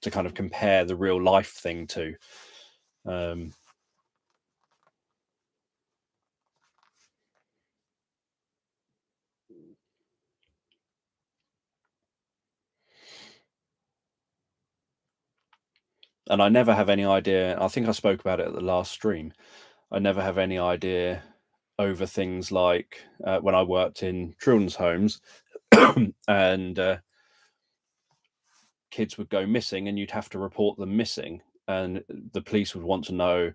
to kind of compare the real life thing to. And I never have any idea. I think I spoke about it at the last stream. I never have any idea over things like when I worked in children's homes and kids would go missing and you'd have to report them missing. And the police would want to know,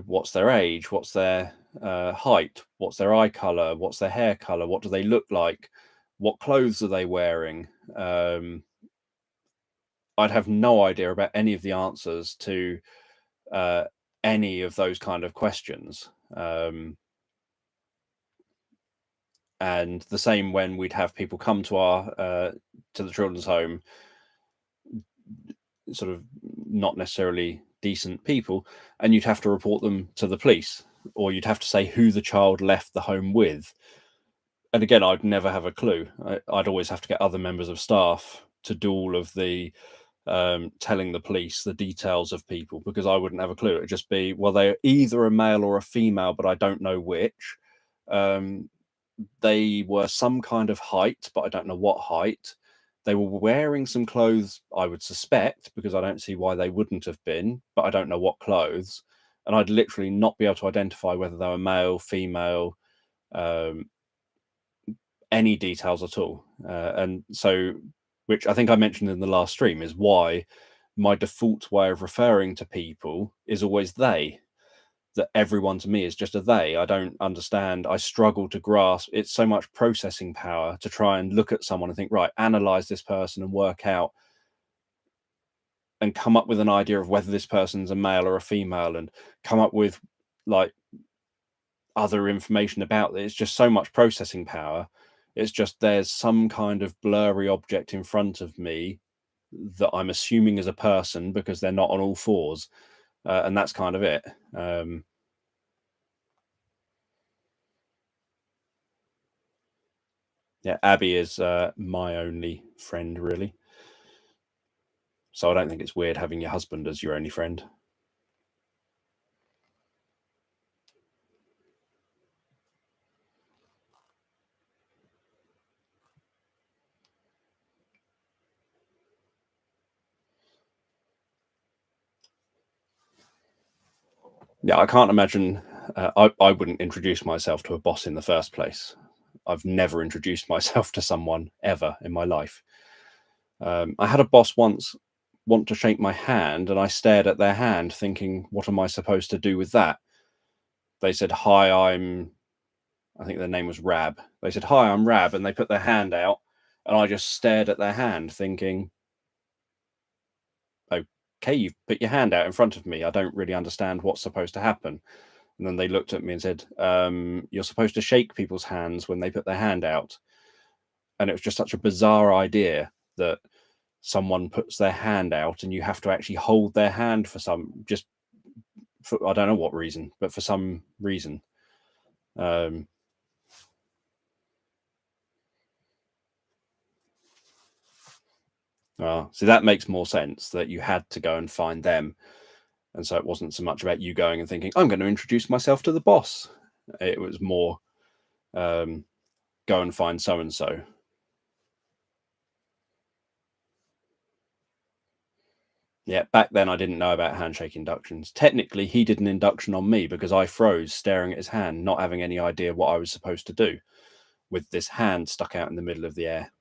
what's their age, what's their height, what's their eye color, what's their hair color, what do they look like, what clothes are they wearing. I'd have no idea about any of the answers to any of those kind of questions. And the same when we'd have people come to to the children's home, sort of not necessarily decent people, and you'd have to report them to the police, or you'd have to say who the child left the home with. And again, I'd never have a clue. I'd always have to get other members of staff to do all of the telling the police the details of people, because I wouldn't have a clue. It'd just be, well, they're either a male or a female, but I don't know which. They were some kind of height, but I don't know what height. They were wearing some clothes, I would suspect, because I don't see why they wouldn't have been, but I don't know what clothes. And I'd literally not be able to identify whether they were male, female, any details at all. And so, which I think I mentioned in the last stream, is why my default way of referring to people is always they. That everyone to me is just a they. I don't understand. I struggle to grasp. It's so much processing power to try and look at someone and think, right, analyze this person and work out and come up with an idea of whether this person's a male or a female, and come up with like other information about it. It's just so much processing power. It's just there's some kind of blurry object in front of me that I'm assuming is a person because they're not on all fours, and that's kind of it. Yeah, Abby is my only friend, really. So I don't think it's weird having your husband as your only friend. Yeah, I can't imagine. I wouldn't introduce myself to a boss in the first place. I've never introduced myself to someone ever in my life. I had a boss once want to shake my hand, and I stared at their hand thinking, what am I supposed to do with that? They said, hi, I think their name was Rab. They said, hi, I'm Rab. And they put their hand out, and I just stared at their hand thinking, okay, you've put your hand out in front of me. I don't really understand what's supposed to happen. And then they looked at me and said, you're supposed to shake people's hands when they put their hand out. And it was just such a bizarre idea that someone puts their hand out and you have to actually hold their hand for I don't know what reason, but for some reason. So that makes more sense, that you had to go and find them. And so it wasn't so much about you going and thinking, I'm going to introduce myself to the boss. It was more go and find so-and-so. Yeah, back then I didn't know about handshake inductions. Technically, he did an induction on me because I froze staring at his hand, not having any idea what I was supposed to do with this hand stuck out in the middle of the air.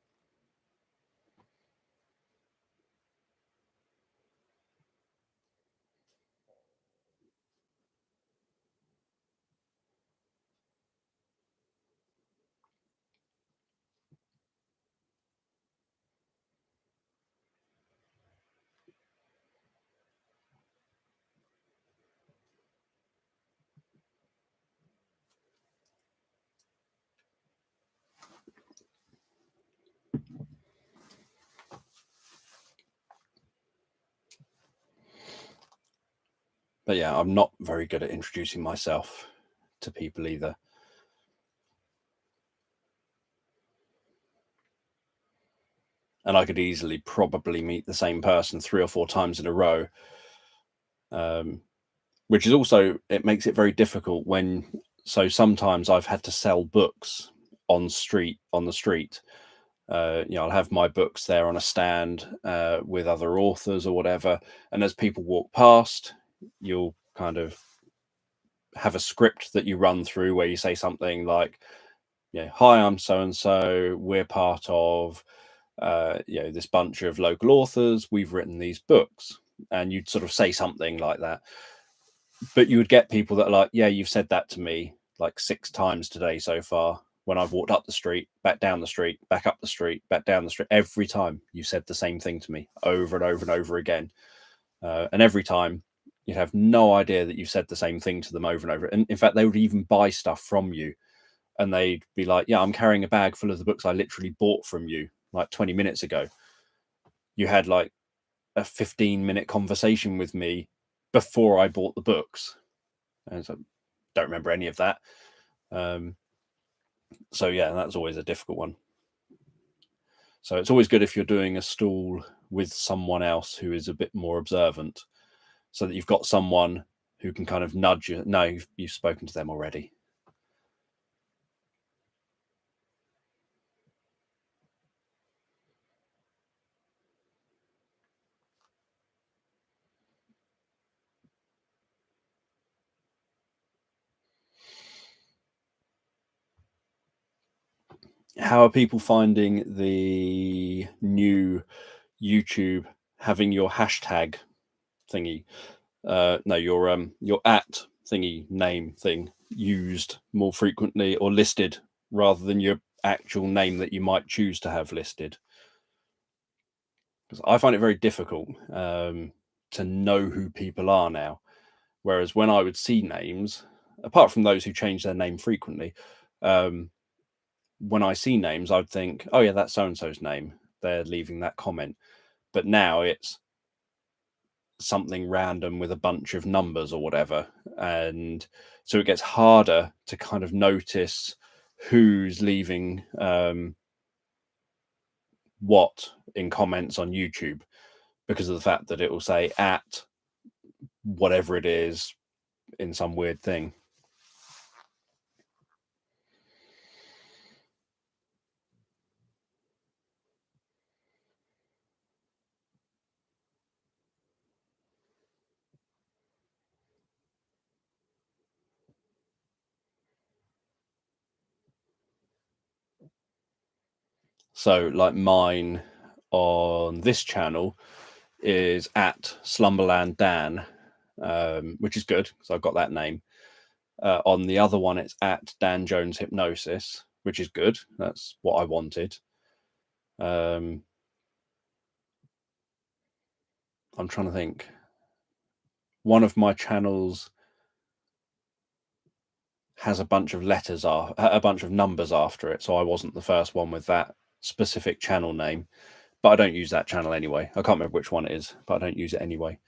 But yeah, I'm not very good at introducing myself to people either. And I could easily probably meet the same person 3 or 4 times in a row, which is also, it makes it very difficult when, so sometimes I've had to sell books on the street. I'll have my books there on a stand with other authors or whatever, and as people walk past, you'll kind of have a script that you run through where you say something like, hi, I'm so and so, we're part of this bunch of local authors, we've written these books, and you'd sort of say something like that. But you would get people that are like, yeah, you've said that to me like 6 times today so far, when I've walked up the street, back down the street, back up the street, back down the street. Every time you said the same thing to me over and over and over again. And every time you'd have no idea that you said the same thing to them over and over. And in fact, they would even buy stuff from you, and they'd be like, yeah, I'm carrying a bag full of the books I literally bought from you like 20 minutes ago. You had like a 15-minute conversation with me before I bought the books. And so don't remember any of that. So yeah, that's always a difficult one. So it's always good if you're doing a stall with someone else who is a bit more observant, so that you've got someone who can kind of nudge you. No, you've spoken to them already. How are people finding the new YouTube having your hashtag thingy? No, your at thingy name thing used more frequently or listed rather than your actual name that you might choose to have listed? Because I find it very difficult to know who people are now. Whereas when I would see names, apart from those who change their name frequently, when I see names, I'd think, oh yeah, that's so and so's name. They're leaving that comment. But now it's something random with a bunch of numbers or whatever. And so it gets harder to kind of notice who's leaving what in comments on YouTube, because of the fact that it will say at whatever it is in some weird thing. So like mine on this channel is at Slumberland Dan, which is good because I've got that name. On the other one, it's at Dan Jones Hypnosis, which is good. That's what I wanted. I'm trying to think. One of my channels has a bunch of a bunch of numbers after it, so I wasn't the first one with that specific channel name. But I don't use that channel anyway. I can't remember which one it is, but I don't use it anyway.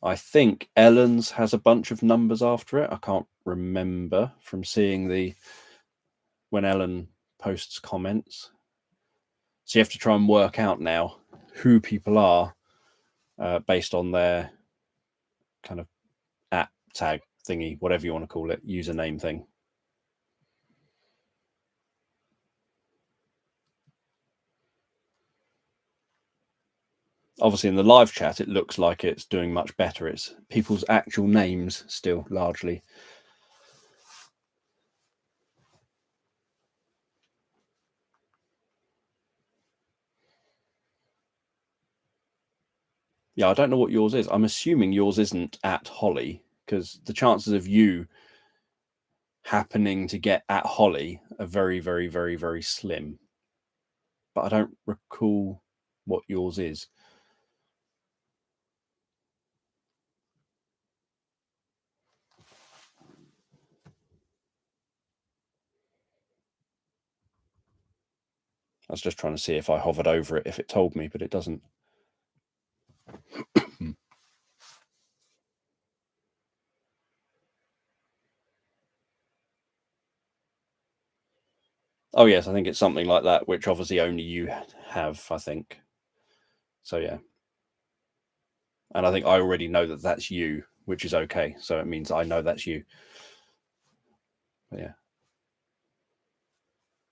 I think Ellen's has a bunch of numbers after it. I can't remember from seeing when Ellen posts comments. So you have to try and work out now who people are based on their kind of at tag thingy, whatever you want to call it, username thing. Obviously in the live chat, it looks like it's doing much better. It's people's actual names still largely. Yeah, I don't know what yours is. I'm assuming yours isn't at Holly, because the chances of you happening to get at Holly are very, very, very, very slim. But I don't recall what yours is. was just trying to see if I hovered over it, if it told me, but it doesn't. Oh yes, I think it's something like that, which obviously only you have, I think. So yeah. And I think I already know that that's you, which is okay. So it means I know that's you. But yeah.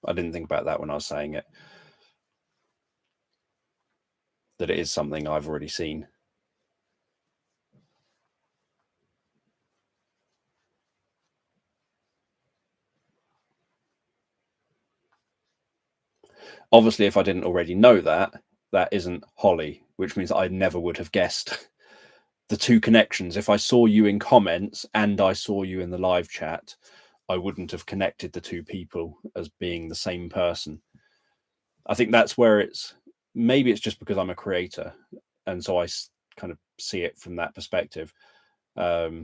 I didn't think about that when I was saying it. That it is something I've already seen. Obviously, if I didn't already know that, that isn't Holly, which means I never would have guessed the two connections. If I saw you in comments and I saw you in the live chat, I wouldn't have connected the two people as being the same person. I think that's where maybe it's just because I'm a creator, and so I kind of see it from that perspective. But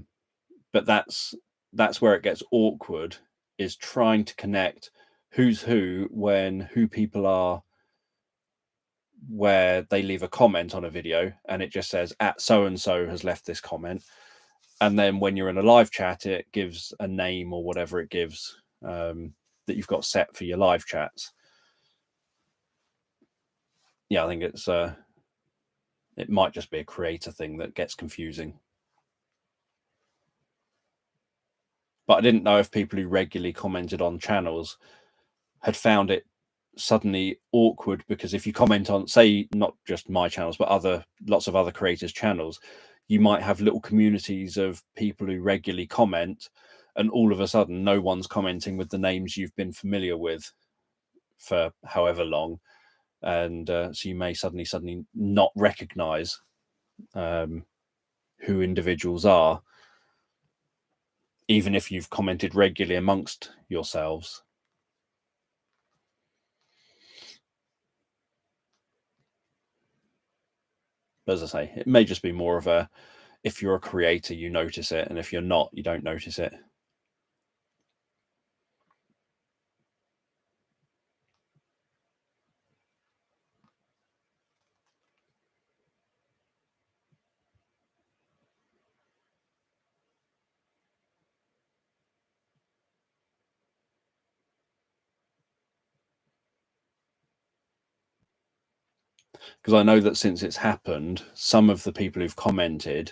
that's where it gets awkward, is trying to connect who's who when who people are, where they leave a comment on a video and it just says at so and so has left this comment, and then when you're in a live chat it gives a name or whatever it gives that you've got set for your live chats. Yeah, I think it might just be a creator thing that gets confusing. But I didn't know if people who regularly commented on channels had found it suddenly awkward, because if you comment on, say, not just my channels, but lots of other creators' channels, you might have little communities of people who regularly comment, and all of a sudden no one's commenting with the names you've been familiar with for however long. And so you may suddenly not recognize who individuals are, even if you've commented regularly amongst yourselves. But as I say, it may just be more of a, if you're a creator, you notice it, and if you're not, you don't notice it. Because I know that since it's happened, some of the people who've commented,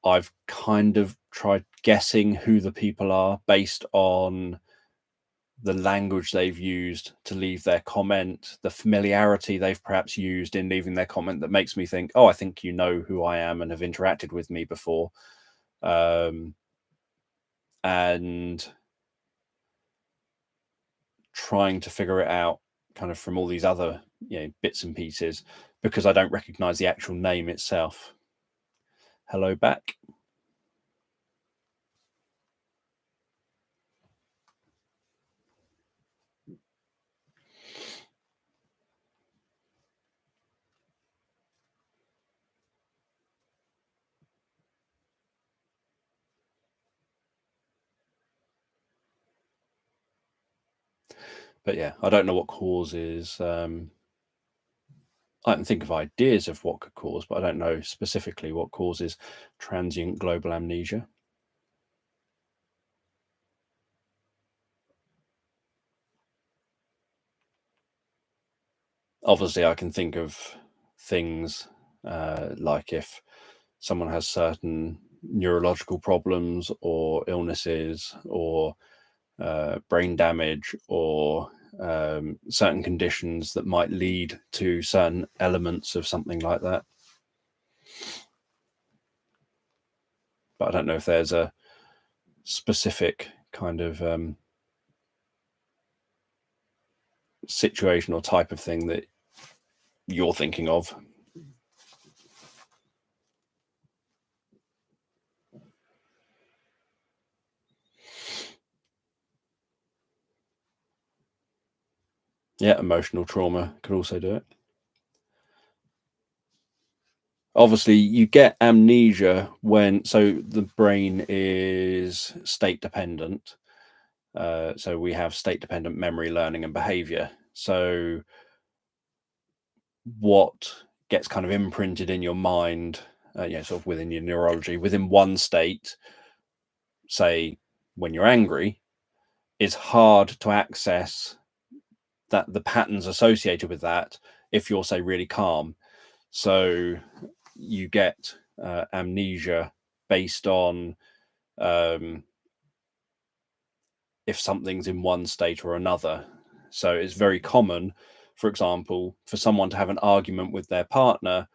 I've kind of tried guessing who the people are based on the language they've used to leave their comment, the familiarity they've perhaps used in leaving their comment, that makes me think, oh, I think you know who I am and have interacted with me before. And trying to figure it out kind of from all these other bits and pieces, because I don't recognize the actual name itself. Hello back. But yeah, I don't know what causes. I can think of ideas of what could cause, but I don't know specifically what causes transient global amnesia. Obviously, I can think of things like if someone has certain neurological problems or illnesses or brain damage or certain conditions that might lead to certain elements of something like that. But I don't know if there's a specific kind of situation or type of thing that you're thinking of. Yeah, emotional trauma could also do it. Obviously, you get amnesia so the brain is state dependent. So we have state dependent memory, learning, and behavior. So what gets kind of imprinted in your mind, sort of within your neurology, within one state, say when you're angry, is hard to access that the patterns associated with that if you're, say, really calm. So you get amnesia based on if something's in one state or another. So it's very common, for example, for someone to have an argument with their partner,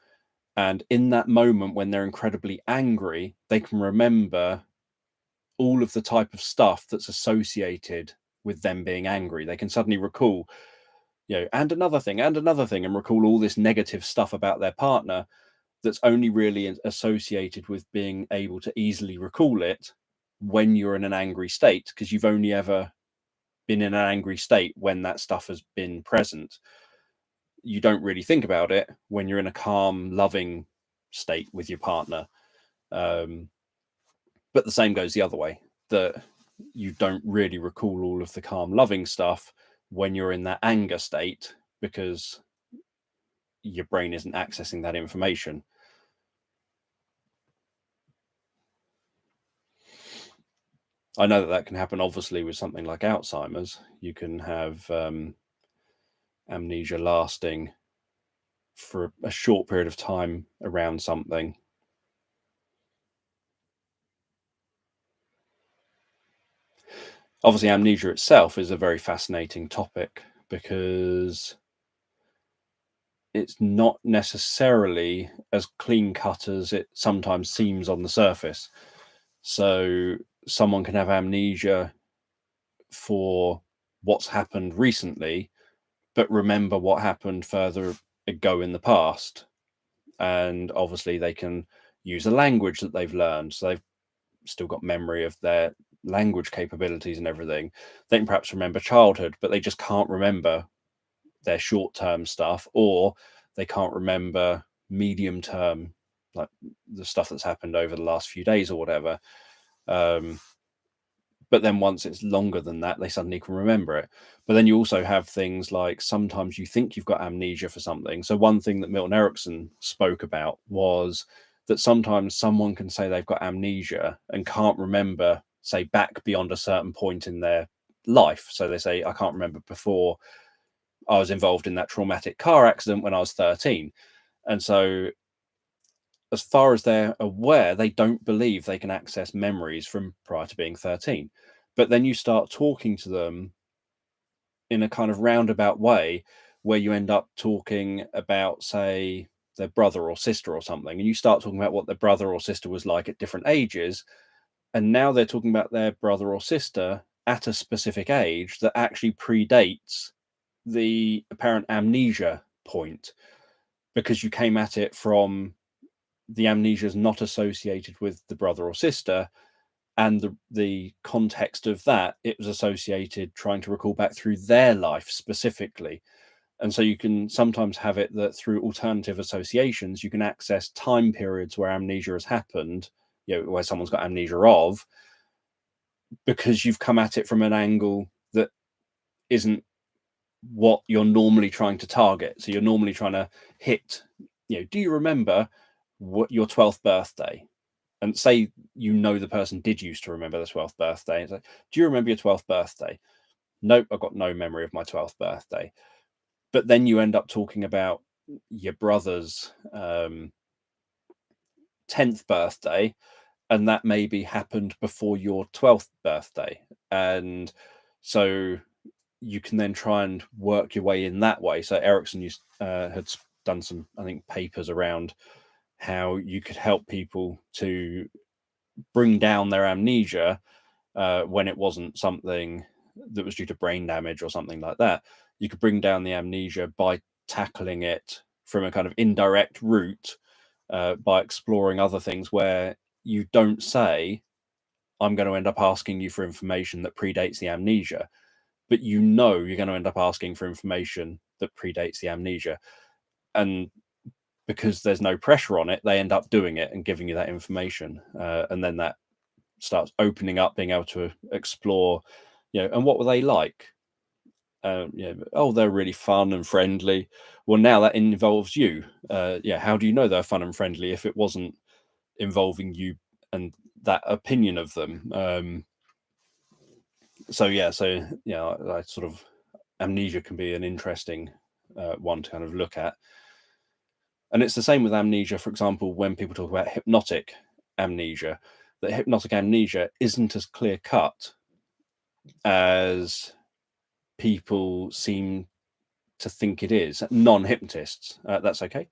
and in that moment when they're incredibly angry, they can remember all of the type of stuff that's associated with them being angry. They can suddenly recall, and another thing, and another thing, and recall all this negative stuff about their partner that's only really associated with being able to easily recall it when you're in an angry state, because you've only ever been in an angry state when that stuff has been present. You don't really think about it when you're in a calm, loving state with your partner. But the same goes the other way, that you don't really recall all of the calm, loving stuff when you're in that anger state, because your brain isn't accessing that information. I know that can happen, obviously, with something like Alzheimer's. You can have amnesia lasting for a short period of time around something. Obviously, amnesia itself is a very fascinating topic because it's not necessarily as clean cut as it sometimes seems on the surface. So someone can have amnesia for what's happened recently, but remember what happened further ago in the past. And obviously they can use a language that they've learned. So they've still got memory of their language capabilities and everything. They can perhaps remember childhood, but they just can't remember their short-term stuff, or they can't remember medium-term, like the stuff that's happened over the last few days or whatever. But then once it's longer than that, they suddenly can remember it. But then you also have things like sometimes you think you've got amnesia for something. So one thing that Milton Erickson spoke about was that sometimes someone can say they've got amnesia and can't remember, say, back beyond a certain point in their life. So they say, I can't remember before I was involved in that traumatic car accident when I was 13. And so as far as they're aware, they don't believe they can access memories from prior to being 13. But then you start talking to them in a kind of roundabout way where you end up talking about, say, their brother or sister or something, and you start talking about what their brother or sister was like at different ages. And now they're talking about their brother or sister at a specific age that actually predates the apparent amnesia point, because you came at it from the amnesia is not associated with the brother or sister, and the context of that, it was associated trying to recall back through their life specifically. And so you can sometimes have it that through alternative associations you can access time periods where amnesia has happened, where someone's got amnesia of, because you've come at it from an angle that isn't what you're normally trying to target. So you're normally trying to hit, do you remember what your 12th birthday? And say the person did used to remember the 12th birthday. It's like, do you remember your 12th birthday? Nope, I've got no memory of my 12th birthday. But then you end up talking about your brother's 10th birthday, and that maybe happened before your 12th birthday. And so you can then try and work your way in that way. So Erickson had done some, I think, papers around how you could help people to bring down their amnesia when it wasn't something that was due to brain damage or something like that. You could bring down the amnesia by tackling it from a kind of indirect route, by exploring other things where you don't say, I'm going to end up asking you for information that predates the amnesia, but you're going to end up asking for information that predates the amnesia. And because there's no pressure on it, they end up doing it and giving you that information. And then that starts opening up, being able to explore, and what were they like? oh, they're really fun and friendly. Well, now that involves you. How do you know they're fun and friendly if it wasn't involving you and that opinion of them? I sort of amnesia can be an interesting one to kind of look at. And it's the same with amnesia, for example, when people talk about hypnotic amnesia, that hypnotic amnesia isn't as clear cut as people seem to think it is. Non-hypnotists, that's okay,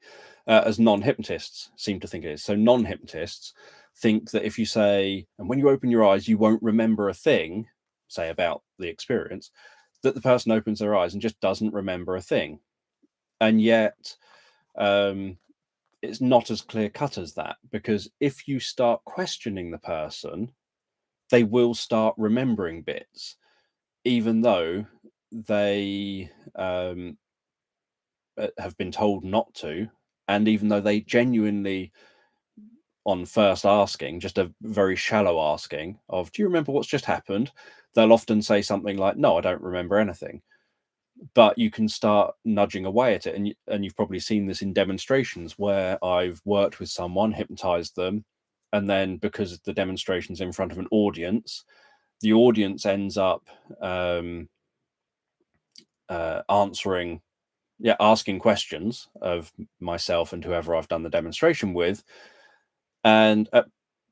as non-hypnotists seem to think it is. So non-hypnotists think that if you say, and when you open your eyes, you won't remember a thing, say about the experience, that the person opens their eyes and just doesn't remember a thing. And yet, it's not as clear cut as that, because if you start questioning the person, they will start remembering bits, even though they have been told not to, and even though they genuinely, on first asking, just a very shallow asking of, do you remember what's just happened, they'll often say something like, no, I don't remember anything. But you can start nudging away at it, and you've probably seen this in demonstrations where I've worked with someone, hypnotized them, and then because the demonstration's in front of an audience, the audience ends up asking questions of myself and whoever I've done the demonstration with. And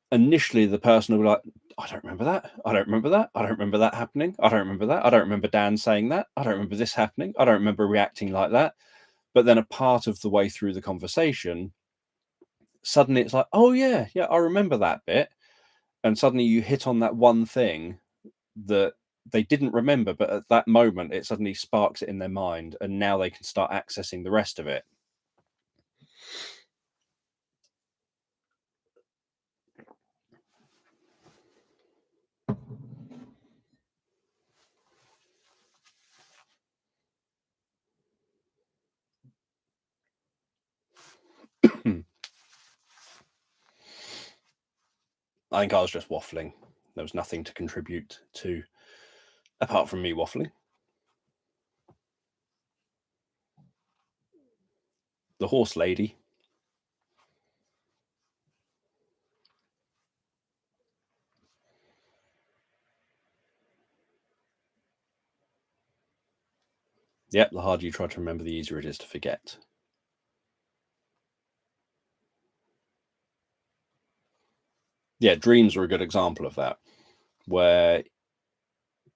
initially, the person will be like, I don't remember that. I don't remember that. I don't remember that happening. I don't remember that. I don't remember Dan saying that. I don't remember this happening. I don't remember reacting like that. But then a part of the way through the conversation, suddenly it's like, oh, yeah, I remember that bit. And suddenly you hit on that one thing that they didn't remember, but at that moment, it suddenly sparks it in their mind. And now they can start accessing the rest of it. I think I was just waffling. There was nothing to contribute to apart from me waffling. The horse lady. Yep, the harder you try to remember, the easier it is to forget. Yeah, dreams are a good example of that, where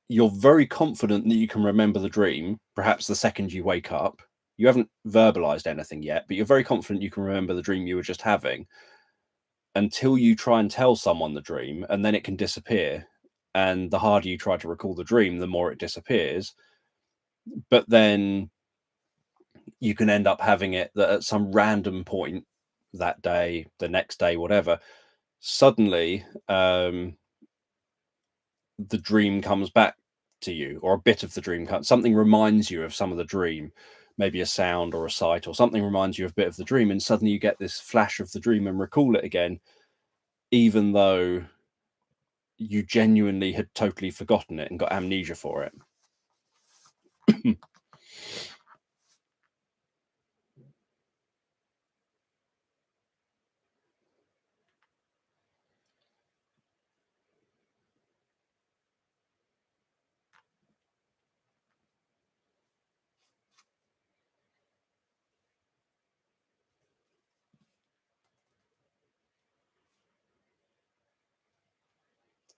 you're very confident that you can remember the dream, perhaps the second you wake up. You haven't verbalized anything yet, but you're very confident you can remember the dream you were just having, until you try and tell someone the dream, and then it can disappear. And the harder you try to recall the dream, the more it disappears. But then you can end up having it that at some random point that day, the next day, whatever, suddenly the dream comes back to you, or a bit of the dream something reminds you of some of the dream, maybe a sound or a sight or something reminds you of a bit of the dream, and suddenly you get this flash of the dream and recall it again, even though you genuinely had totally forgotten it and got amnesia for it.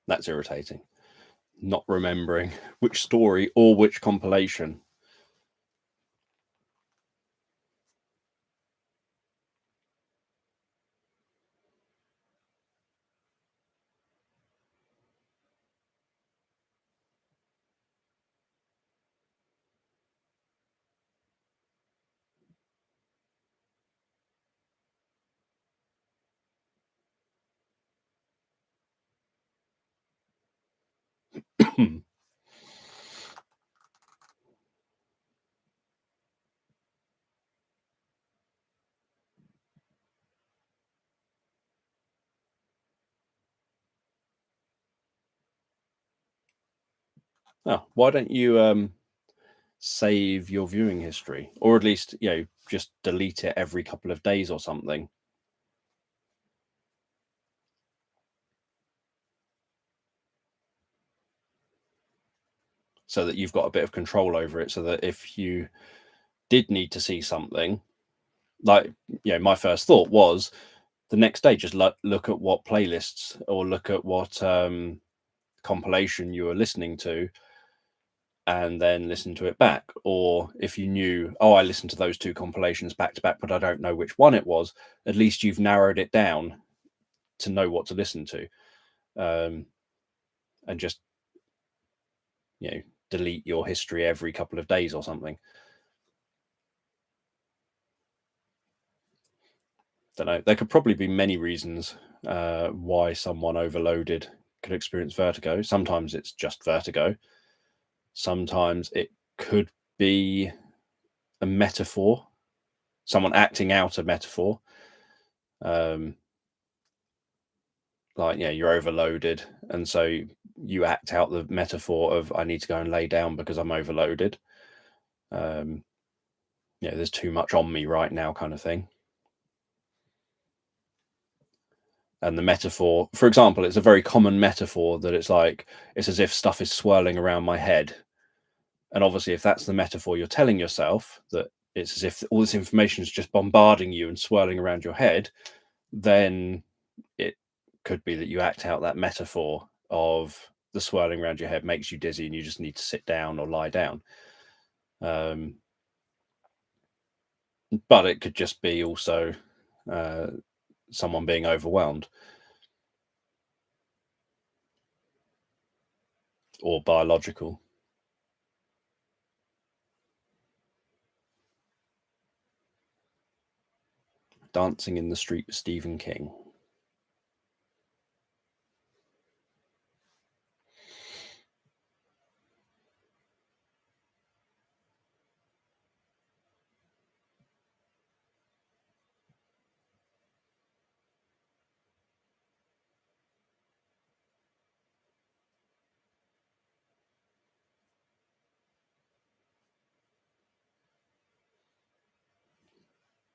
That's irritating, not remembering which story or which compilation. Oh, why don't you save your viewing history, or at least, just delete it every couple of days or something. So that you've got a bit of control over it, so that if you did need to see something, like, my first thought was the next day, just look at what playlists or look at what compilation you were listening to, and then listen to it back. Or if you knew, I listened to those two compilations back to back, but I don't know which one it was, at least you've narrowed it down to know what to listen to, and just delete your history every couple of days or something. Don't know. There could probably be many reasons why someone overloaded could experience vertigo. Sometimes it's just vertigo. Sometimes it could be a metaphor, someone acting out a metaphor. Like, you're overloaded, and so you act out the metaphor of, I need to go and lay down because I'm overloaded. There's too much on me right now, kind of thing. And the metaphor, for example, it's a very common metaphor that it's as if stuff is swirling around my head. And obviously, if that's the metaphor you're telling yourself, that it's as if all this information is just bombarding you and swirling around your head, then it could be that you act out that metaphor of the swirling around your head makes you dizzy and you just need to sit down or lie down. But it could just be also someone being overwhelmed or biological. Dancing in the Street with Stephen King.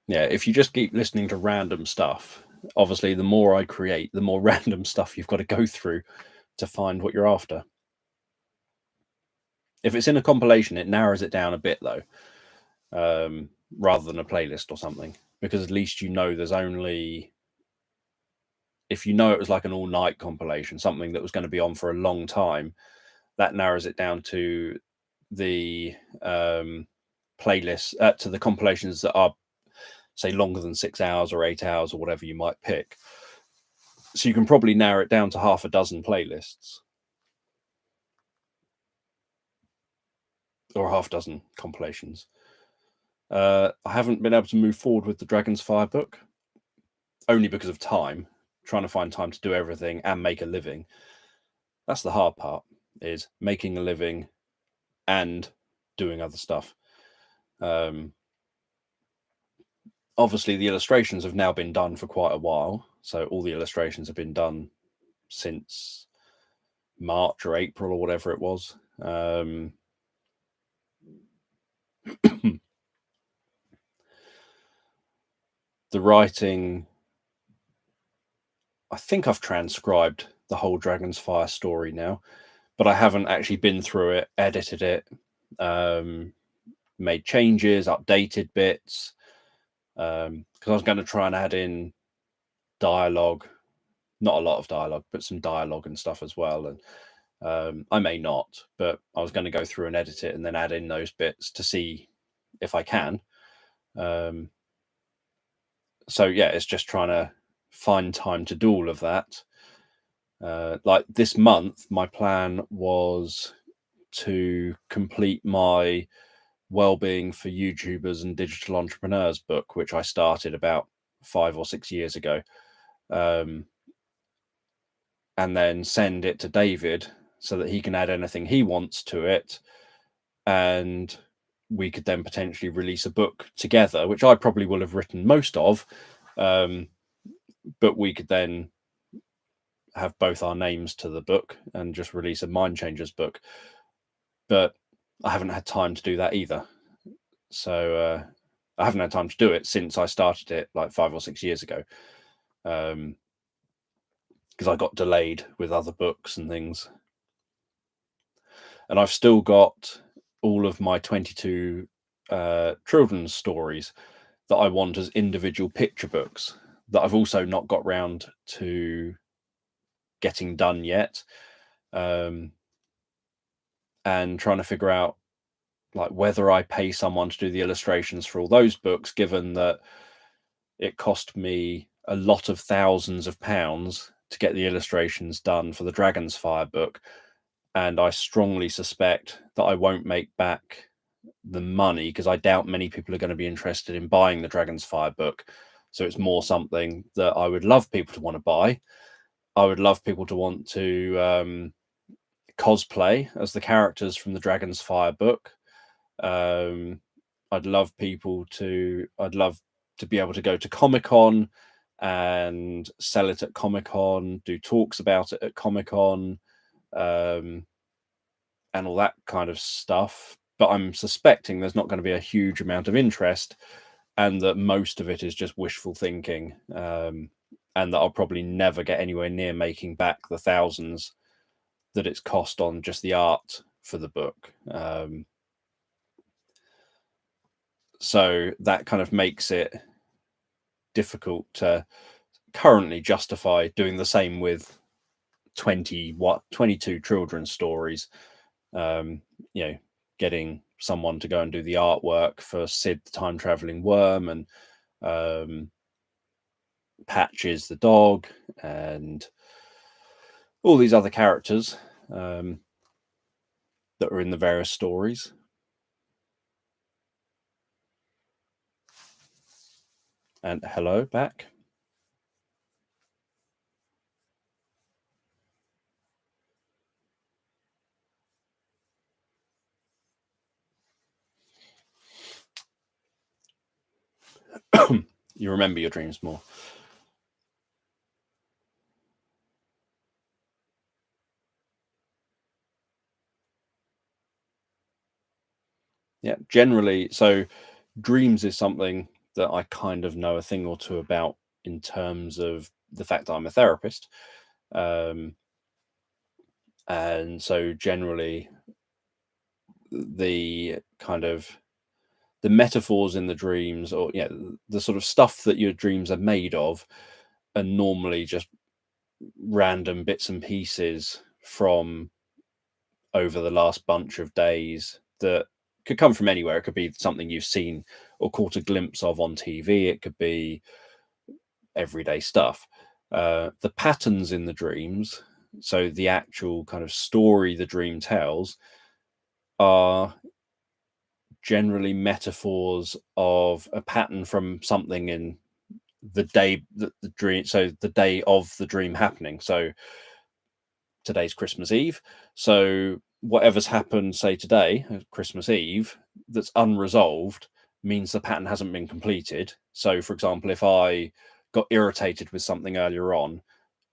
Yeah, if you just keep listening to random stuff, obviously the more I create, the more random stuff you've got to go through to find what you're after. If it's in a compilation, it narrows it down a bit, though, rather than a playlist or something, because at least there's only, if it was like an all-night compilation, something that was going to be on for a long time, that narrows it down to the playlists, to the compilations that are, say, longer than 6 hours or 8 hours or whatever you might pick. So you can probably narrow it down to half a dozen playlists or half dozen compilations. I haven't been able to move forward with the Dragon's Fire book, only because of time, trying to find time to do everything and make a living. That's the hard part, is making a living and doing other stuff. Obviously, the illustrations have now been done for quite a while. So all the illustrations have been done since March or April or whatever it was. The writing, I think I've transcribed the whole Dragon's Fire story now, but I haven't actually been through it, edited it, made changes, updated bits, because I was going to try and add in dialogue, not a lot of dialogue, but some dialogue and stuff as well. And I may not, but I was going to go through and edit it and then add in those bits to see if I can. So yeah, it's just trying to find time to do all of that. Like this month, my plan was to complete my Wellbeing for YouTubers and Digital Entrepreneurs book, which I started about 5 or 6 years ago, and then send it to David so that he can add anything he wants to it, and we could then potentially release a book together, which I probably will have written most of, but we could then have both our names to the book and just release a Mind Changers book. But I haven't had time to do that either. So I haven't had time to do it since I started it like 5 or 6 years ago, because I got delayed with other books and things. And I've still got all of my 22 children's stories that I want as individual picture books that I've also not got round to getting done yet, and trying to figure out like whether I pay someone to do the illustrations for all those books, given that it cost me a lot of thousands of pounds to get the illustrations done for the Dragon's Fire book, and I strongly suspect that I won't make back the money because I doubt many people are going to be interested in buying the Dragon's Fire book. So it's more something that I would love people to want to buy. I would love people to want to cosplay as the characters from the Dragon's Fire book. I'd love to be able to go to Comic-Con and sell it at Comic-Con, do talks about it at Comic-Con, and all that kind of stuff. But I'm suspecting there's not going to be a huge amount of interest, and that most of it is just wishful thinking, and that I'll probably never get anywhere near making back the thousands that it's cost on just the art for the book. So that kind of makes it difficult to currently justify doing the same with 22 children's stories. Getting someone to go and do the artwork for Sid the time traveling worm, and Patches the dog, and all these other characters that are in the various stories. And hello back. You remember your dreams more. Yeah, generally. So dreams is something that I kind of know a thing or two about in terms of the fact that I'm a therapist. And so generally the kind of the metaphors in the dreams, or the sort of stuff that your dreams are made of, are normally just random bits and pieces from over the last bunch of days that could come from anywhere. It could be something you've seen or caught a glimpse of on TV. It could be everyday stuff. The patterns in the dreams, so the actual kind of story the dream tells, are generally metaphors of a pattern from something in the day that the dream, so the day of the dream happening. So today's Christmas Eve, so whatever's happened, say today, Christmas Eve, that's unresolved means the pattern hasn't been completed. So for example, if I got irritated with something earlier on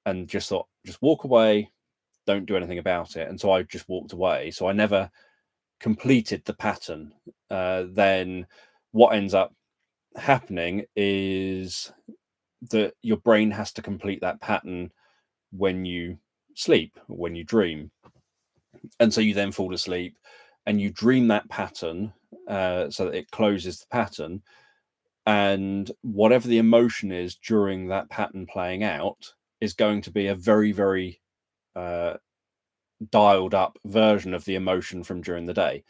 and just thought, just walk away, don't do anything about it, and so I just walked away, so I never completed the pattern, then what ends up happening is that your brain has to complete that pattern when you sleep, when you dream. And so you then fall asleep and you dream that pattern, so that it closes the pattern. And whatever the emotion is during that pattern playing out is going to be a very, very dialed up version of the emotion from during the day.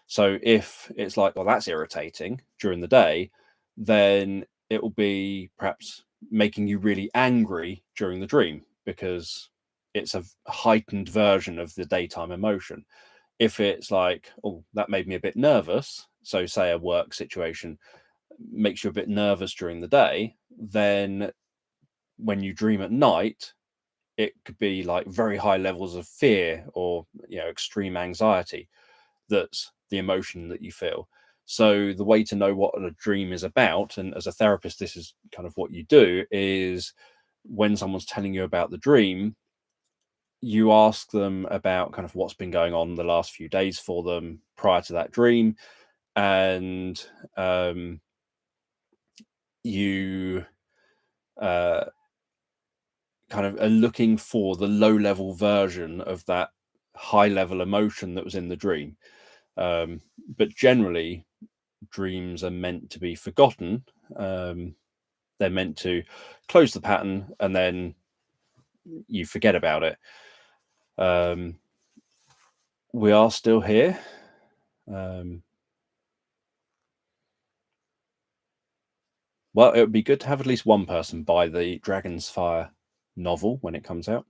So if it's like, well, that's irritating during the day, then it will be perhaps making you really angry during the dream because it's a heightened version of the daytime emotion. If it's like, oh, that made me a bit nervous, so say a work situation makes you a bit nervous during the day, then when you dream at night, it could be like very high levels of fear or extreme anxiety. That's the emotion that you feel. So the way to know what a dream is about, and as a therapist, this is kind of what you do, is when someone's telling you about the dream, you ask them about kind of what's been going on the last few days for them prior to that dream, and you kind of are looking for the low level version of that high level emotion that was in the dream. But generally, dreams are meant to be forgotten. They're meant to close the pattern and then you forget about it. We are still here. Well, it would be good to have at least one person buy the Dragon's Fire novel when it comes out.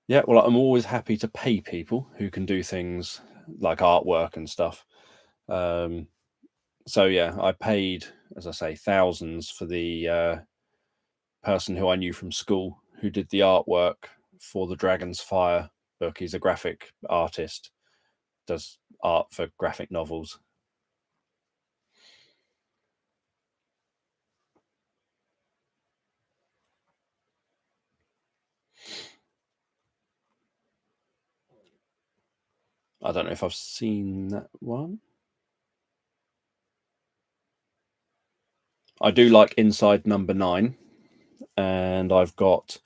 Yeah, well, I'm always happy to pay people who can do things like artwork and stuff. So yeah, I paid, as I say, thousands for the person who I knew from school who did the artwork for the Dragon's Fire book. He's a graphic artist, does art for graphic novels. I don't know if I've seen that one. I do like Inside Number 9, and I've got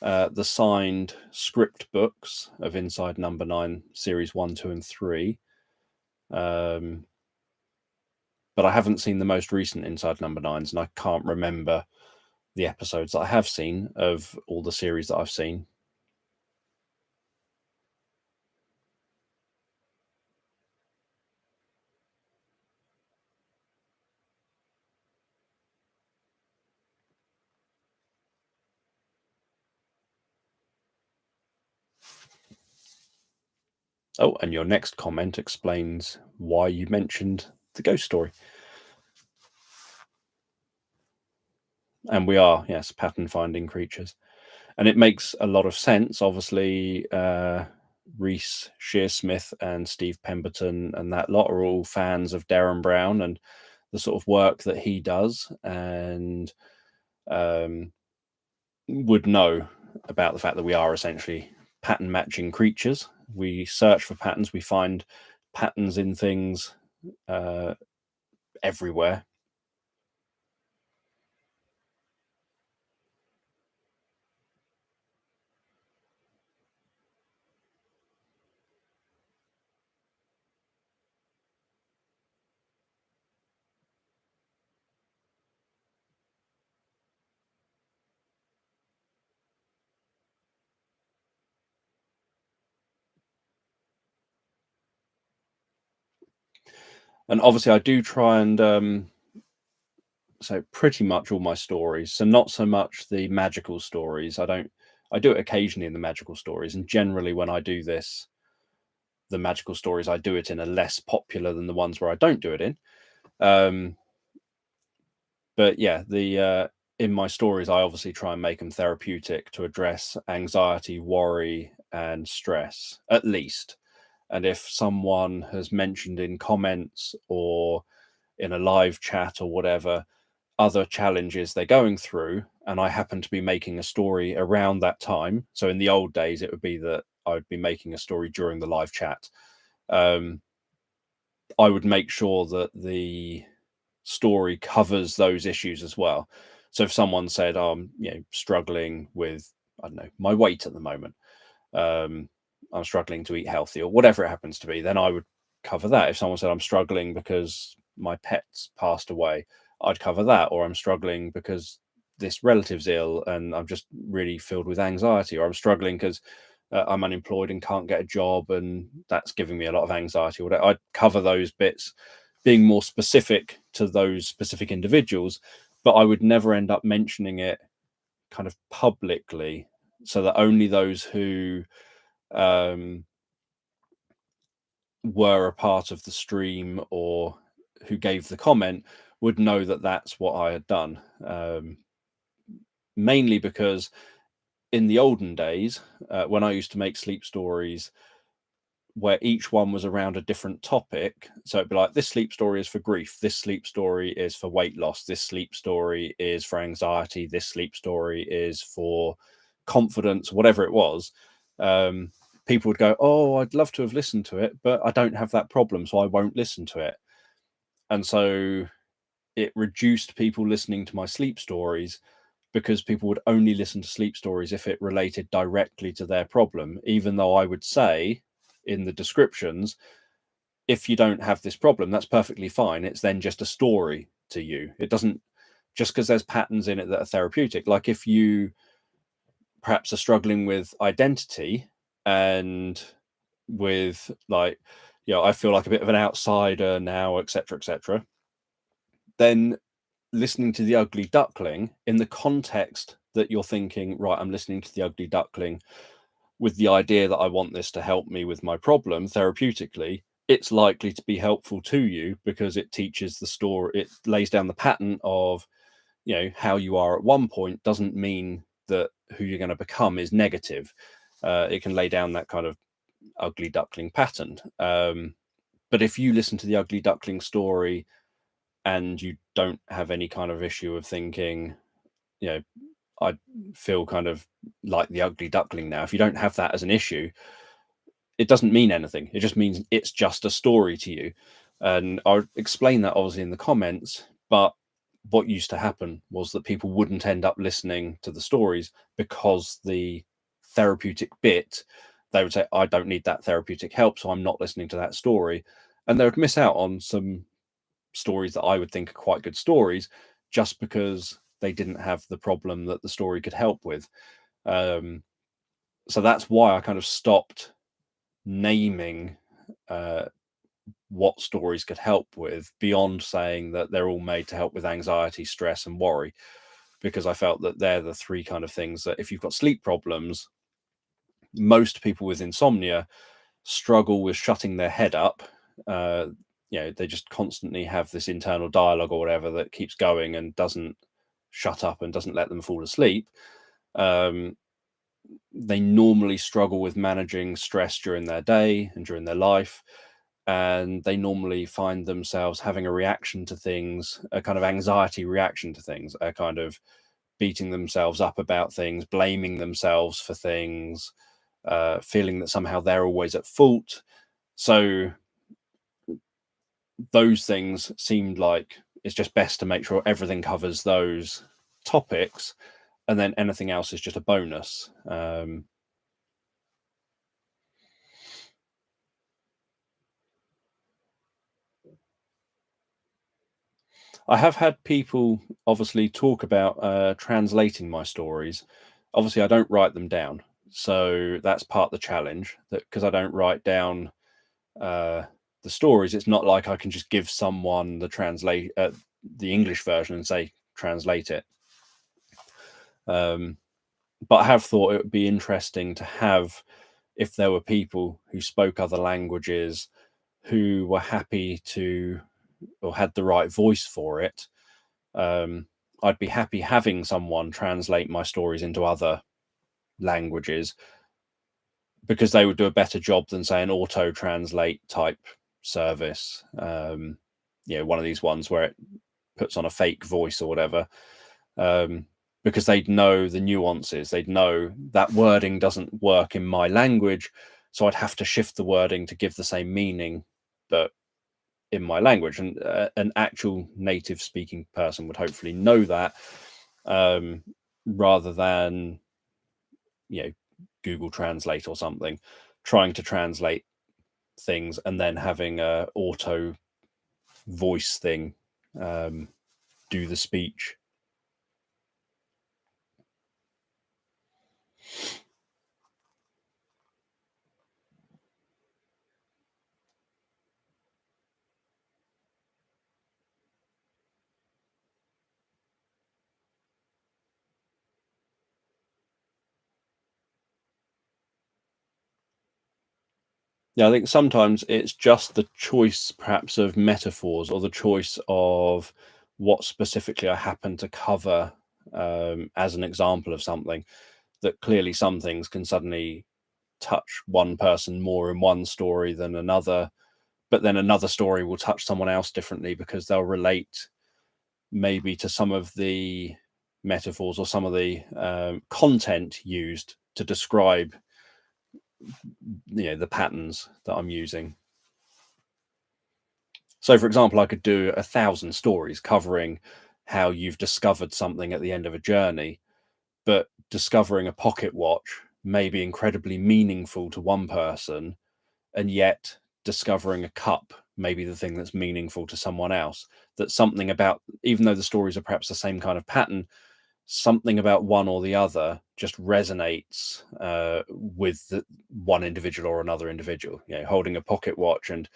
the signed script books of Inside Number 9, series 1, 2, and 3. But I haven't seen the most recent Inside Number 9s, and I can't remember the episodes that I have seen of all the series that I've seen. Oh, and your next comment explains why you mentioned the ghost story. And we are, yes, pattern finding creatures. And it makes a lot of sense. Obviously, Reese Shearsmith and Steve Pemberton and that lot are all fans of Darren Brown and the sort of work that he does, and would know about the fact that we are essentially pattern matching creatures. We search for patterns, we find patterns in things everywhere. And obviously, I do try and so pretty much all my stories. So not so much the magical stories. I do it occasionally in the magical stories, and generally when I do this, the magical stories I do it in are less popular than the ones where I don't do it in. But yeah, the in my stories, I obviously try and make them therapeutic to address anxiety, worry, and stress, at least. And if someone has mentioned in comments or in a live chat or whatever other challenges they're going through, and I happen to be making a story around that time. So in the old days, it would be that I would be making a story during the live chat. I would make sure that the story covers those issues as well. So if someone said, "Oh, I'm struggling with, I don't know, my weight at the moment, I'm struggling to eat healthy," or whatever it happens to be, then I would cover that. If someone said, "I'm struggling because my pet's passed away," I'd cover that. Or I'm struggling because this relative's ill and I'm just really filled with anxiety. Or I'm struggling because I'm unemployed and can't get a job and that's giving me a lot of anxiety. Or whatever. I'd cover those bits, being more specific to those specific individuals, but I would never end up mentioning it kind of publicly, so that only those who were a part of the stream or who gave the comment would know that that's what I had done. Mainly because in the olden days, when I used to make sleep stories, where each one was around a different topic. So it'd be like, this sleep story is for grief, this sleep story is for weight loss, this sleep story is for anxiety, this sleep story is for confidence, whatever it was. People would go, oh, I'd love to have listened to it, but I don't have that problem, so I won't listen to it. And so it reduced people listening to my sleep stories, because people would only listen to sleep stories if it related directly to their problem, even though I would say in the descriptions, if you don't have this problem, that's perfectly fine. It's then just a story to you. It doesn't, just because there's patterns in it that are therapeutic. Like if you perhaps are struggling with identity and with like, I feel like a bit of an outsider now, etc., then listening to The Ugly Duckling in the context that you're thinking, right, I'm listening to The Ugly Duckling with the idea that I want this to help me with my problem therapeutically, it's likely to be helpful to you, because it teaches the story, it lays down the pattern of, how you are at one point doesn't mean that who you're going to become is negative. It can lay down that kind of ugly duckling pattern. But if you listen to The Ugly Duckling story and you don't have any kind of issue of thinking, I feel kind of like the ugly duckling now. If you don't have that as an issue, it doesn't mean anything. It just means it's just a story to you. And I'll explain that obviously in the comments. But what used to happen was that people wouldn't end up listening to the stories, because the therapeutic bit, they would say, I don't need that therapeutic help, so I'm not listening to that story. And they would miss out on some stories that I would think are quite good stories, just because they didn't have the problem that the story could help with. So that's why I kind of stopped naming what stories could help with, beyond saying that they're all made to help with anxiety, stress, and worry, because I felt that they're the three kind of things that if you've got sleep problems, most people with insomnia struggle with shutting their head up. They just constantly have this internal dialogue or whatever that keeps going and doesn't shut up and doesn't let them fall asleep. They normally struggle with managing stress during their day and during their life. And they normally find themselves having a reaction to things, a kind of anxiety reaction to things, a kind of beating themselves up about things, blaming themselves for things, feeling that somehow they're always at fault. So those things seemed like it's just best to make sure everything covers those topics, and then anything else is just a bonus. I have had people obviously talk about translating my stories. Obviously, I don't write them down, so that's part of the challenge. That because I don't write down the stories, it's not like I can just give someone the English version and say translate it. But I have thought it would be interesting to have, if there were people who spoke other languages who were happy to, or had the right voice for it. I'd be happy having someone translate my stories into other languages, because they would do a better job than, say, an auto translate type service. One of these ones where it puts on a fake voice or whatever. Because they'd know the nuances. They'd know that wording doesn't work in my language, so I'd have to shift the wording to give the same meaning, but in my language. And an actual native speaking person would hopefully know that, rather than Google Translate or something trying to translate things and then having a auto voice thing do the speech. Yeah, I think sometimes it's just the choice, perhaps, of metaphors, or the choice of what specifically I happen to cover as an example of something, that clearly some things can suddenly touch one person more in one story than another, but then another story will touch someone else differently because they'll relate maybe to some of the metaphors or some of the content used to describe the patterns that I'm using. So for example, I could do 1,000 stories covering how you've discovered something at the end of a journey, but discovering a pocket watch may be incredibly meaningful to one person, and yet discovering a cup may be the thing that's meaningful to someone else. That something about, even though the stories are perhaps the same kind of pattern, something about one or the other just resonates with one individual or another individual. Holding a pocket watch and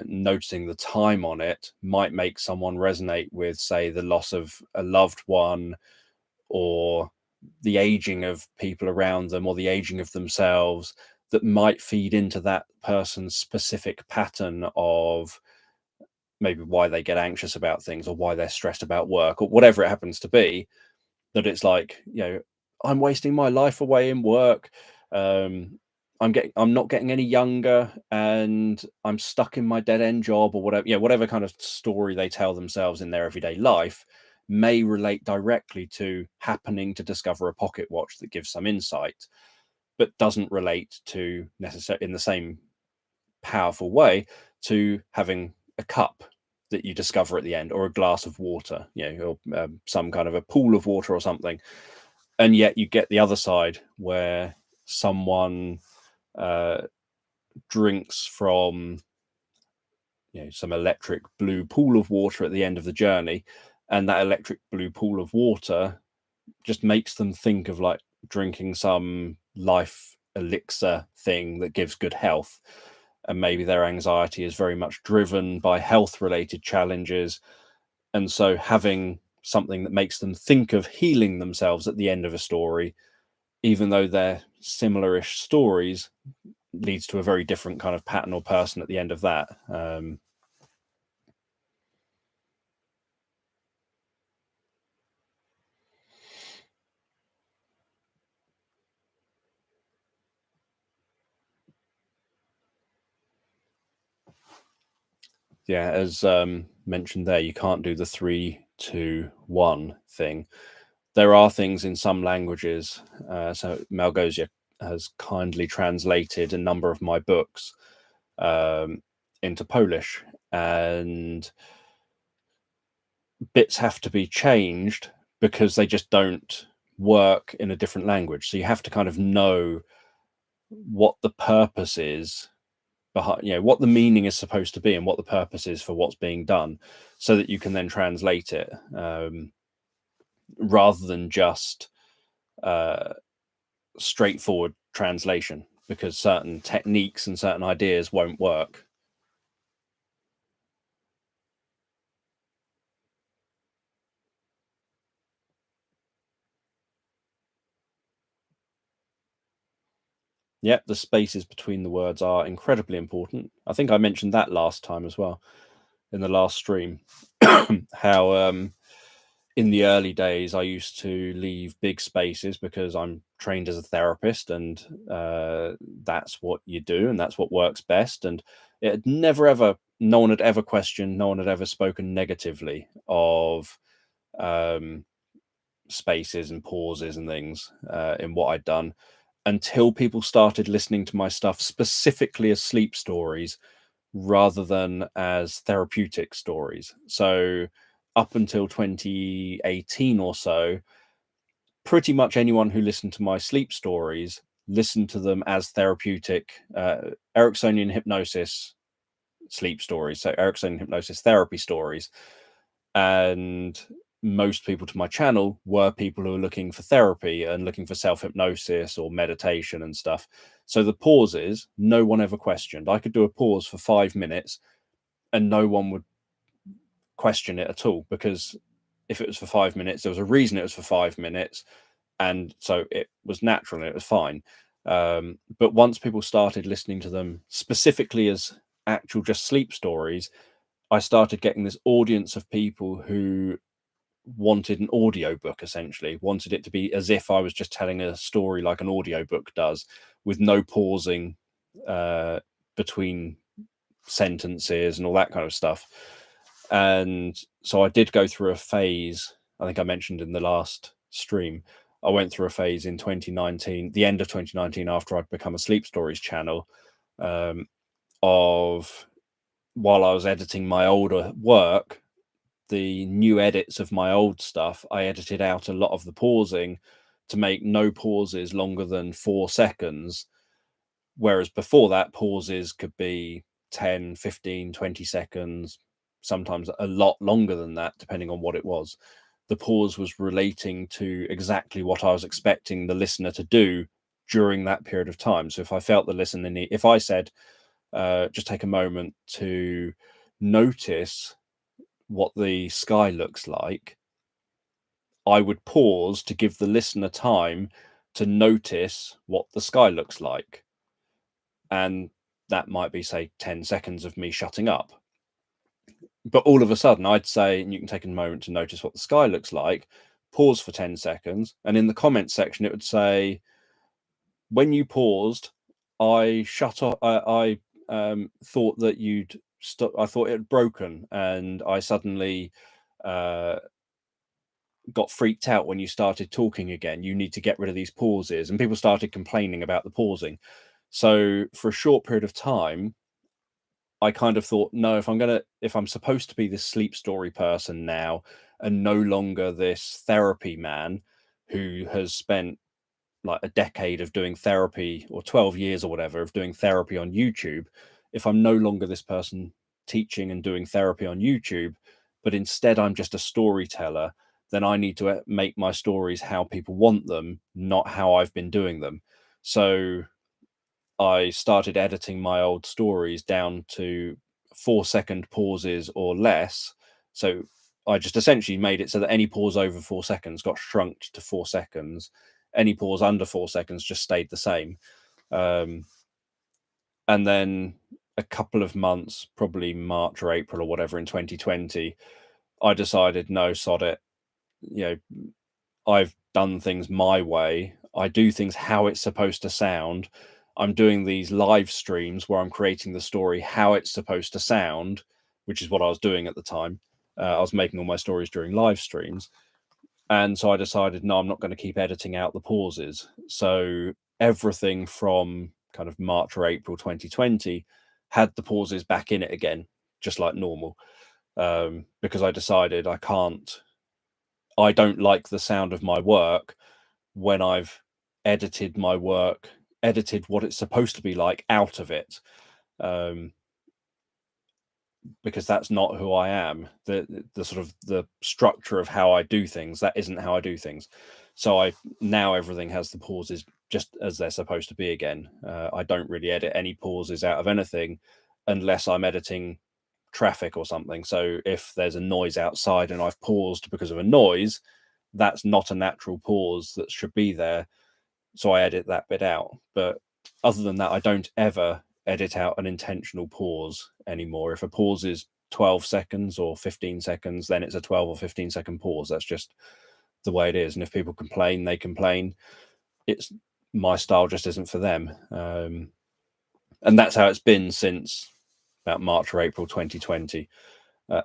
noticing the time on it might make someone resonate with, say, the loss of a loved one, or the aging of people around them, or the aging of themselves, that might feed into that person's specific pattern of maybe why they get anxious about things, or why they're stressed about work, or whatever it happens to be. That it's like, I'm wasting my life away in work. I'm not getting any younger, and I'm stuck in my dead end job, or whatever. Whatever kind of story they tell themselves in their everyday life may relate directly to happening to discover a pocket watch that gives some insight, but doesn't relate to necessarily in the same powerful way to having a cup that you discover at the end, or a glass of water, or some kind of a pool of water or something. And yet you get the other side where someone drinks from some electric blue pool of water at the end of the journey, and that electric blue pool of water just makes them think of like drinking some life elixir thing that gives good health. And maybe their anxiety is very much driven by health related challenges, and so having something that makes them think of healing themselves at the end of a story, even though they're similar-ish stories, leads to a very different kind of pattern or person at the end of that. As mentioned there, you can't do the 3, 2, 1 thing. There are things in some languages. So Malgosia has kindly translated a number of my books into Polish, and bits have to be changed because they just don't work in a different language. So you have to kind of know what the purpose is behind, what the meaning is supposed to be, and what the purpose is for what's being done, so that you can then translate it, rather than just straightforward translation, because certain techniques and certain ideas won't work. The spaces between the words are incredibly important. I think I mentioned that last time as well, in the last stream. How in the early days I used to leave big spaces because I'm trained as a therapist, and that's what you do, and that's what works best. And no one had ever questioned, no one had ever spoken negatively of spaces and pauses and things in what I'd done, until people started listening to my stuff specifically as sleep stories rather than as therapeutic stories. So up until 2018 or so, pretty much anyone who listened to my sleep stories listened to them as therapeutic Ericksonian hypnosis sleep stories, so Ericksonian hypnosis therapy stories. And most people to my channel were people who are looking for therapy and looking for self-hypnosis or meditation and stuff. So the pauses, no one ever questioned. I could do a pause for 5 minutes and no one would question it at all, because if it was for 5 minutes, there was a reason it was for 5 minutes, and so it was natural and it was fine. But once people started listening to them specifically as actual just sleep stories, I started getting this audience of people who wanted an audiobook, essentially wanted it to be as if I was just telling a story like an audiobook does, with no pausing between sentences and all that kind of stuff. And so I did go through a phase, I think I mentioned in the last stream, I went through a phase in 2019, the end of 2019, after I'd become a Sleep Stories channel, of while I was editing my older work, the new edits of my old stuff, I edited out a lot of the pausing to make no pauses longer than 4 seconds. Whereas before that, pauses could be 10, 15, 20 seconds, sometimes a lot longer than that, depending on what it was. The pause was relating to exactly what I was expecting the listener to do during that period of time. So if I felt the listener if I said, just take a moment to notice what the sky looks like, I would pause to give the listener time to notice what the sky looks like. And that might be, say, 10 seconds of me shutting up. But all of a sudden, I'd say, and you can take a moment to notice what the sky looks like, pause for 10 seconds. And in the comments section, it would say, when you paused, I shut off. I thought that you'd stop. I thought it had broken, and I suddenly got freaked out when you started talking again. You need to get rid of these pauses. And people started complaining about the pausing. So for a short period of time, I kind of thought, no, if I'm supposed to be this sleep story person now and no longer this therapy man who has spent like a decade of doing therapy, or 12 years or whatever of doing therapy on YouTube, if I'm no longer this person teaching and doing therapy on YouTube, but instead I'm just a storyteller, then I need to make my stories how people want them, not how I've been doing them. So I started editing my old stories down to 4-second pauses or less. So I just essentially made it so that any pause over 4 seconds got shrunk to 4 seconds. Any pause under 4 seconds just stayed the same. And then a couple of months, probably March or April or whatever in 2020, I decided, no, sod it. I've done things my way. I do things how it's supposed to sound. I'm doing these live streams where I'm creating the story how it's supposed to sound, which is what I was doing at the time. I was making all my stories during live streams. And so I decided, no, I'm not going to keep editing out the pauses. So everything from kind of March or April 2020 had the pauses back in it again, just like normal, because I decided I don't like the sound of my work when I've edited my work, edited what it's supposed to be like out of it, because that's not who I am. The sort of the structure of how I do things, that isn't how I do things. So now everything has the pauses just as they're supposed to be again. I don't really edit any pauses out of anything unless I'm editing traffic or something. So if there's a noise outside and I've paused because of a noise, that's not a natural pause that should be there. So I edit that bit out. But other than that, I don't ever edit out an intentional pause anymore. If a pause is 12 seconds or 15 seconds, then it's a 12 or 15-second pause. That's just the way it is. And if people complain, they complain. It's my style just isn't for them. And that's how it's been since about March or April 2020.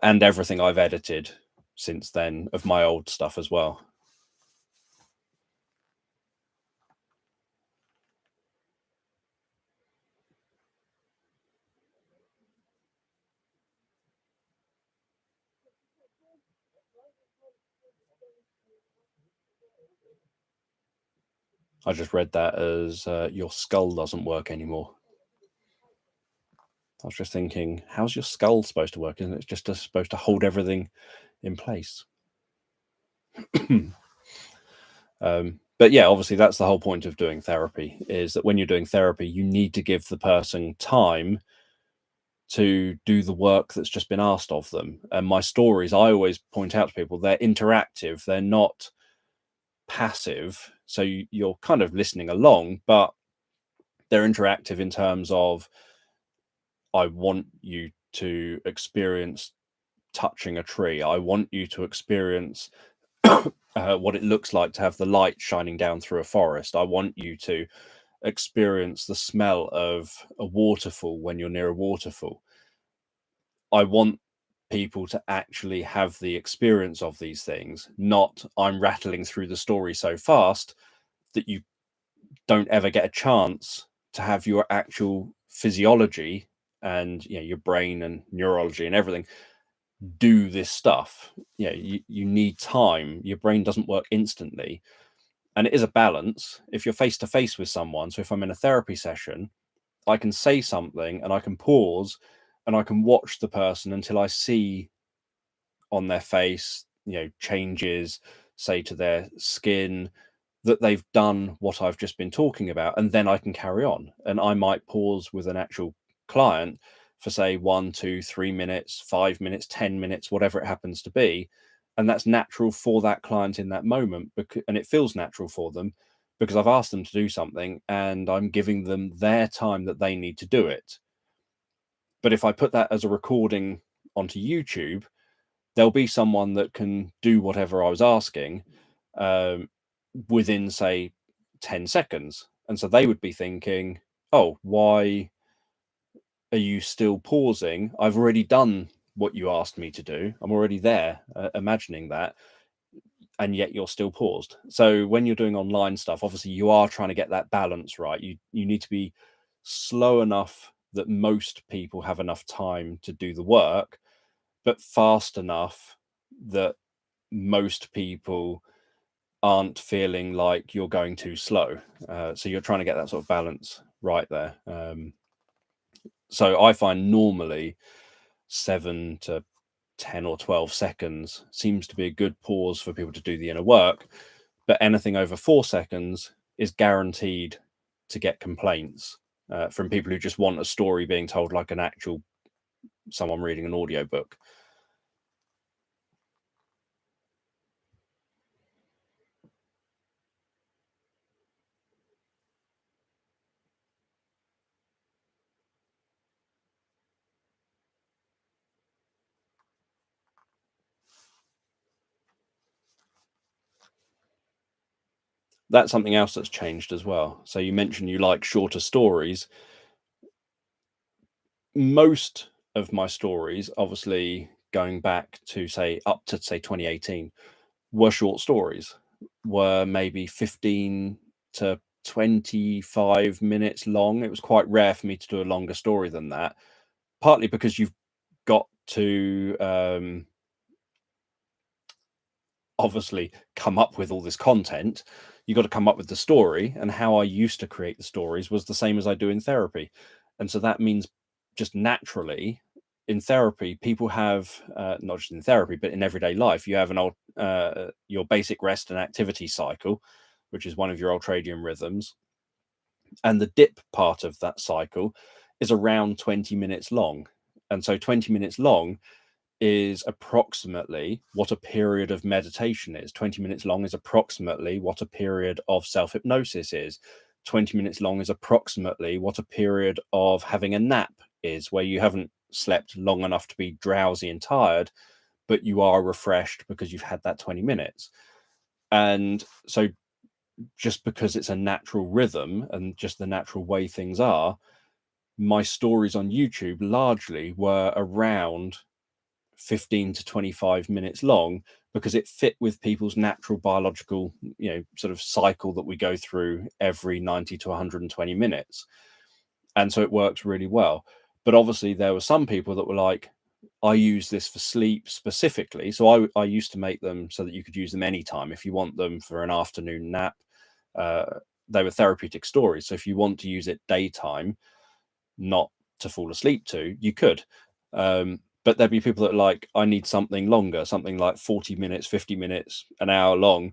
And everything I've edited since then of my old stuff as well. I just read that as your skull doesn't work anymore. I was just thinking, how's your skull supposed to work? Isn't it just supposed to hold everything in place? But yeah, obviously that's the whole point of doing therapy, is that when you're doing therapy, you need to give the person time to do the work that's just been asked of them. And my stories, I always point out to people, they're interactive. They're not passive. So you're kind of listening along, but they're interactive in terms of, I want you to experience touching a tree. I want you to experience what it looks like to have the light shining down through a forest. I want you to experience the smell of a waterfall when you're near a waterfall. I want people to actually have the experience of these things, not I'm rattling through the story so fast that you don't ever get a chance to have your actual physiology and your brain and neurology and everything do this stuff. You need time. Your brain doesn't work instantly, and it is a balance. If you're face to face with someone, so if I'm in a therapy session, I can say something and I can pause and I can watch the person until I see on their face changes, say to their skin, that they've done what I've just been talking about, and then I can carry on. And I might pause with an actual client for say 1, 2, 3 minutes, 5 minutes, 10 minutes, whatever it happens to be. And that's natural for that client in that moment, and it feels natural for them because I've asked them to do something and I'm giving them their time that they need to do it. But if I put that as a recording onto YouTube, there'll be someone that can do whatever I was asking within, say, 10 seconds. And so they would be thinking, oh, why are you still pausing? I've already done what you asked me to do. I'm already there, imagining that. And yet you're still paused. So when you're doing online stuff, obviously you are trying to get that balance right. You need to be slow enough that most people have enough time to do the work, but fast enough that most people aren't feeling like you're going too slow. So you're trying to get that sort of balance right there. So I find normally 7 to 10 or 12 seconds seems to be a good pause for people to do the inner work. But anything over 4 seconds is guaranteed to get complaints from people who just want a story being told like an actual someone reading an audiobook. That's something else that's changed as well. So you mentioned you like shorter stories. Most of my stories, obviously going back to say up to say 2018, were short stories, were maybe 15 to 25 minutes long. It was quite rare for me to do a longer story than that, partly because you've got to obviously come up with all this content. You got to come up with the story, and how I used to create the stories was the same as I do in therapy. And so that means just naturally in therapy, people have not just in therapy but in everyday life, you have an old your basic rest and activity cycle, which is one of your ultradian rhythms, and the dip part of that cycle is around 20 minutes long. And so 20 minutes long is approximately what a period of meditation is. 20 minutes long is approximately what a period of self-hypnosis is. 20 minutes long is approximately what a period of having a nap is, where you haven't slept long enough to be drowsy and tired, but you are refreshed because you've had that 20 minutes. And so just because it's a natural rhythm and just the natural way things are, my stories on YouTube largely were around 15 to 25 minutes long, because it fit with people's natural biological sort of cycle that we go through every 90 to 120 minutes. And so it works really well. But obviously there were some people that were like, I use this for sleep specifically. So I used to make them so that you could use them anytime. If you want them for an afternoon nap, they were therapeutic stories. So if you want to use it daytime, not to fall asleep to, you could. But there'd be people that are like, I need something longer, something like 40 minutes, 50 minutes, an hour long,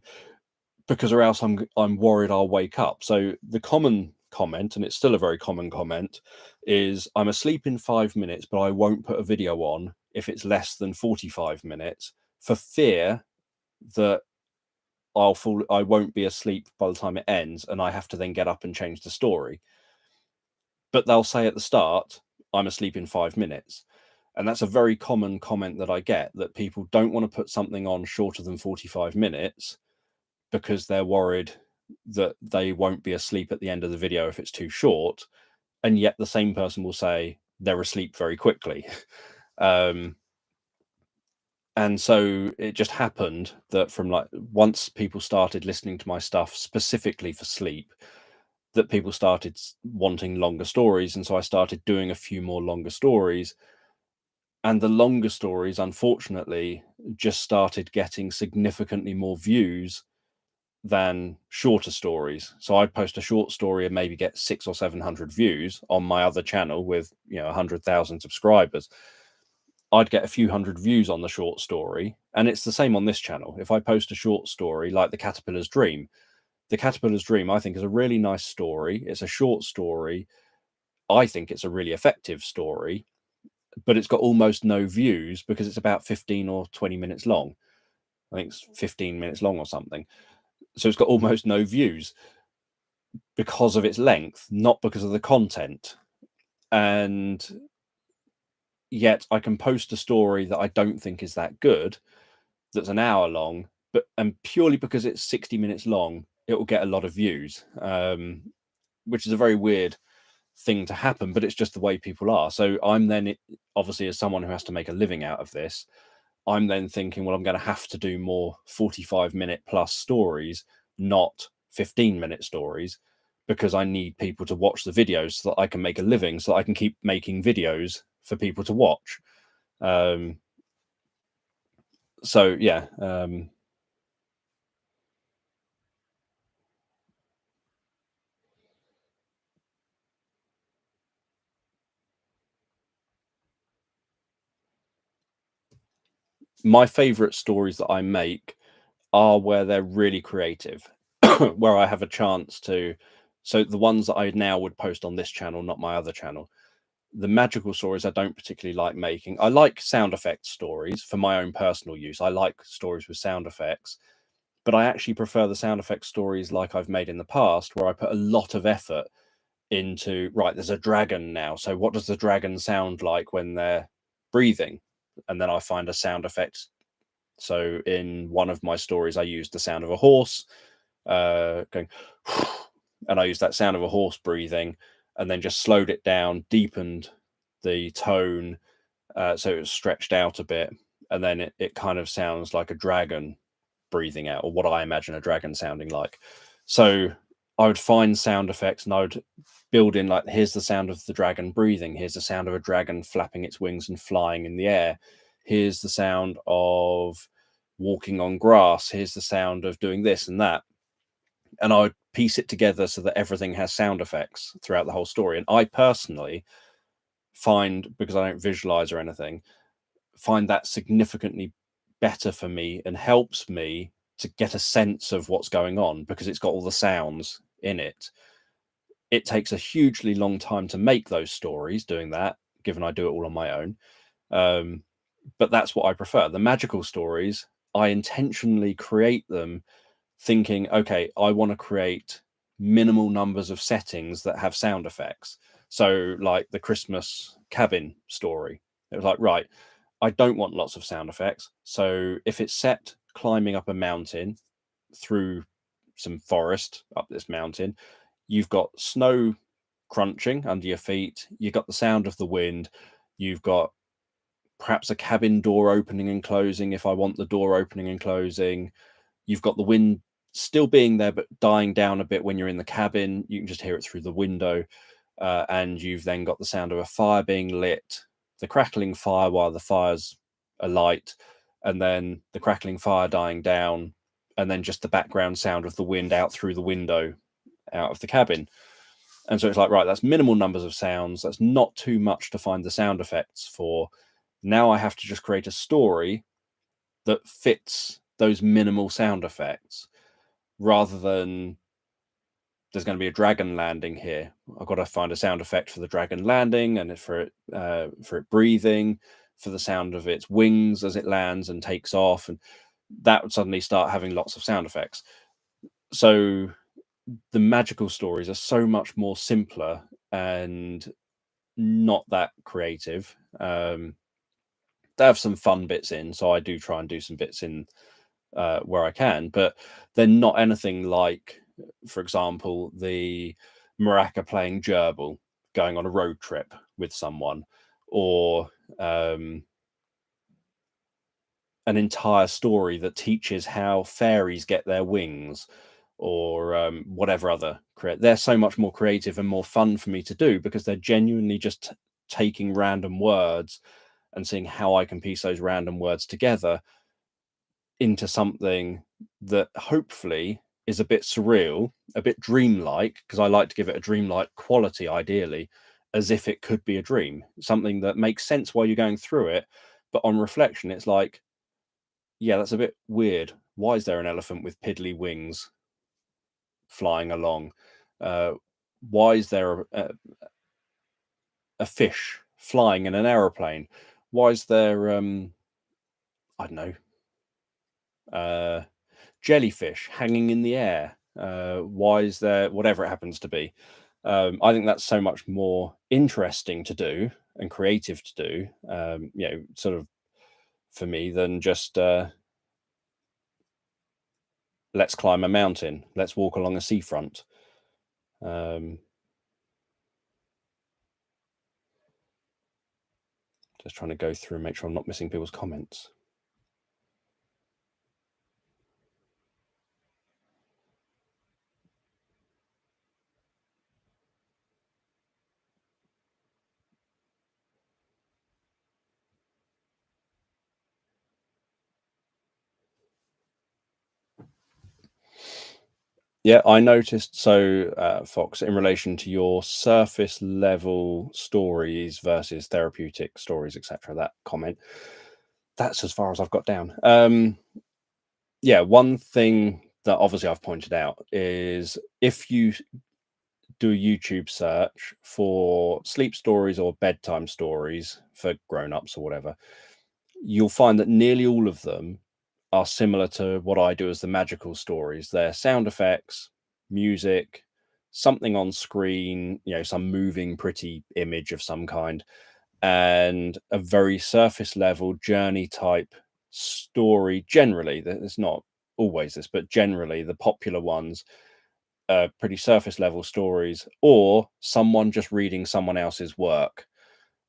because or else I'm worried I'll wake up. So the common comment, and it's still a very common comment, is I'm asleep in 5 minutes, but I won't put a video on if it's less than 45 minutes for fear that I won't be asleep by the time it ends, and I have to then get up and change the story. But they'll say at the start, I'm asleep in 5 minutes. And that's a very common comment that I get, that people don't want to put something on shorter than 45 minutes because they're worried that they won't be asleep at the end of the video if it's too short. And yet the same person will say they're asleep very quickly. And so it just happened that from like, once people started listening to my stuff specifically for sleep, that people started wanting longer stories. And so I started doing a few more longer stories. And the longer stories, unfortunately, just started getting significantly more views than shorter stories. So I'd post a short story and maybe get 600 or 700 views on my other channel with, 100,000 subscribers. I'd get a few hundred views on the short story. And it's the same on this channel. If I post a short story like The Caterpillar's Dream, I think, is a really nice story. It's a short story. I think it's a really effective story, but it's got almost no views because it's about 15 or 20 minutes long. I think it's 15 minutes long or something. So it's got almost no views because of its length, not because of the content. And yet I can post a story that I don't think is that good, that's an hour long, and purely because it's 60 minutes long, it will get a lot of views, which is a very weird thing to happen, but it's just the way people are. So I'm then, obviously, as someone who has to make a living out of this, I'm then thinking, well, I'm going to have to do more 45-minute plus stories, not 15-minute stories, because I need people to watch the videos so that I can make a living, so that I can keep making videos for people to watch. So yeah. My favorite stories that I make are where they're really creative, where I have a chance to. So the ones that I now would post on this channel, not my other channel, the magical stories I don't particularly like making. I like sound effect stories for my own personal use. I like stories with sound effects, but I actually prefer the sound effect stories like I've made in the past, where I put a lot of effort into, right, there's a dragon now. So what does the dragon sound like when they're breathing? And then I find a sound effect. So in one of my stories, I used the sound of a horse going, and I used that sound of a horse breathing, and then just slowed it down, deepened the tone, so it was stretched out a bit, and then it kind of sounds like a dragon breathing out, or what I imagine a dragon sounding like. So I would find sound effects and I would build in, like, here's the sound of the dragon breathing, here's the sound of a dragon flapping its wings and flying in the air, here's the sound of walking on grass, here's the sound of doing this and that. And I would piece it together so that everything has sound effects throughout the whole story. And I personally find, because I don't visualize or anything, find that significantly better for me and helps me to get a sense of what's going on, because it's got all the sounds in it. It takes a hugely long time to make those stories doing that, given I do it all on my own. But that's what I prefer. The magical stories, I intentionally create them thinking, okay, I want to create minimal numbers of settings that have sound effects. So like the Christmas cabin story, it was like, right, I don't want lots of sound effects. So if it's set climbing up a mountain through some forest up this mountain, you've got snow crunching under your feet, you've got the sound of the wind, you've got perhaps a cabin door opening and closing if I want the door opening and closing. You've got the wind still being there, but dying down a bit when you're in the cabin. You can just hear it through the window. And you've then got the sound of a fire being lit, the crackling fire while the fire's alight, and then the crackling fire dying down, and then just the background sound of the wind out through the window out of the cabin. And so it's like, right, that's minimal numbers of sounds. That's not too much to find the sound effects for. Now I have to just create a story that fits those minimal sound effects, rather than there's going to be a dragon landing here. I've got to find a sound effect for the dragon landing, and for it breathing, for the sound of its wings as it lands and takes off, and that would suddenly start having lots of sound effects. So the magical stories are so much more simpler and not that creative. they have some fun bits in, so I do try and do some bits in where I can, but they're not anything like, for example, the maraca playing gerbil, going on a road trip with someone, or an entire story that teaches how fairies get their wings, or whatever other they're so much more creative and more fun for me to do, because they're genuinely just taking random words and seeing how I can piece those random words together into something that hopefully is a bit surreal, a bit dreamlike, because I like to give it a dreamlike quality, ideally, as if it could be a dream, something that makes sense while you're going through it. But on reflection, it's like, yeah, that's a bit weird. Why is there an elephant with piddly wings flying along? Why is there a fish flying in an aeroplane? Why is there, I don't know, jellyfish hanging in the air? Why is there whatever it happens to be? I think that's so much more interesting to do and creative to do, sort of for me, than just let's climb a mountain, let's walk along a seafront. Just trying to go through and make sure I'm not missing people's comments. Yeah, I noticed. So, Fox, in relation to your surface level stories versus therapeutic stories, etc., that comment, that's as far as I've got down. Yeah, one thing that obviously I've pointed out is, if you do a YouTube search for sleep stories or bedtime stories for grown-ups or whatever, you'll find that nearly all of them are similar to what I do as the magical stories. They're sound effects, music, something on screen, some moving, pretty image of some kind, and a very surface level journey type story. Generally, it's not always this, but generally the popular ones are pretty surface level stories, or someone just reading someone else's work.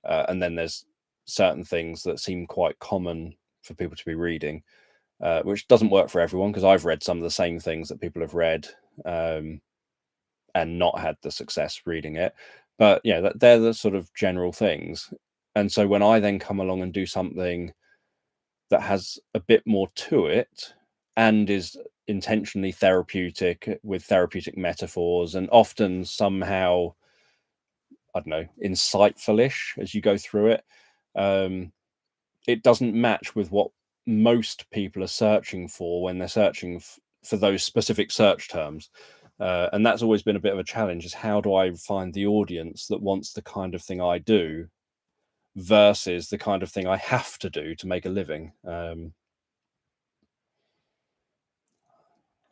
And then there's certain things that seem quite common for people to be reading, which doesn't work for everyone, because I've read some of the same things that people have read, and not had the success reading it. But yeah, they're the sort of general things. And so when I then come along and do something that has a bit more to it and is intentionally therapeutic, with therapeutic metaphors, and often somehow, I don't know, insightful-ish as you go through it, it doesn't match with what most people are searching for when they're searching for those specific search terms. And that's always been a bit of a challenge, is how do I find the audience that wants the kind of thing I do versus the kind of thing I have to do to make a living. I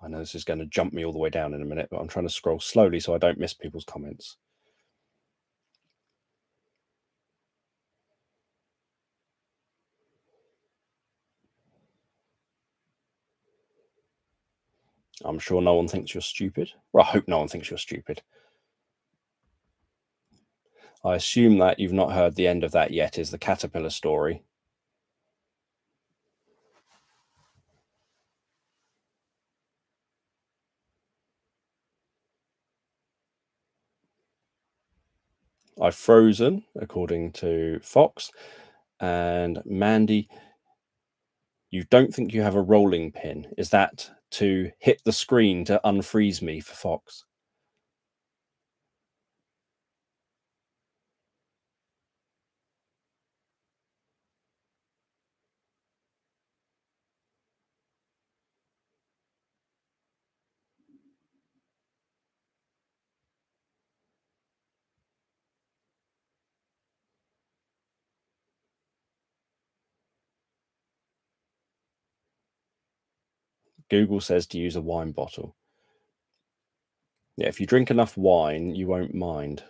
know this is going to jump me all the way down in a minute, but I'm trying to scroll slowly so I don't miss people's comments. I'm sure no one thinks you're stupid. Well, I hope no one thinks you're stupid. I assume that you've not heard the end of that yet, is the caterpillar story. I've frozen, according to Fox. And Mandy, you don't think you have a rolling pin. Is that to hit the screen to unfreeze me for Fox? Google says to use a wine bottle. Yeah, if you drink enough wine, you won't mind.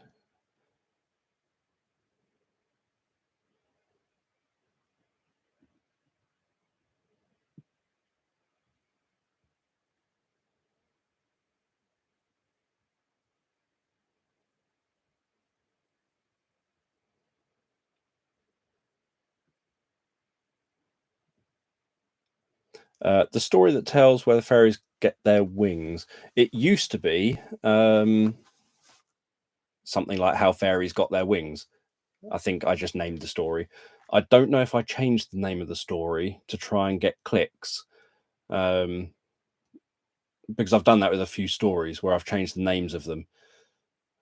The story that tells where the fairies get their wings. It used to be something like How Fairies Got Their Wings. I think I just named the story. I don't know if I changed the name of the story to try and get clicks, because I've done that with a few stories where I've changed the names of them.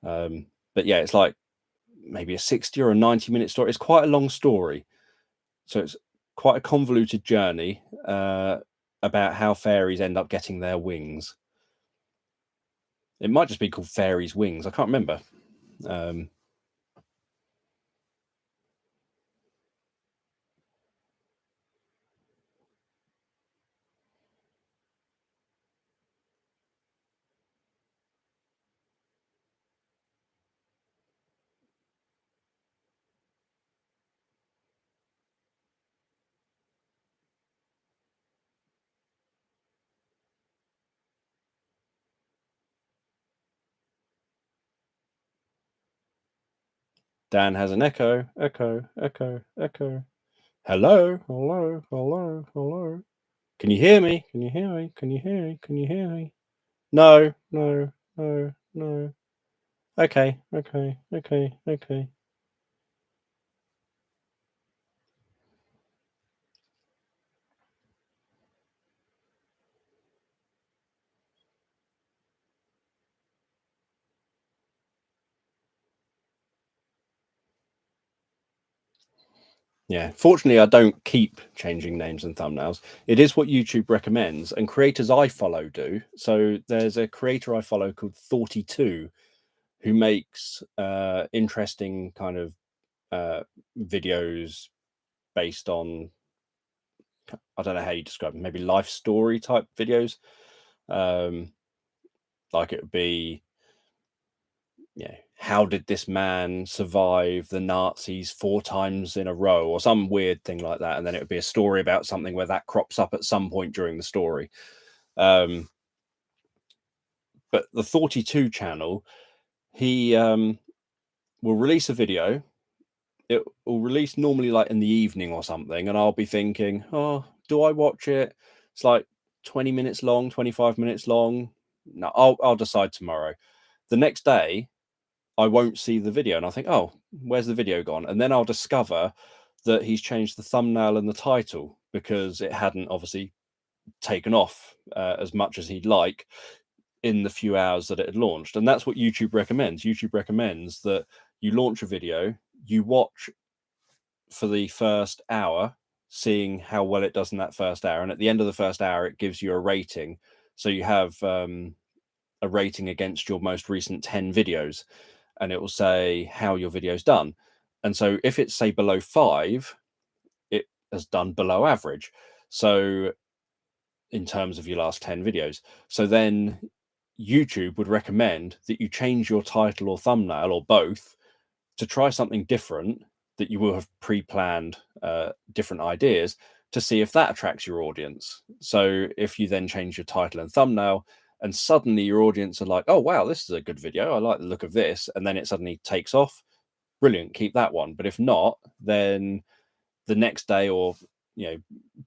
But yeah, it's like maybe a 60 or a 90-minute story. It's quite a long story. So it's quite a convoluted journey about how fairies end up getting their wings. It might just be called Fairies' Wings. I can't remember. Dan has an echo, echo, echo, echo. Hello, hello, hello, hello. Can you hear me? Can you hear me? Can you hear me? Can you hear me? No, no, no, no. Okay, okay, okay, okay. Yeah, fortunately, I don't keep changing names and thumbnails. It is what YouTube recommends, and creators I follow do. So there's a creator I follow called 42 who makes interesting kind of videos based on, I don't know how you describe them, maybe life story type videos. Like it would be, how did this man survive the Nazis 4 times in a row, or some weird thing like that, and then it would be a story about something where that crops up at some point during the story. But the 42 channel, he will release a video. It will release normally like in the evening or something, and I'll be thinking, oh, do I watch it? It's like 20 minutes long, 25 minutes long. No, I'll decide tomorrow. The next day I won't see the video, and I think, oh, where's the video gone? And then I'll discover that he's changed the thumbnail and the title because it hadn't obviously taken off as much as he'd like in the few hours that it had launched. And that's what YouTube recommends. YouTube recommends that you launch a video, you watch for the first hour, seeing how well it does in that first hour, and at the end of the first hour it gives you a rating. So you have a rating against your most recent 10 videos, and it will say how your video's done. And so if it's, say, below 5, it has done below average. So in terms of your last 10 videos. So then YouTube would recommend that you change your title or thumbnail or both to try something different, that you will have pre-planned different ideas to see if that attracts your audience. So if you then change your title and thumbnail, and suddenly your audience are like, oh wow, this is a good video, I like the look of this, and then it suddenly takes off, brilliant, keep that one. But if not, then the next day, or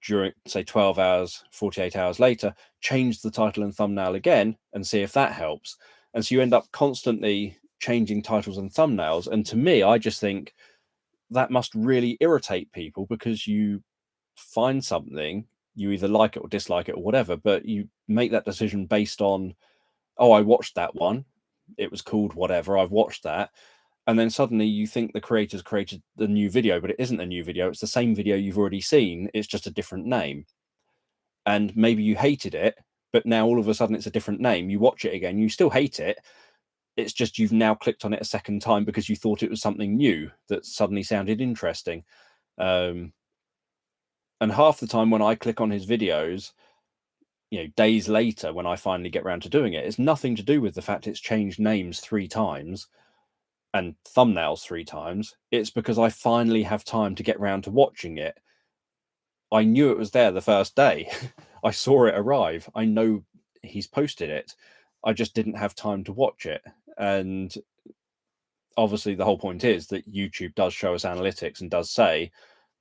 during, say, 12 hours, 48 hours later, change the title and thumbnail again and see if that helps. And so you end up constantly changing titles and thumbnails. And to me, I just think that must really irritate people, because you find something, you either like it or dislike it or whatever, but you make that decision based on, oh, I watched that one, it was called whatever, I've watched that. And then suddenly you think the creator's created the new video, but it isn't a new video, it's the same video you've already seen, it's just a different name. And maybe you hated it, but now all of a sudden it's a different name, you watch it again, you still hate it, it's just you've now clicked on it a second time because you thought it was something new that suddenly sounded interesting. And half the time when I click on his videos, days later, when I finally get around to doing it, it's nothing to do with the fact it's changed names 3 times and thumbnails 3 times. It's because I finally have time to get round to watching it. I knew it was there the first day. I saw it arrive. I know he's posted it. I just didn't have time to watch it. And obviously the whole point is that YouTube does show us analytics and does say,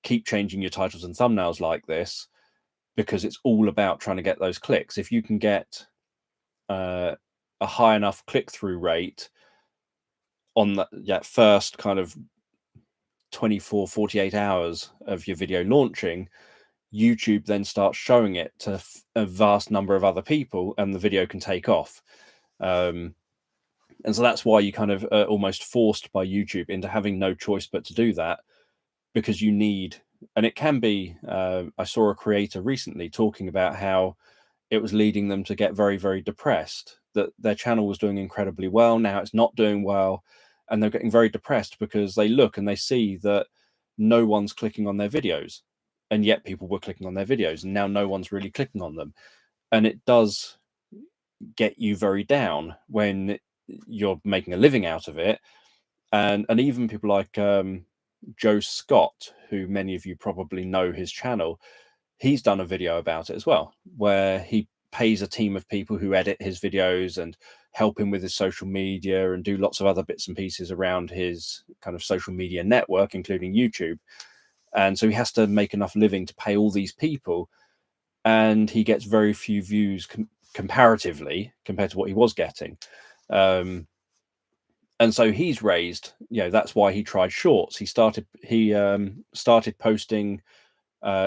keep changing your titles and thumbnails like this, because it's all about trying to get those clicks. If you can get a high enough click-through rate on that first kind of 24, 48 hours of your video launching, YouTube then starts showing it to a vast number of other people, and the video can take off. And so that's why you kind of are almost forced by YouTube into having no choice but to do that, because you need, and it can be, I saw a creator recently talking about how it was leading them to get very, very depressed, that their channel was doing incredibly well. Now it's not doing well, and they're getting very depressed because they look and they see that no one's clicking on their videos, and yet people were clicking on their videos, and now no one's really clicking on them. And it does get you very down when you're making a living out of it. And even people like Joe Scott, who many of you probably know his channel, he's done a video about it as well, where he pays a team of people who edit his videos and help him with his social media and do lots of other bits and pieces around his kind of social media network, including YouTube. And so he has to make enough living to pay all these people, and he gets very few views comparatively compared to what he was getting. And so he's raised, that's why he tried shorts. He started posting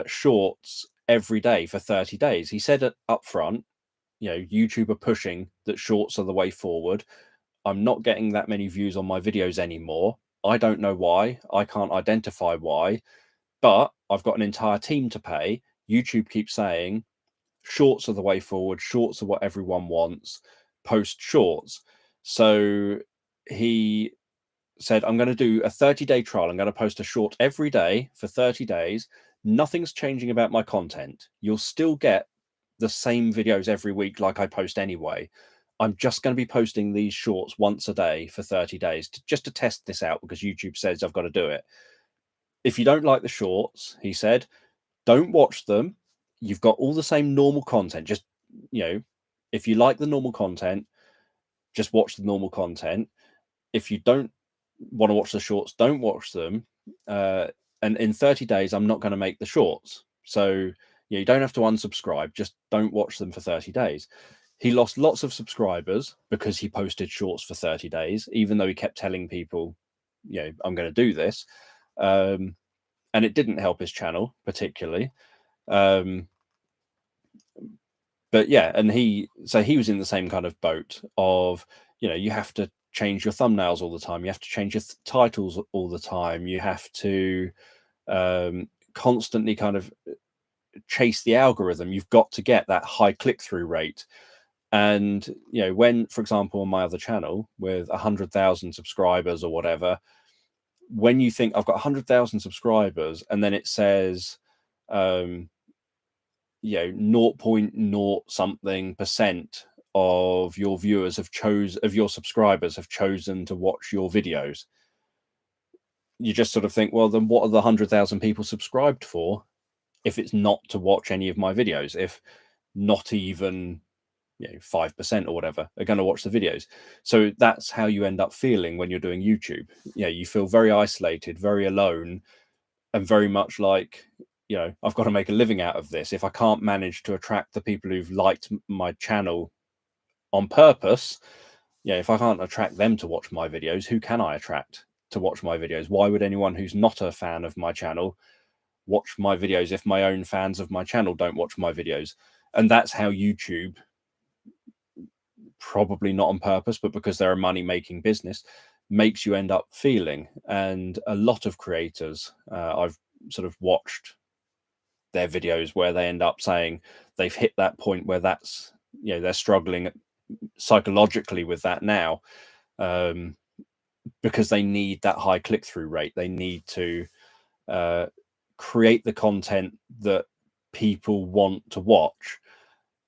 shorts every day for 30 days. He said up front, YouTube are pushing that shorts are the way forward. I'm not getting that many views on my videos anymore. I don't know why. I can't identify why, but I've got an entire team to pay. YouTube keeps saying shorts are the way forward. Shorts are what everyone wants. Post shorts. So he said, I'm going to do a 30-day trial. I'm going to post a short every day for 30 days. Nothing's changing about my content. You'll still get the same videos every week like I post anyway. I'm just going to be posting these shorts once a day for 30 days just to test this out, because YouTube says I've got to do it. If you don't like the shorts, he said, don't watch them. You've got all the same normal content. Just, if you like the normal content, just watch the normal content. If you don't want to watch the shorts, don't watch them. And in 30 days, I'm not going to make the shorts. So you don't have to unsubscribe. Just don't watch them for 30 days. He lost lots of subscribers because he posted shorts for 30 days, even though he kept telling people, I'm going to do this. And it didn't help his channel particularly. But yeah, and he was in the same kind of boat of, you have to change your thumbnails all the time. You have to change your titles all the time. You have to constantly kind of chase the algorithm. You've got to get that high click-through rate. And, when, for example, on my other channel with 100,000 subscribers or whatever, when you think I've got 100,000 subscribers and then it says, 0.0 something percent of your viewers your subscribers have chosen to watch your videos, you just sort of think, well, then what are the 100,000 people subscribed for if it's not to watch any of my videos? If not even 5% or whatever are going to watch the videos. So that's how you end up feeling when you're doing YouTube. You feel very isolated, very alone, and very much like, I've got to make a living out of this. If I can't manage to attract the people who've liked my channel on purpose, if I can't attract them to watch my videos, who can I attract to watch my videos? Why would anyone who's not a fan of my channel watch my videos if my own fans of my channel don't watch my videos? And that's how YouTube, probably not on purpose, but because they're a money-making business, makes you end up feeling. And a lot of creators, I've sort of watched their videos where they end up saying they've hit that point where that's, they're struggling psychologically with that now, because they need that high click-through rate. They need to create the content that people want to watch.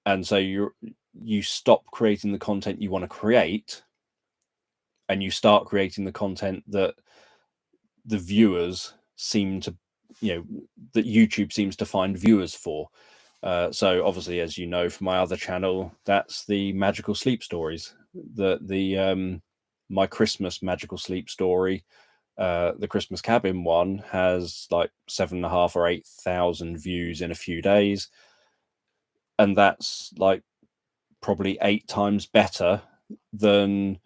And so you stop creating the content you want to create, and you start creating the content that the viewers seem to, that YouTube seems to find viewers for. So obviously, as you know, from my other channel, that's the magical sleep stories. The my Christmas magical sleep story, the Christmas cabin one, has like 7,500 or 8,000 views in a few days. and that's like probably 8 times better than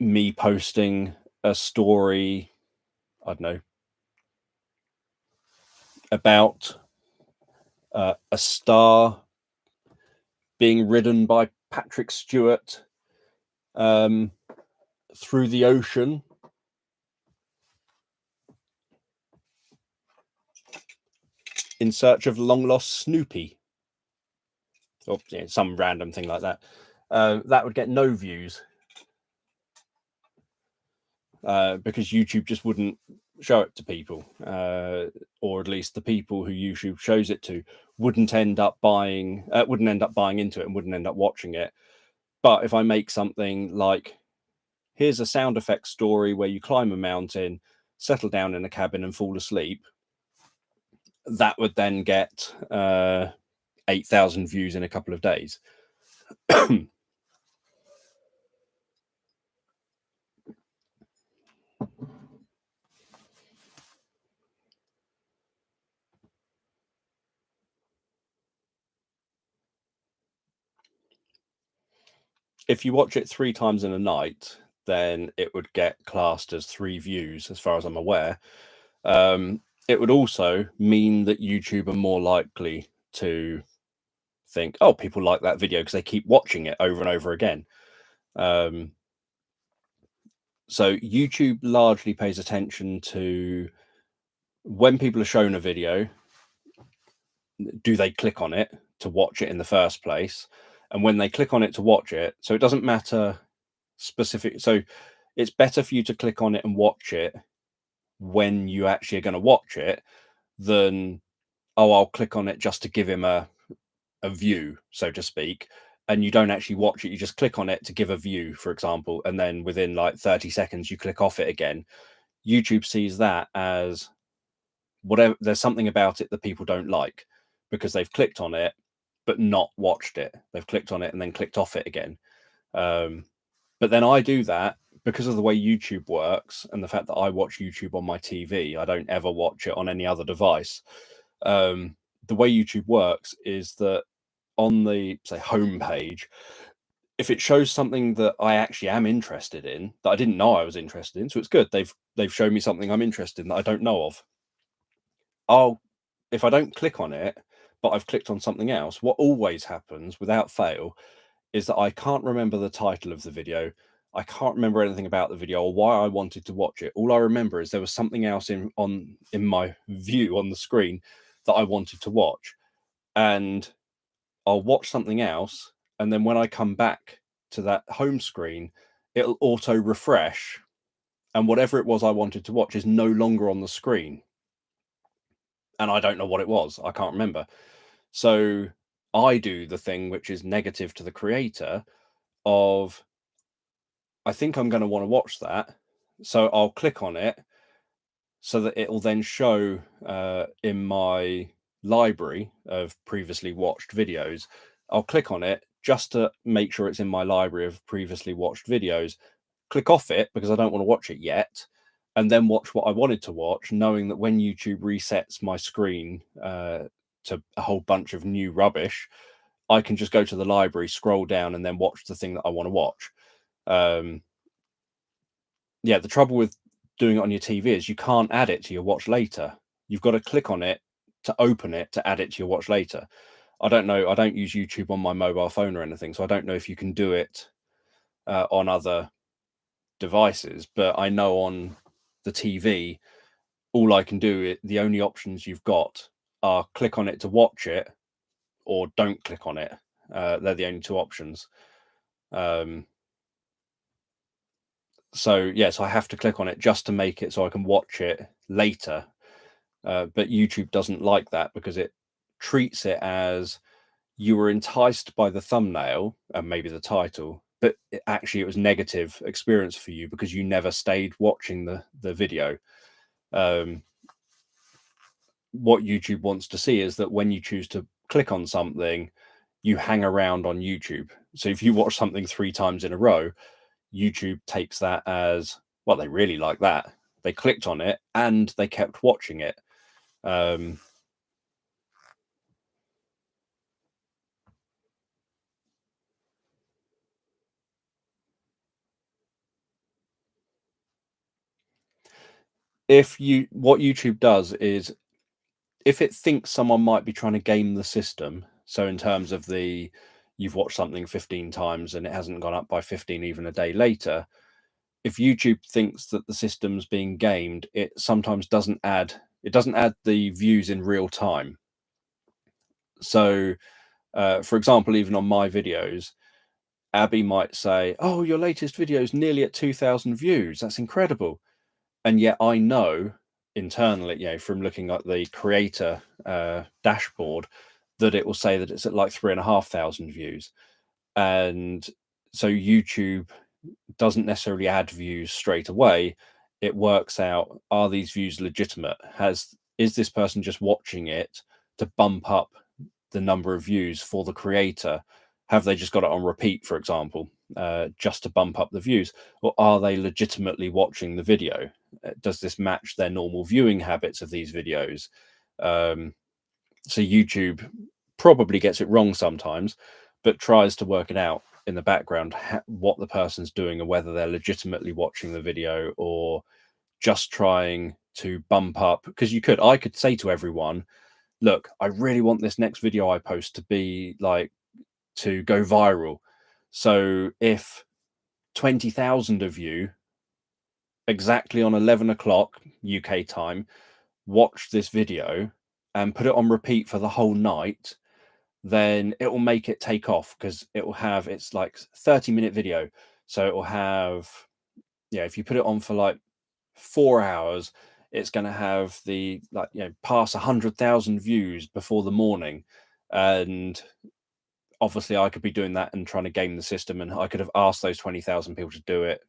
me posting a story, I don't know, about a star being ridden by Patrick Stewart through the ocean in search of long lost Snoopy, or some random thing like that. That would get no views because YouTube just wouldn't show it to people, or at least the people who YouTube shows it to wouldn't end up buying into it and wouldn't end up watching it. But if I make something like, here's a sound effects story where you climb a mountain, settle down in a cabin and fall asleep, that would then get 8,000 views in a couple of days. If you watch it 3 times in a night, then it would get classed as 3 views, as far as I'm aware. It would also mean that YouTube are more likely to think, oh, people like that video because they keep watching it over and over again. So YouTube largely pays attention to when people are shown a video, do they click on it to watch it in the first place? And when they click on it to watch it, so it doesn't matter specific. So it's better for you to click on it and watch it when you actually are going to watch it than, oh, I'll click on it just to give him a view, so to speak, and you don't actually watch it. You just click on it to give a view, for example, and then within like 30 seconds you click off it again. YouTube sees that as whatever, there's something about it that people don't like because they've clicked on it but not watched it. They've clicked on it and then clicked off it again. But then I do that because of the way YouTube works and the fact that I watch YouTube on my TV. I don't ever watch it on any other device. The way YouTube works is that on the, say, home page, if it shows something that I actually am interested in, that I didn't know I was interested in, so it's good. They've shown me something I'm interested in that I don't know of. If I don't click on it, but I've clicked on something else, what always happens without fail is that I can't remember the title of the video. I can't remember anything about the video or why I wanted to watch it. All I remember is there was something else in my view on the screen that I wanted to watch. And I'll watch something else, and then when I come back to that home screen, it'll auto refresh, and whatever it was I wanted to watch is no longer on the screen. And I don't know what it was. I can't remember. So I do the thing which is negative to the creator of, I think I'm going to want to watch that. So I'll click on it so that it will then show in my library of previously watched videos. I'll click on it just to make sure it's in my library of previously watched videos, click off it because I don't want to watch it yet, and then watch what I wanted to watch, knowing that when YouTube resets my screen to a whole bunch of new rubbish, I can just go to the library, scroll down, and then watch the thing that I want to watch. Yeah, the trouble with doing it on your TV is you can't add it to your watch later. You've got to click on it to open it to add it to your watch later. I don't know. I don't use YouTube on my mobile phone or anything, so I don't know if you can do it on other devices. But I know on the TV, all I can do, the only options you've got are click on it to watch it or don't click on it. They're the only two options. So yes, I have to click on it just to make it so I can watch it later. But YouTube doesn't like that because it treats it as you were enticed by the thumbnail and maybe the title, but actually it was negative experience for you because you never stayed watching the video. What YouTube wants to see is that when you choose to click on something, you hang around on YouTube. So if you watch something 3 times in a row, YouTube takes that as, well, they really like that. They clicked on it and they kept watching it. what YouTube does is, if it thinks someone might be trying to game the system, so in terms of you've watched something 15 times and it hasn't gone up by 15 even a day later, if YouTube thinks that the system's being gamed, it sometimes doesn't add the views in real time. So for example, even on my videos, Abby might say, "Oh, your latest video is nearly at 2,000 views. That's incredible." And yet I know internally, from looking at the creator dashboard, that it will say that it's at like 3,500 views. And so YouTube doesn't necessarily add views straight away. It works out, are these views legitimate? Is this person just watching it to bump up the number of views for the creator? Have they just got it on repeat, for example, just to bump up the views? Or are they legitimately watching the video? Does this match their normal viewing habits of these videos? So YouTube probably gets it wrong sometimes, but tries to work it out in the background, what the person's doing and whether they're legitimately watching the video or just trying to bump up. Because I could say to everyone, look, I really want this next video I post to be like, to go viral. So if 20,000 of you exactly on 11 o'clock UK time watch this video and put it on repeat for the whole night, then it will make it take off, because it will have, it's like 30-minute video. So it will have, if you put it on for like 4 hours, it's going to have pass 100,000 views before the morning. And obviously I could be doing that and trying to game the system, and I could have asked those 20,000 people to do it.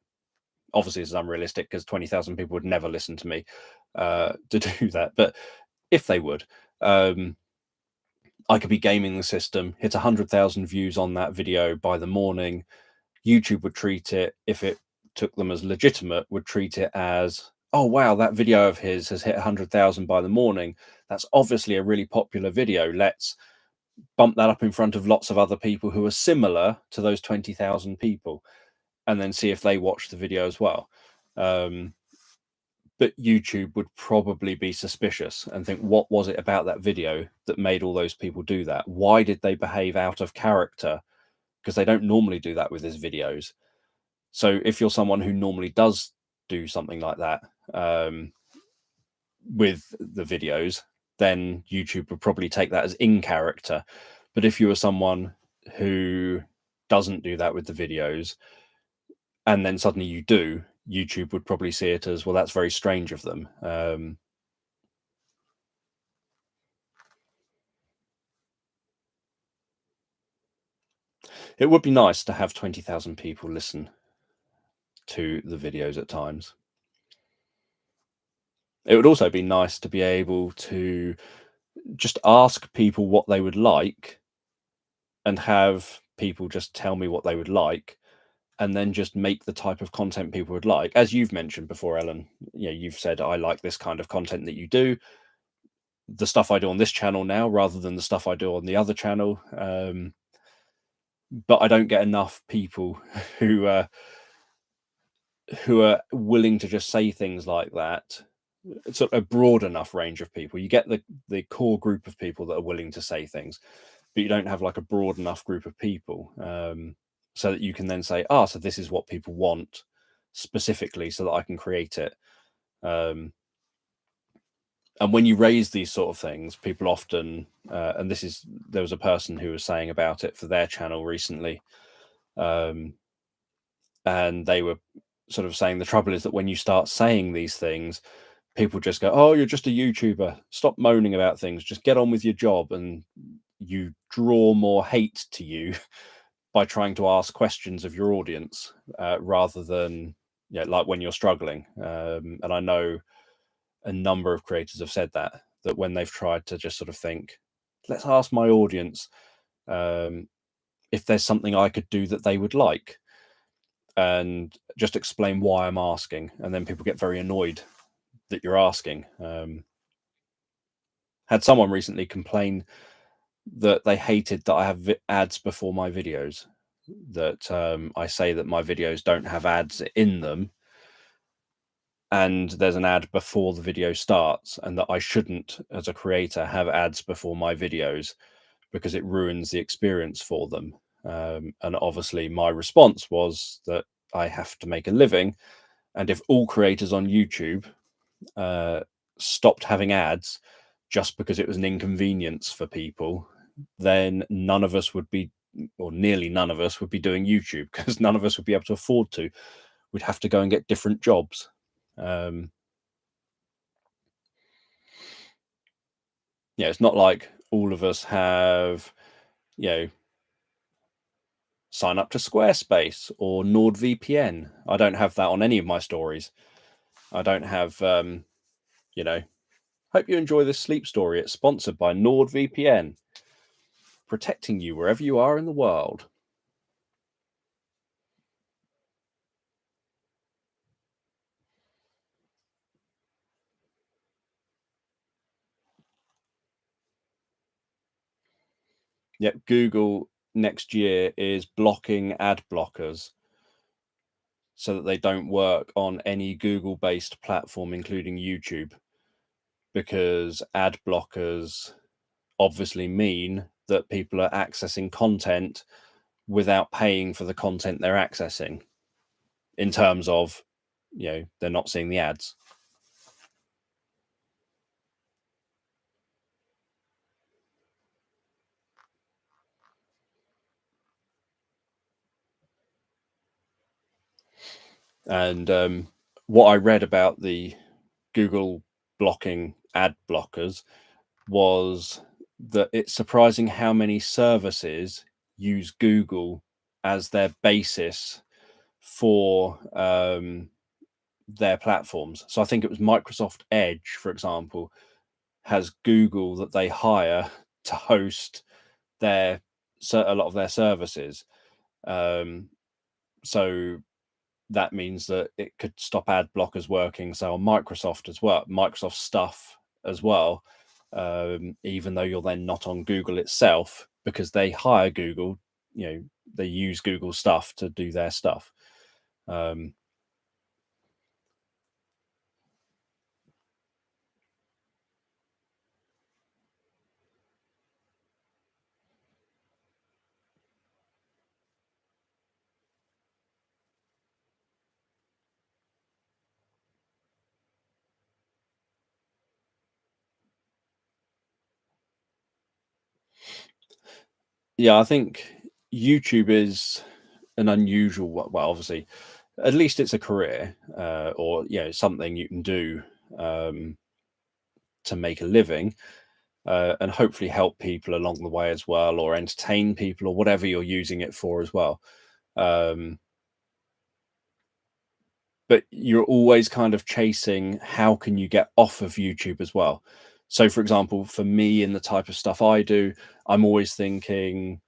Obviously it's unrealistic, because 20,000 people would never listen to me to do that. But if they would, I could be gaming the system, hit 100,000 views on that video by the morning. YouTube would treat it, if it took them as legitimate, would treat it as, oh wow, that video of his has hit 100,000 by the morning. That's obviously a really popular video. Let's bump that up in front of lots of other people who are similar to those 20,000 people, and then see if they watch the video as well. But YouTube would probably be suspicious and think, what was it about that video that made all those people do that? Why did they behave out of character? Because they don't normally do that with his videos. So if you're someone who normally does do something like that with the videos, then YouTube would probably take that as in character. But if you are someone who doesn't do that with the videos, and then suddenly you do, YouTube would probably see it as, well, that's very strange of them. It would be nice to have 20,000 people listen to the videos at times. It would also be nice to be able to just ask people what they would like, and have people just tell me what they would like, and then just make the type of content people would like. As you've mentioned before, Ellen, you've said, I like this kind of content that you do, the stuff I do on this channel now, rather than the stuff I do on the other channel. But I don't get enough people who are willing to just say things like that. It's a broad enough range of people. You get the core group of people that are willing to say things, but you don't have like a broad enough group of people, so that you can then say, so this is what people want specifically, so that I can create it. And when you raise these sort of things, people often, and there was a person who was saying about it for their channel recently, and they were sort of saying, the trouble is that when you start saying these things, people just go, oh, you're just a YouTuber, stop moaning about things, just get on with your job. And you draw more hate to you by trying to ask questions of your audience, rather than like when you're struggling. And I know a number of creators have said that when they've tried to just sort of think, let's ask my audience if there's something I could do that they would like, and just explain why I'm asking, and then people get very annoyed that you're asking. Had someone recently complain that they hated that I have ads before my videos, that I say that my videos don't have ads in them, and there's an ad before the video starts, and that I shouldn't, as a creator, have ads before my videos because it ruins the experience for them. And obviously, my response was that I have to make a living, and if all creators on YouTube stopped having ads just because it was an inconvenience for people, then none of us would be, or nearly none of us would be doing YouTube, because none of us would be able to afford to. We'd have to go and get different jobs. Yeah, it's not like all of us have, sign up to Squarespace or NordVPN. I don't have that on any of my stories. I don't have, hope you enjoy this sleep story. It's sponsored by NordVPN, protecting you wherever you are in the world. Yep, Google next year is blocking ad blockers so that they don't work on any Google-based platform, including YouTube, because ad blockers obviously mean that people are accessing content without paying for the content they're accessing, in terms of, they're not seeing the ads. And what I read about the Google blocking ad blockers was that it's surprising how many services use Google as their basis for their platforms. So I think it was Microsoft Edge, for example, has Google that they hire to host a lot of their services. So that means that it could stop ad blockers working. So on Microsoft as well, Microsoft stuff as well, even though you're then not on Google itself, because they hire Google, they use Google stuff to do their stuff. Yeah, I think YouTube is an unusual, well, obviously, at least it's a career, or something you can do to make a living, and hopefully help people along the way as well, or entertain people, or whatever you're using it for as well. But you're always kind of chasing, how can you get off of YouTube as well? So, for example, for me, in the type of stuff I do, I'm always thinking,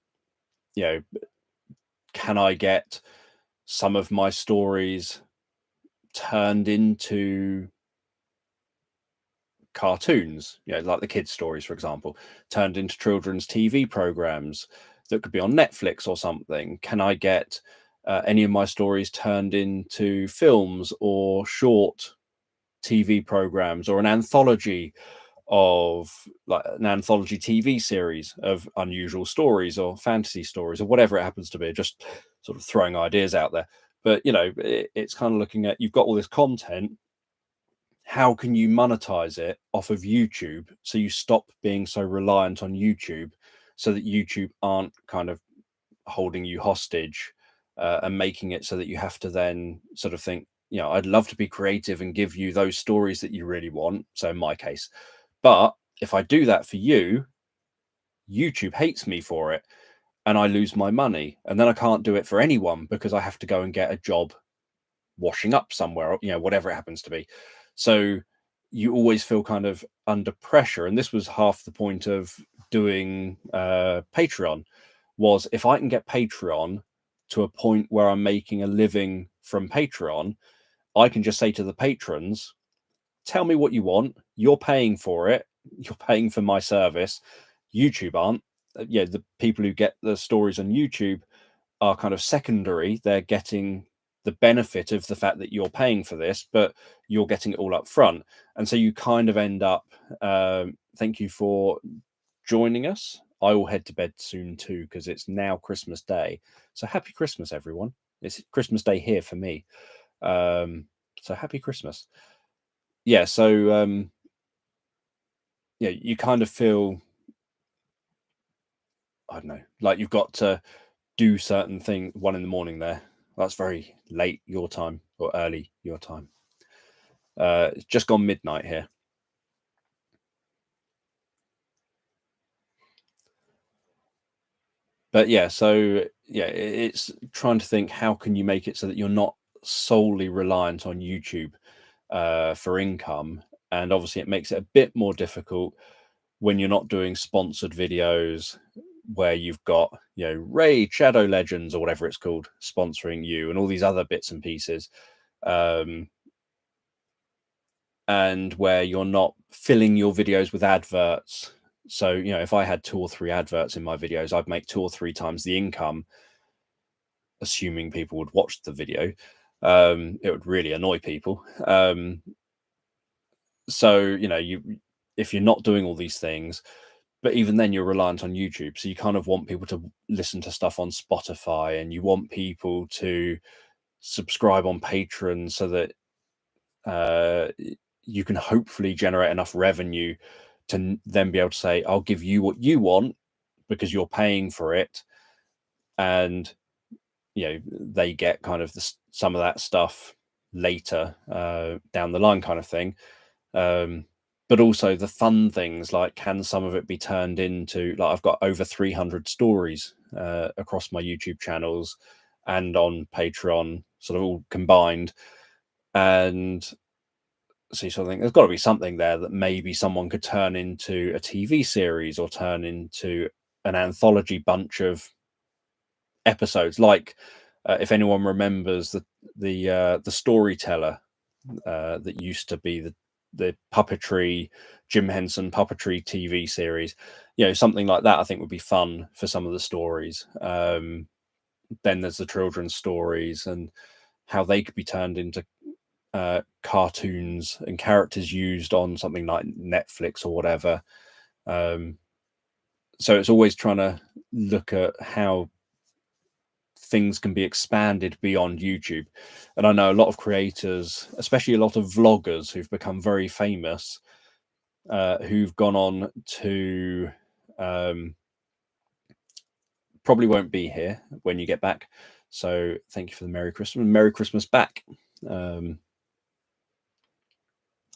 can I get some of my stories turned into cartoons, like the kids' stories, for example, turned into children's TV programs that could be on Netflix or something? Can I get any of my stories turned into films or short TV programs, or an anthology TV series of unusual stories or fantasy stories, or whatever it happens to be? Just sort of throwing ideas out there. But it's kind of looking at, you've got all this content, how can you monetize it off of YouTube, so you stop being so reliant on YouTube, so that YouTube aren't kind of holding you hostage, and making it so that you have to then sort of think, I'd love to be creative and give you those stories that you really want. So in my case, but if I do that for you, YouTube hates me for it, and I lose my money, and then I can't do it for anyone because I have to go and get a job washing up somewhere, or whatever it happens to be. So you always feel kind of under pressure, and this was half the point of doing Patreon, was if I can get Patreon to a point where I'm making a living from Patreon, I can just say to the patrons, tell me what you want, you're paying for it, you're paying for my service. YouTube aren't. The people who get the stories on YouTube are kind of secondary. They're getting the benefit of the fact that you're paying for this, but you're getting it all up front. And so you kind of end up, thank you for joining us. I will head to bed soon too, because it's now Christmas Day. So happy Christmas, everyone. It's Christmas Day here for me. So happy Christmas. Yeah, so yeah, you kind of feel, I don't know, like you've got to do certain things. 1 a.m. there. That's very late your time, or early your time. It's just gone midnight here. But yeah, so yeah, it's trying to think, how can you make it so that you're not solely reliant on YouTube for income? And obviously it makes it a bit more difficult when you're not doing sponsored videos where you've got, you know, Raid Shadow Legends or whatever it's called sponsoring you, and all these other bits and pieces, and where you're not filling your videos with adverts. So, you know, if I had 2 or 3 adverts in my videos, I'd make 2 or 3 times the income, assuming people would watch the video. It would really annoy people. So, you know, if you're not doing all these things, but even then you're reliant on YouTube. So you kind of want people to listen to stuff on Spotify, and you want people to subscribe on Patreon, so that you can hopefully generate enough revenue to then be able to say, I'll give you what you want because you're paying for it. And, you know, they get kind of some of that stuff later down the line, kind of thing. But also the fun things, like, can some of it be turned into, like, I've got over 300 stories across my YouTube channels and on Patreon, sort of all combined. And so you sort of think there's got to be something there that maybe someone could turn into a TV series, or turn into an anthology bunch of episodes. Like, if anyone remembers the Storyteller that used to be the puppetry, Jim Henson puppetry TV series, you know, something like that I think would be fun for some of the stories. Then there's the children's stories, and how they could be turned into cartoons and characters used on something like Netflix or whatever. So it's always trying to look at how things can be expanded beyond YouTube. And I know a lot of creators, especially a lot of vloggers who've become very famous, who've gone on to probably won't be here when you get back. So thank you for the Merry Christmas. Merry Christmas back.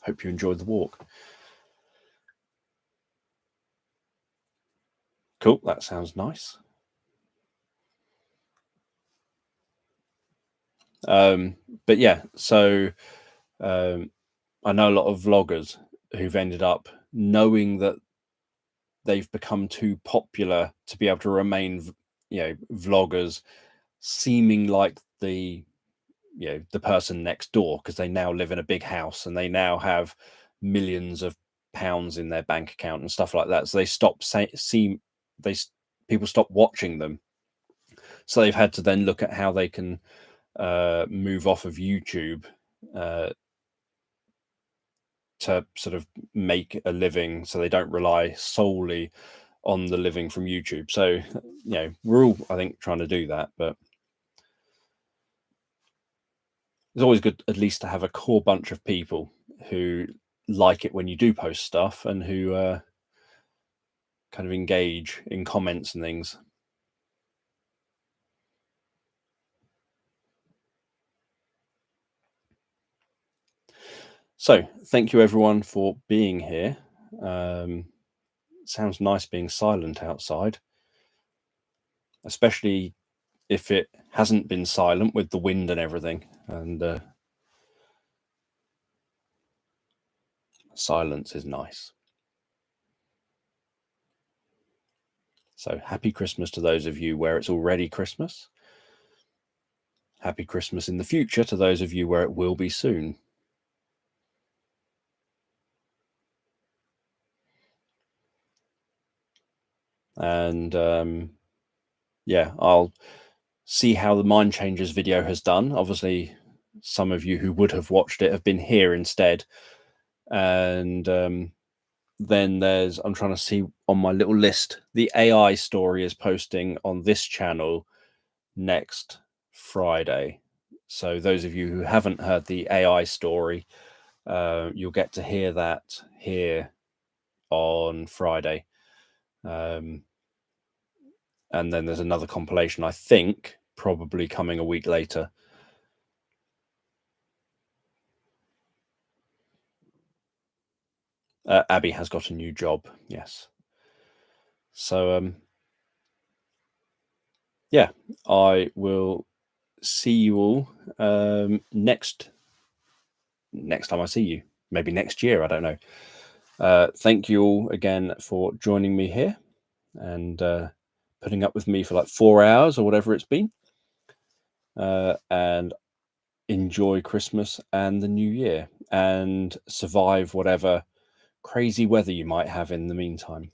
Hope you enjoyed the walk. Cool, that sounds nice. But yeah, so I know a lot of vloggers who've ended up knowing that they've become too popular to be able to remain, you know, vloggers, seeming like the, you know, the person next door, because they now live in a big house and they now have millions of pounds in their bank account and stuff like that. So they people stop watching them. So they've had to then look at how they can move off of YouTube to sort of make a living, so they don't rely solely on the living from YouTube. So, you know, we're all, I think, trying to do that, but it's always good at least to have a core bunch of people who like it when you do post stuff, and who kind of engage in comments and things. So thank you everyone for being here. Sounds nice being silent outside, especially if it hasn't been silent with the wind and everything. And silence is nice. So happy Christmas to those of you where it's already Christmas. Happy Christmas in the future to those of you where it will be soon. And yeah, I'll see how the Mind Changers video has done. Obviously, some of you who would have watched it have been here instead. And then I'm trying to see on my little list, the AI story is posting on this channel next Friday. So those of you who haven't heard the AI story, you'll get to hear that here on Friday. And then there's another compilation, I think, probably coming a week later. Abby has got a new job, yes. So yeah, I will see you all next time I see you, maybe next year, I don't know. Thank you all again for joining me here and putting up with me for like 4 hours or whatever it's been, and enjoy Christmas and the new year and survive whatever crazy weather you might have in the meantime.